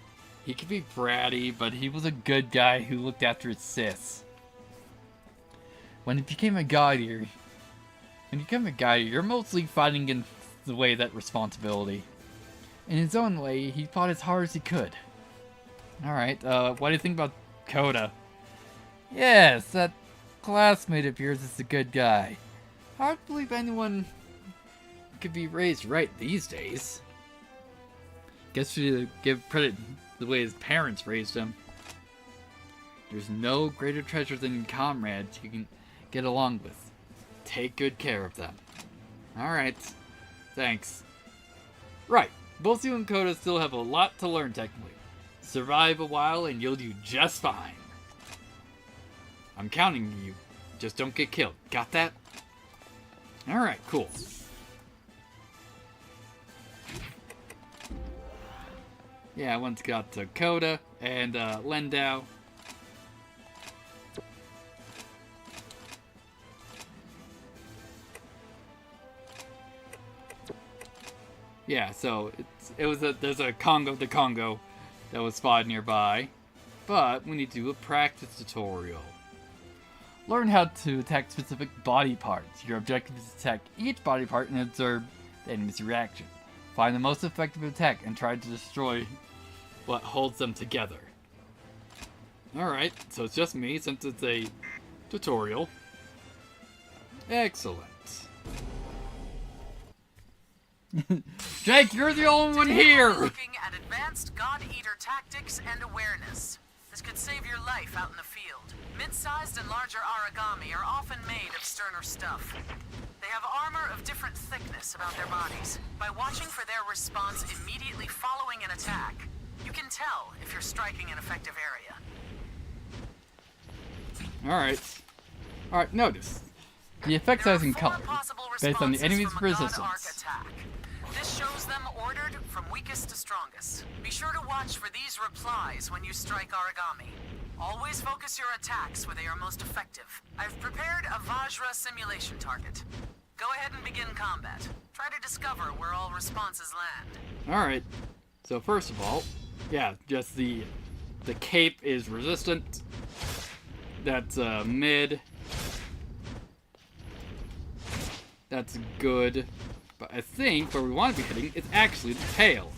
He could be bratty, but he was a good guy who looked after his sis. When he became a god eater, you're mostly fighting in the way of that responsibility. In his own way, he fought as hard as he could. Alright, what do you think about Coda? Yes, that classmate appears as a good guy. Hard to believe anyone could be raised right these days. Guess we should give credit the way his parents raised him. There's no greater treasure than comrades you can get along with. Take good care of them. Alright. Thanks. Right. Both you and Coda still have a lot to learn technically. Survive a while and you'll do just fine. I'm counting on you. Just don't get killed. Got that? Alright, cool. Yeah, I once got to Coda and Lendau. Yeah, so there's a Congo the Congo that was spotted nearby, but we need to do a practice tutorial. Learn how to attack specific body parts. Your objective is to attack each body part and observe the enemy's reaction. Find the most effective attack and try to destroy what holds them together. Alright, so it's just me since it's a tutorial. Excellent. Jake, you're the only one here! We're looking at advanced God Eater tactics and awareness. This could save your life out in the field. Mid-sized and larger origami are often made of sterner stuff. They have armor of different thickness about their bodies. By watching for their response immediately following an attack, you can tell if you're striking an effective area. Alright, notice. The effect size and color, based on the enemy's resistance. This shows them ordered from weakest to strongest. Be sure to watch for these replies when you strike origami. Always focus your attacks where they are most effective. I've prepared a Vajra simulation target. Go ahead and begin combat. Try to discover where all responses land. Alright, so first of all, yeah, just the cape is resistant. That's mid. That's good. But I think where we want to be hitting is actually the tail.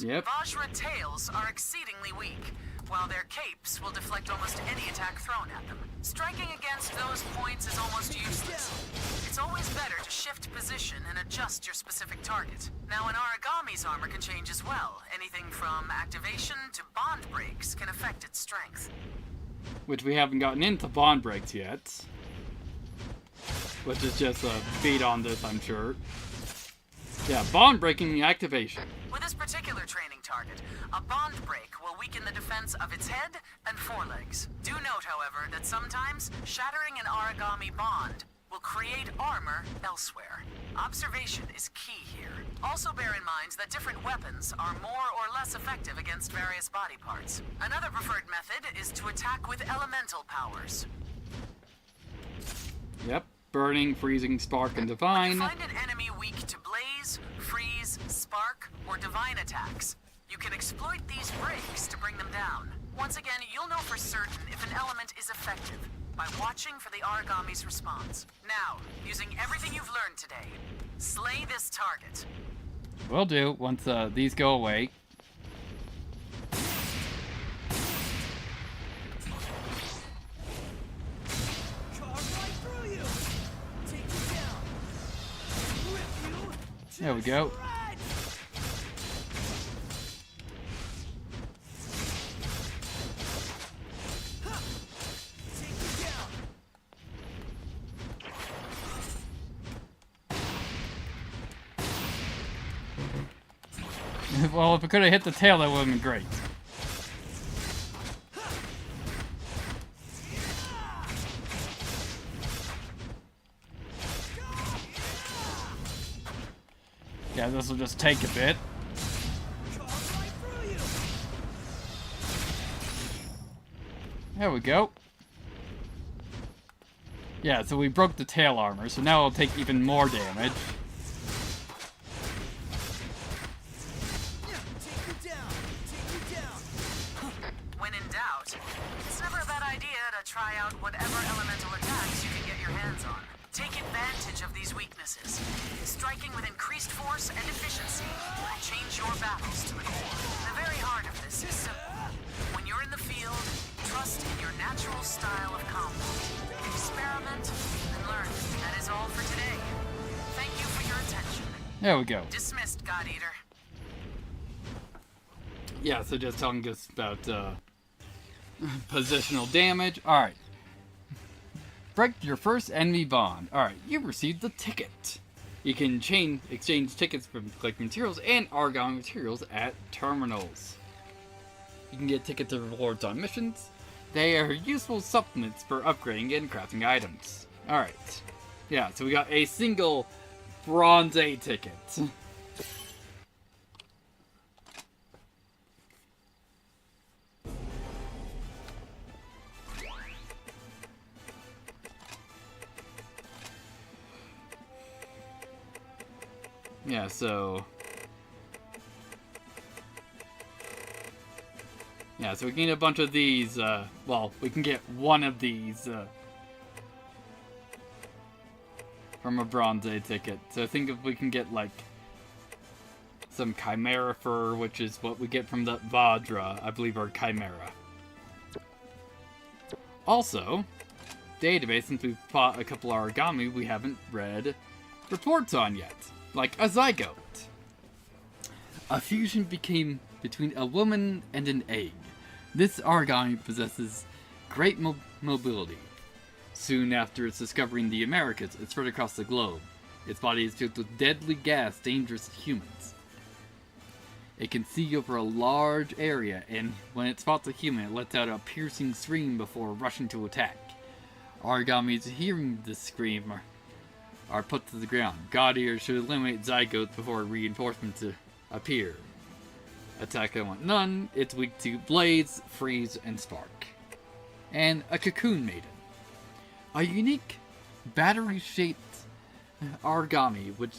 Yep. Vajra tails are exceedingly weak, while their capes will deflect almost any attack thrown at them. Striking against those points is almost useless. It's always better to shift position and adjust your specific target. Now, an origami's armor can change as well. Anything from activation to bond breaks can affect its strength. Which we haven't gotten into bond breaks yet. Which is just a beat on this, I'm sure. Yeah, bond breaking the activation. With this particular training target, a bond break will weaken the defense of its head and forelegs. Do note, however, that sometimes shattering an origami bond will create armor elsewhere. Observation is key here. Also bear in mind that different weapons are more or less effective against various body parts. Another preferred method is to attack with elemental powers. Yep. Burning, freezing, spark, and divine. Find an enemy weak to blaze, freeze, spark, or divine attacks. You can exploit these breaks to bring them down. Once again, you'll know for certain if an element is effective by watching for the Origami's response. Now, using everything you've learned today, slay this target. Will do, once these go away. There we go. Well, if it could have hit the tail, that would have been great. Yeah, this will just take a bit. There we go. Yeah, so we broke the tail armor, so now it'll take even more damage. When in doubt, it's never a bad idea to try out whatever elemental attacks you can get your hands on. Take advantage of these weaknesses. Striking with increased force and efficiency will change your battles to the core. The very heart of this is simple. When you're in the field, trust in your natural style of combat. Experiment and learn. That is all for today. Thank you for your attention. There we go. Dismissed, God Eater. Yeah, so just telling us about positional damage. Alright. Break your first enemy bond. Alright, you've received the ticket. You can exchange tickets for collect materials and origami materials at terminals. You can get tickets of rewards on missions. They are useful supplements for upgrading and crafting items. Alright. Yeah, so we got a single Bronze A ticket. Yeah, so... Yeah, so we can get a bunch of these, well, we can get one of these, from a Bronze A ticket. So I think if we can get, like, some Chimera Fur, which is what we get from the Vadra, I believe are Chimera. Also, database, since we've fought a couple origami we haven't read reports on yet. Like a zygote. A fusion became between a woman and an egg. This origami possesses great mobility. Soon after its discovery in the Americas, it spread across the globe. Its body is filled with deadly gas dangerous to humans. It can see over a large area, and when it spots a human, it lets out a piercing scream before rushing to attack. Origamis hearing this scream are put to the ground. God Eaters should eliminate zygotes before reinforcements appear. Attack I want none. It's weak to blaze, freeze, and spark. And a cocoon maiden. A unique battery-shaped origami which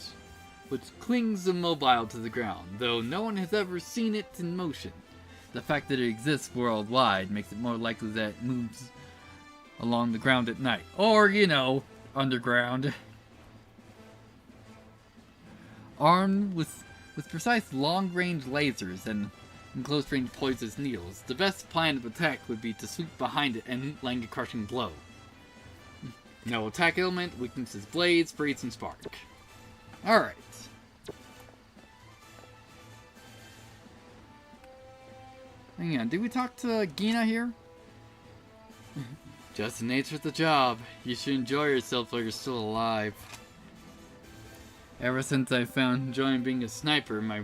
clings immobile to the ground, though no one has ever seen it in motion. The fact that it exists worldwide makes it more likely that it moves along the ground at night. Or, you know, underground. Armed with precise long-range lasers and close-range poisonous needles, the best plan of attack would be to sweep behind it and land a crushing blow. No attack element, weaknesses blaze, freeze, and spark. Alright. Hang on, did we talk to Gina here? Just the nature of the job. You should enjoy yourself while you're still alive. Ever since I found enjoying being a sniper, my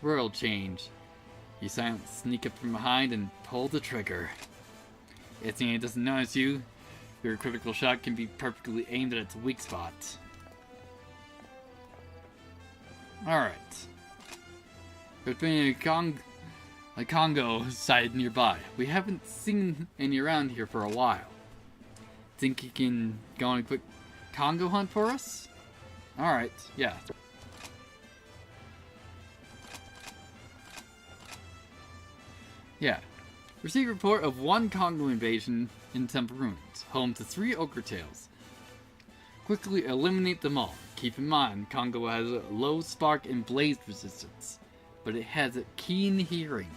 world changed. You silently sneak up from behind and pull the trigger. If he doesn't notice you, Your critical shot can be perfectly aimed at its weak spot. Alright. There's been a Congo site nearby. We haven't seen any around here for a while. Think you can go on a quick Congo hunt for us? Alright, yeah. Yeah. Received report of one Congo invasion in Temple Ruins, home to 3 ogre tails. Quickly eliminate them all. Keep in mind, Congo has a low spark and blaze resistance, but it has a keen hearing.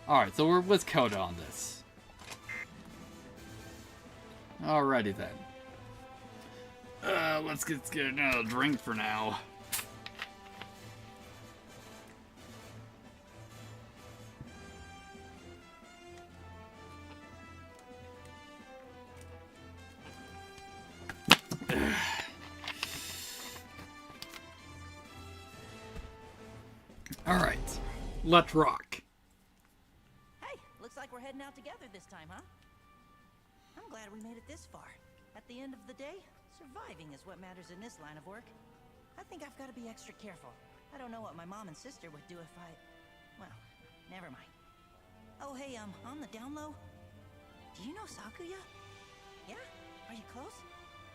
Alright, so we're with Coda on this. Alrighty then. Let's get another drink for now. Alright, let's rock. Hey, looks like we're heading out together this time, huh? I'm glad we made it this far. At the end of the day, surviving is what matters in this line of work. I think I've got to be extra careful. I don't know what my mom and sister would do if I... Well, never mind. Oh, hey, on the down low, do you know Sakuya? Yeah? Are you close?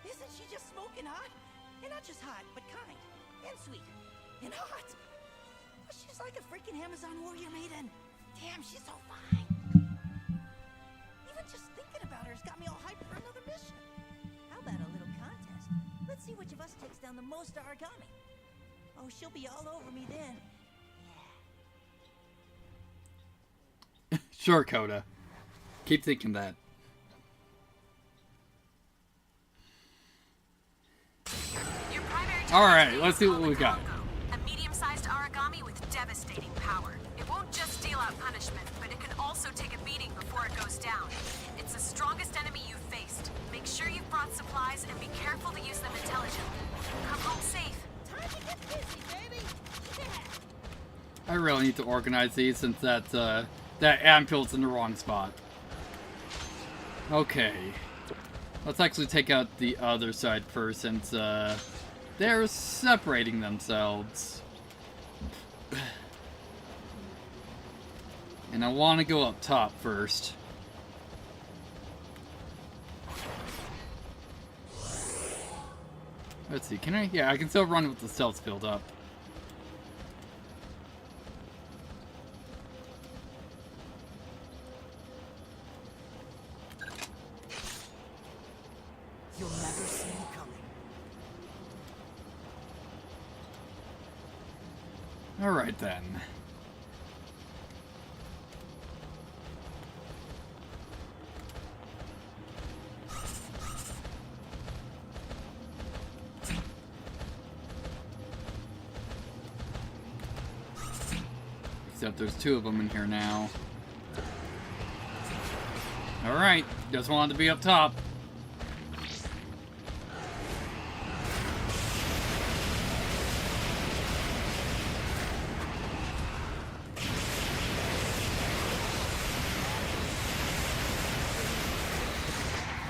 Isn't she just smoking hot? And not just hot, but kind. And sweet. And hot. She's like a freaking Amazon warrior maiden. Damn, she's so fine. Even just thinking about her has got me all hyped for another mission. How about a little contest? Let's see which of us takes down the most origami. Oh, she'll be all over me then. Sure, Coda. Keep thinking that. Alright, let's see what we got. A medium-sized origami with devastating power. It won't just deal out punishment, but it can also take a beating before it goes down. It's the strongest enemy you've faced. Make sure you've brought supplies and be careful to use them intelligently. Come home safe. Time to get busy, baby. Yeah. I really need to organize these since that ampul's in the wrong spot. Okay. Let's actually take out the other side first since they're separating themselves. And I want to go up top first. Let's see, can I? Yeah, I can still run with the stealth build up. You'll never see me coming. Alright then. Except there's 2 of them in here now. Alright, just wanted to be up top.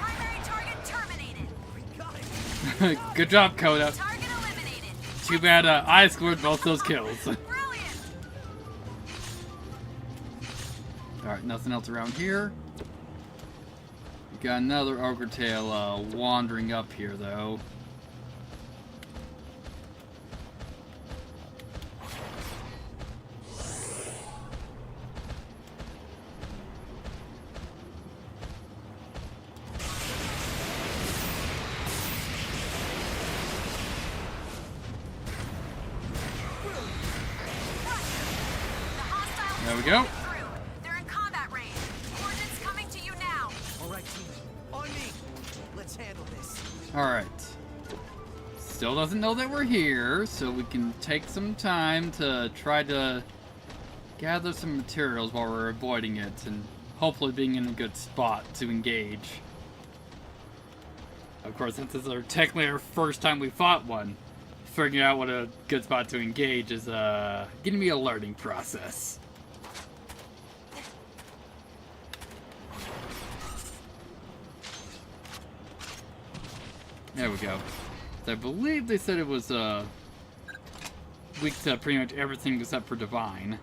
Primary target terminated. Good job, Coda. Target eliminated. Too bad I scored both those kills. Brilliant. Alright, nothing else around here. We got another ogre tail wandering up here, though. There we go. They're in combat range. Coordinates coming to you now. All right, team. On me. Let's handle this. Alright. Still doesn't know that we're here, so we can take some time to try to gather some materials while we're avoiding it, and hopefully being in a good spot to engage. Of course, since this is technically our first time we fought one, figuring out what a good spot to engage is gonna be a learning process. There we go. I believe they said it was weak to pretty much everything except for Divine.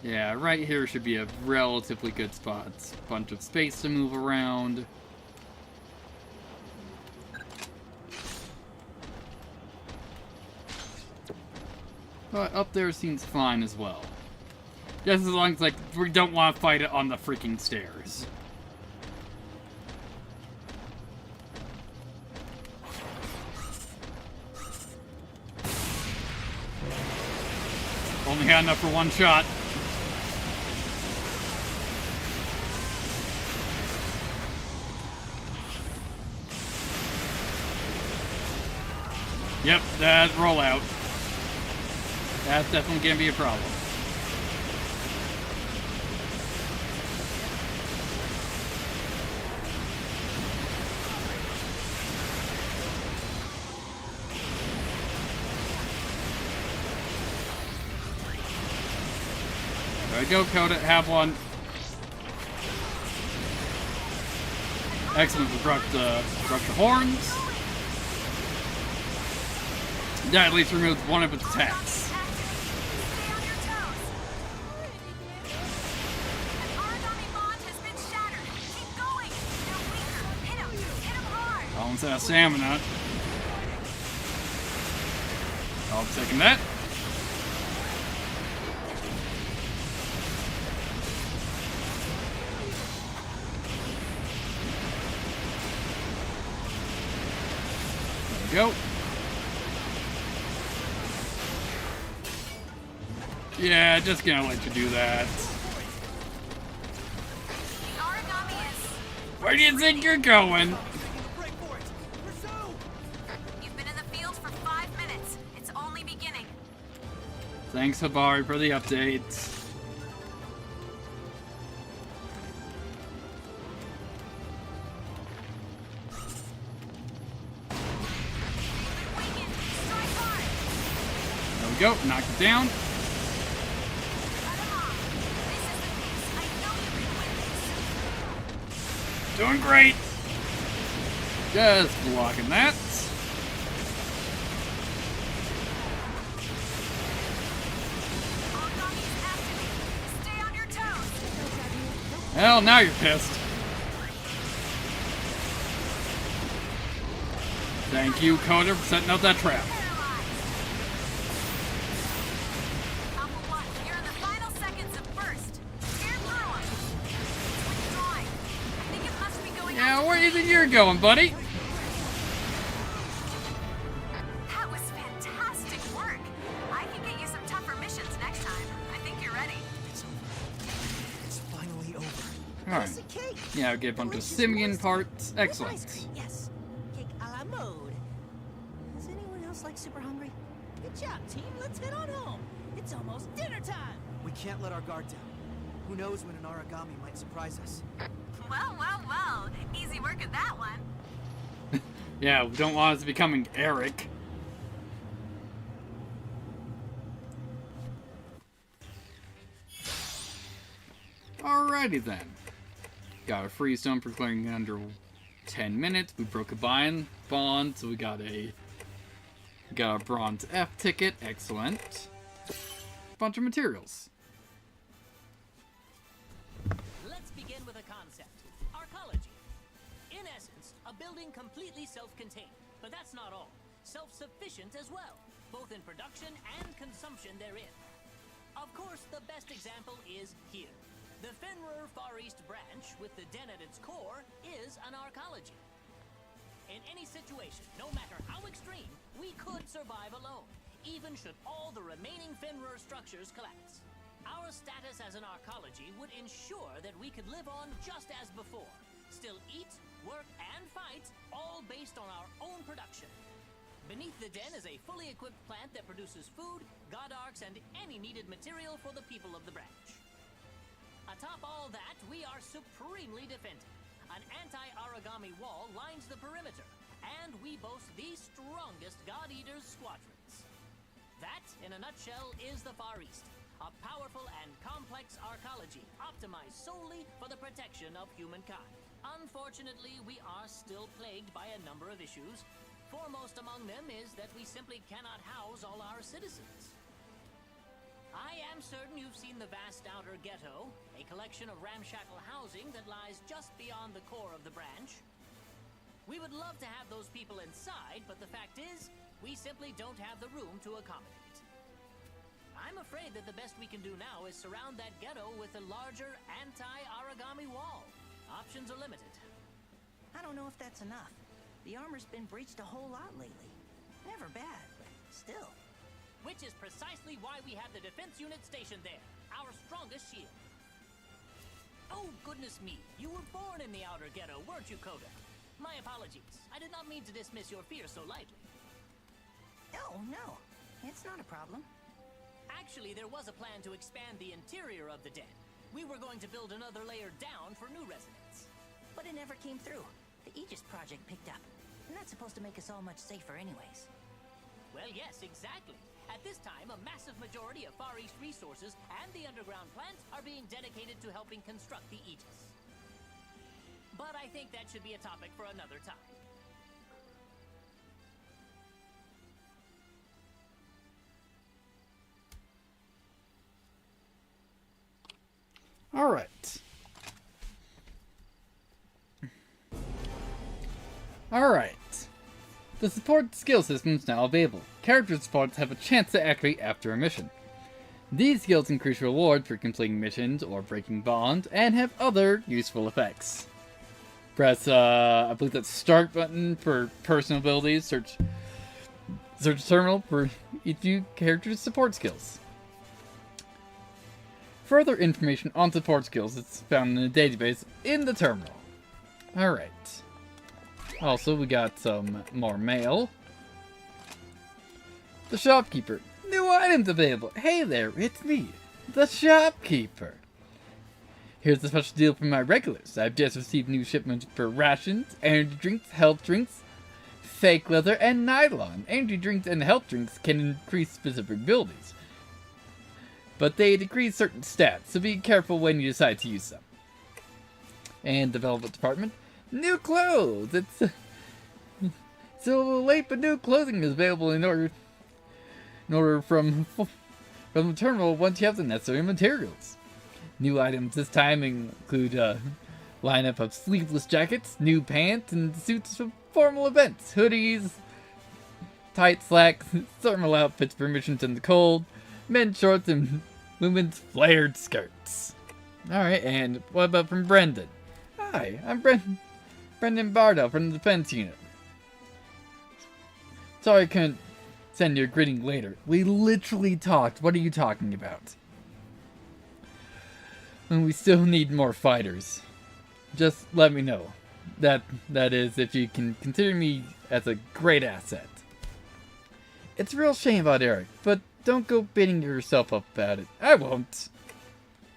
Yeah, right here should be a relatively good spot. Bunch of space to move around. But up there seems fine as well. Just as long as, like, we don't want to fight it on the freaking stairs. Only had enough for one shot. Yep, that rollout. That's definitely gonna be a problem. There we go, Coda. Have one. Excellent. We broke the horns. That at least removes one of its attacks. Almost out of stamina. I'll be taking that. There we go. Yeah, just gonna let you do that. Where do you think you're going? You've been in the field for 5 minutes. It's only beginning. Thanks, Habari, for the update. There we go, knock it down. Doing great. Just blocking that. Well, now you're pissed. Thank you, Coda, for setting up that trap. Yeah, where do you think you're going, buddy? That was fantastic work. I can get you some tougher missions next time. I think you're ready. It's finally over. Alright. Yeah, I'll get a bunch of simian parts. Excellent. Yes. Cake a la mode. Is anyone else like super hungry? Good job, team. Let's head on home. It's almost dinner time. We can't let our guard down. Who knows when an origami might surprise us? Well, well, well. Easy work at that one. Yeah, we don't want us becoming Eric. Alrighty then. Got a free stone for clearing under 10 minutes. We broke a bond, so we got a bronze F ticket. Excellent. Bunch of materials. Let's begin with a concept. Arcology. In essence, a building completely self-contained. But that's not all. Self-sufficient as well, both in production and consumption therein. Of course, the best example is here. The Fenrir Far East branch, with the den at its core, is an arcology. In any situation, no matter how extreme, we could survive alone, even should all the remaining Fenrir structures collapse. Our status as an arcology would ensure that we could live on just as before, still eat, work, and fight, all based on our own production. Beneath the den is a fully equipped plant that produces food, god arcs, and any needed material for the people of the branch. Atop all that, we are supremely defended. An anti-origami wall lines the perimeter, and we boast the strongest God Eaters squadrons. That, in a nutshell, is the Far East. a powerful and complex arcology optimized solely for the protection of humankind. Unfortunately, we are still plagued by a number of issues. Foremost among them is that we simply cannot house all our citizens. I am certain you've seen the vast outer ghetto, a collection of ramshackle housing that lies just beyond the core of the branch. We would love to have those people inside, but the fact is, we simply don't have the room to accommodate. I'm afraid that the best we can do now is surround that ghetto with a larger anti-origami wall. Options are limited. I don't know if that's enough. The armor's been breached a whole lot lately. Never bad, but still. Which is precisely why we have the defense unit stationed there, our strongest shield. Oh, goodness me. You were born in the outer ghetto, weren't you, Coda? My apologies. I did not mean to dismiss your fear so lightly. Oh, no. It's not a problem. Actually, there was a plan to expand the interior of the den. We were going to build another layer down for new residents. But it never came through. The Aegis project picked up. And that's supposed to make us all much safer anyways. Well, yes, exactly. At this time, a massive majority of Far East resources and the underground plant are being dedicated to helping construct the Aegis. But I think that should be a topic for another time. All right. Alright. The support skill system is now available. Character supports have a chance to activate after a mission. These skills increase rewards for completing missions or breaking bonds, and have other useful effects. Press, I believe that's start button for personal abilities, search terminal for each new character's support skills. Further information on support skills is found in the database in the terminal. Alright. Also, we got some more mail. The shopkeeper. New items available. Hey there, it's me, the shopkeeper. Here's a special deal for my regulars. I've just received new shipments for rations, energy drinks, health drinks, fake leather, and nylon. Energy drinks and health drinks can increase specific abilities, but they decrease certain stats, so be careful when you decide to use them. And development department. New clothes! It's still a little late, but new clothing is available in order from the terminal once you have the necessary materials. New items this time include a lineup of sleeveless jackets, new pants, and suits for formal events, hoodies, tight slacks, thermal outfits for missions in the cold, men's shorts, and women's flared skirts. Alright, and what about from Brendan? Hi, I'm Brendan Bardo from the defense unit. Sorry I couldn't send you a greeting later. We literally talked. What are you talking about? And we still need more fighters. Just let me know. That is, if you can consider me as a great asset. It's a real shame about Eric, but don't go beating yourself up about it. I won't.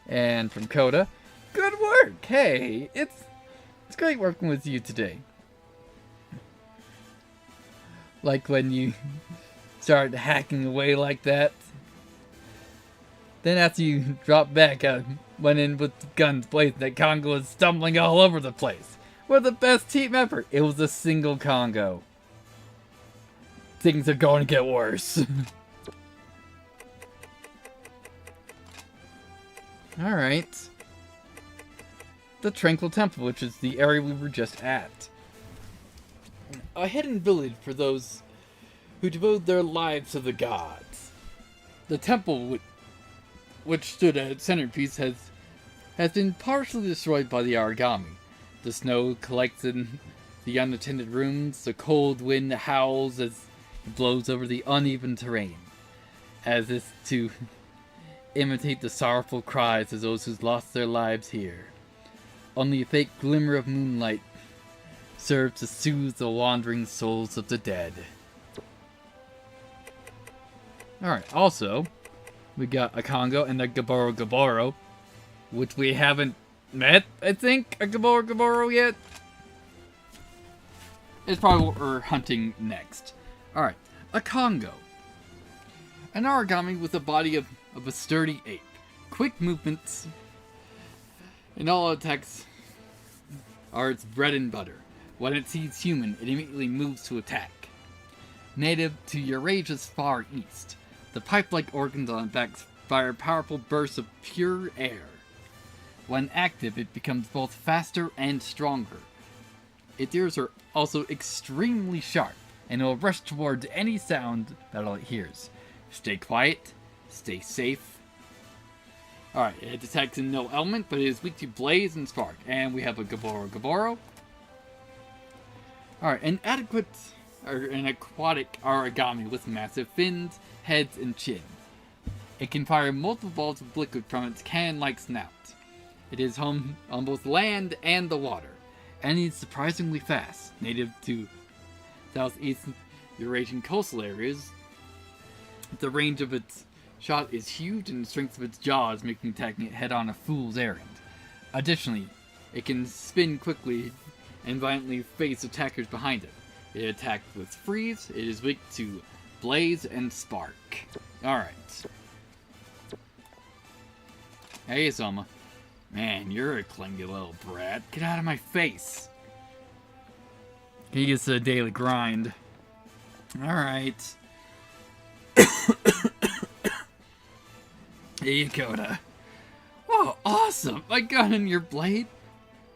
And from Coda, good work. Hey, it's great working with you today. Like when you start hacking away like that. Then after you drop back, I went in with guns blazing. That Congo was stumbling all over the place. We're the best team ever. It was a single Congo. Things are going to get worse. Alright. The Tranquil Temple, which is the area we were just at. A hidden village for those who devote their lives to the gods. The temple, which stood at its centerpiece, has been partially destroyed by the origami. The snow collects in the unattended rooms, the cold wind howls as it blows over the uneven terrain, as if to imitate the sorrowful cries of those who lost their lives here. Only a faint glimmer of moonlight serves to soothe the wandering souls of the dead. Alright, also, we got a Congo and a Gaboro Gaboro, which we haven't met, I think, a Gaboro Gaboro yet. It's probably what we're hunting next. Alright, a Congo. An origami with the body of a sturdy ape. Quick movements, and all attacks are its bread and butter. When it sees human, it immediately moves to attack. Native to Eurasia's far east, the pipe-like organs on its back fire powerful bursts of pure air. When active, it becomes both faster and stronger. Its ears are also extremely sharp, and it will rush towards any sound that it hears. Stay quiet, stay safe. Alright, it detects in no element, but it is weak to blaze and spark. And we have a Gaboro. Alright, an aquatic origami with massive fins, heads, and chin. It can fire multiple balls of liquid from its cannon-like snout. It is home on both land and the water, and is surprisingly fast, native to southeast Eurasian coastal areas. The range of its shot is huge, and the strength of its jaws making attacking it head-on a fool's errand. Additionally, it can spin quickly and violently face attackers behind it. It attacks with freeze, it is weak to blaze and spark. Alright. Hey, Soma. Man, you're a clingy little brat. Get out of my face. He gets a daily grind. Alright. Hey, Dakota. Oh, awesome! My gun and your blade.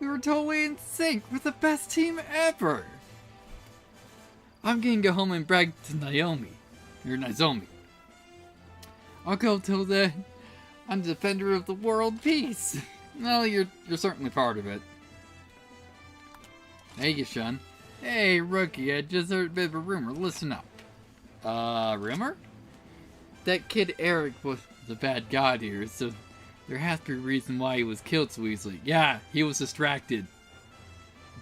We were totally in sync. We're the best team ever. I'm gonna go home and brag to Nozomi. I'll go till then. I'm the defender of the world peace. Well, you're certainly part of it. Hey, Shun. Hey, rookie, I just heard a bit of a rumor. Listen up. Rumor? That kid Eric was the bad god here, so there has to be a reason why he was killed so easily. Yeah, he was distracted.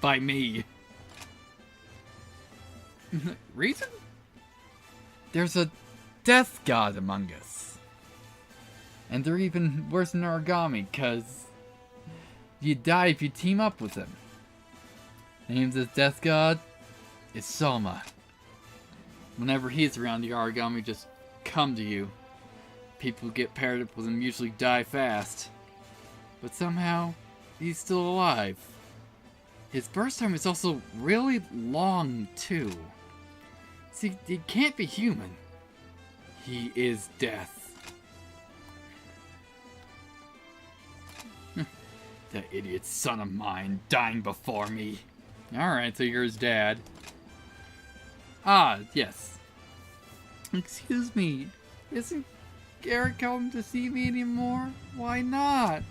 By me. Reason? There's a death god among us. And they're even worse than origami, cause you die if you team up with him. Name of this death god is Soma. Whenever he's around, the origami just come to you. People who get paired up with him usually die fast. But somehow, he's still alive. His burst time is also really long, too. See, he can't be human. He is death. That idiot son of mine dying before me. Alright, so you're his dad. Ah, yes. Excuse me, isn't Garrett coming to see me anymore? Why not?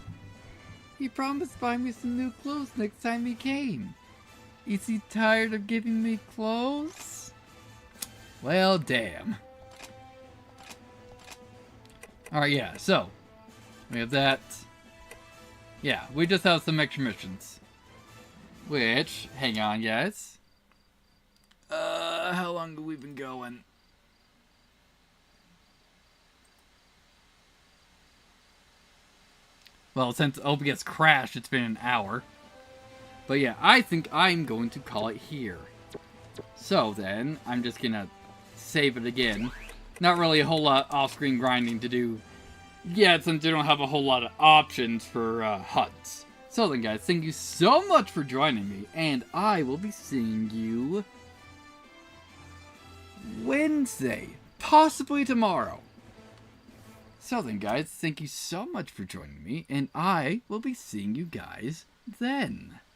He promised to buy me some new clothes next time he came. Is he tired of giving me clothes? Well, damn. Alright, yeah, so we have that. Yeah, we just have some extra missions. Which, hang on, guys. How long have we been going? Well, since OBS crashed, it's been an hour. But yeah, I think I'm going to call it here. So then, I'm just gonna save it again. Not really a whole lot off-screen grinding to do yet, since you don't have a whole lot of options for huts. So then, guys, thank you so much for joining me, and I will be seeing you Wednesday, possibly tomorrow. So then, guys, thank you so much for joining me, and I will be seeing you guys then.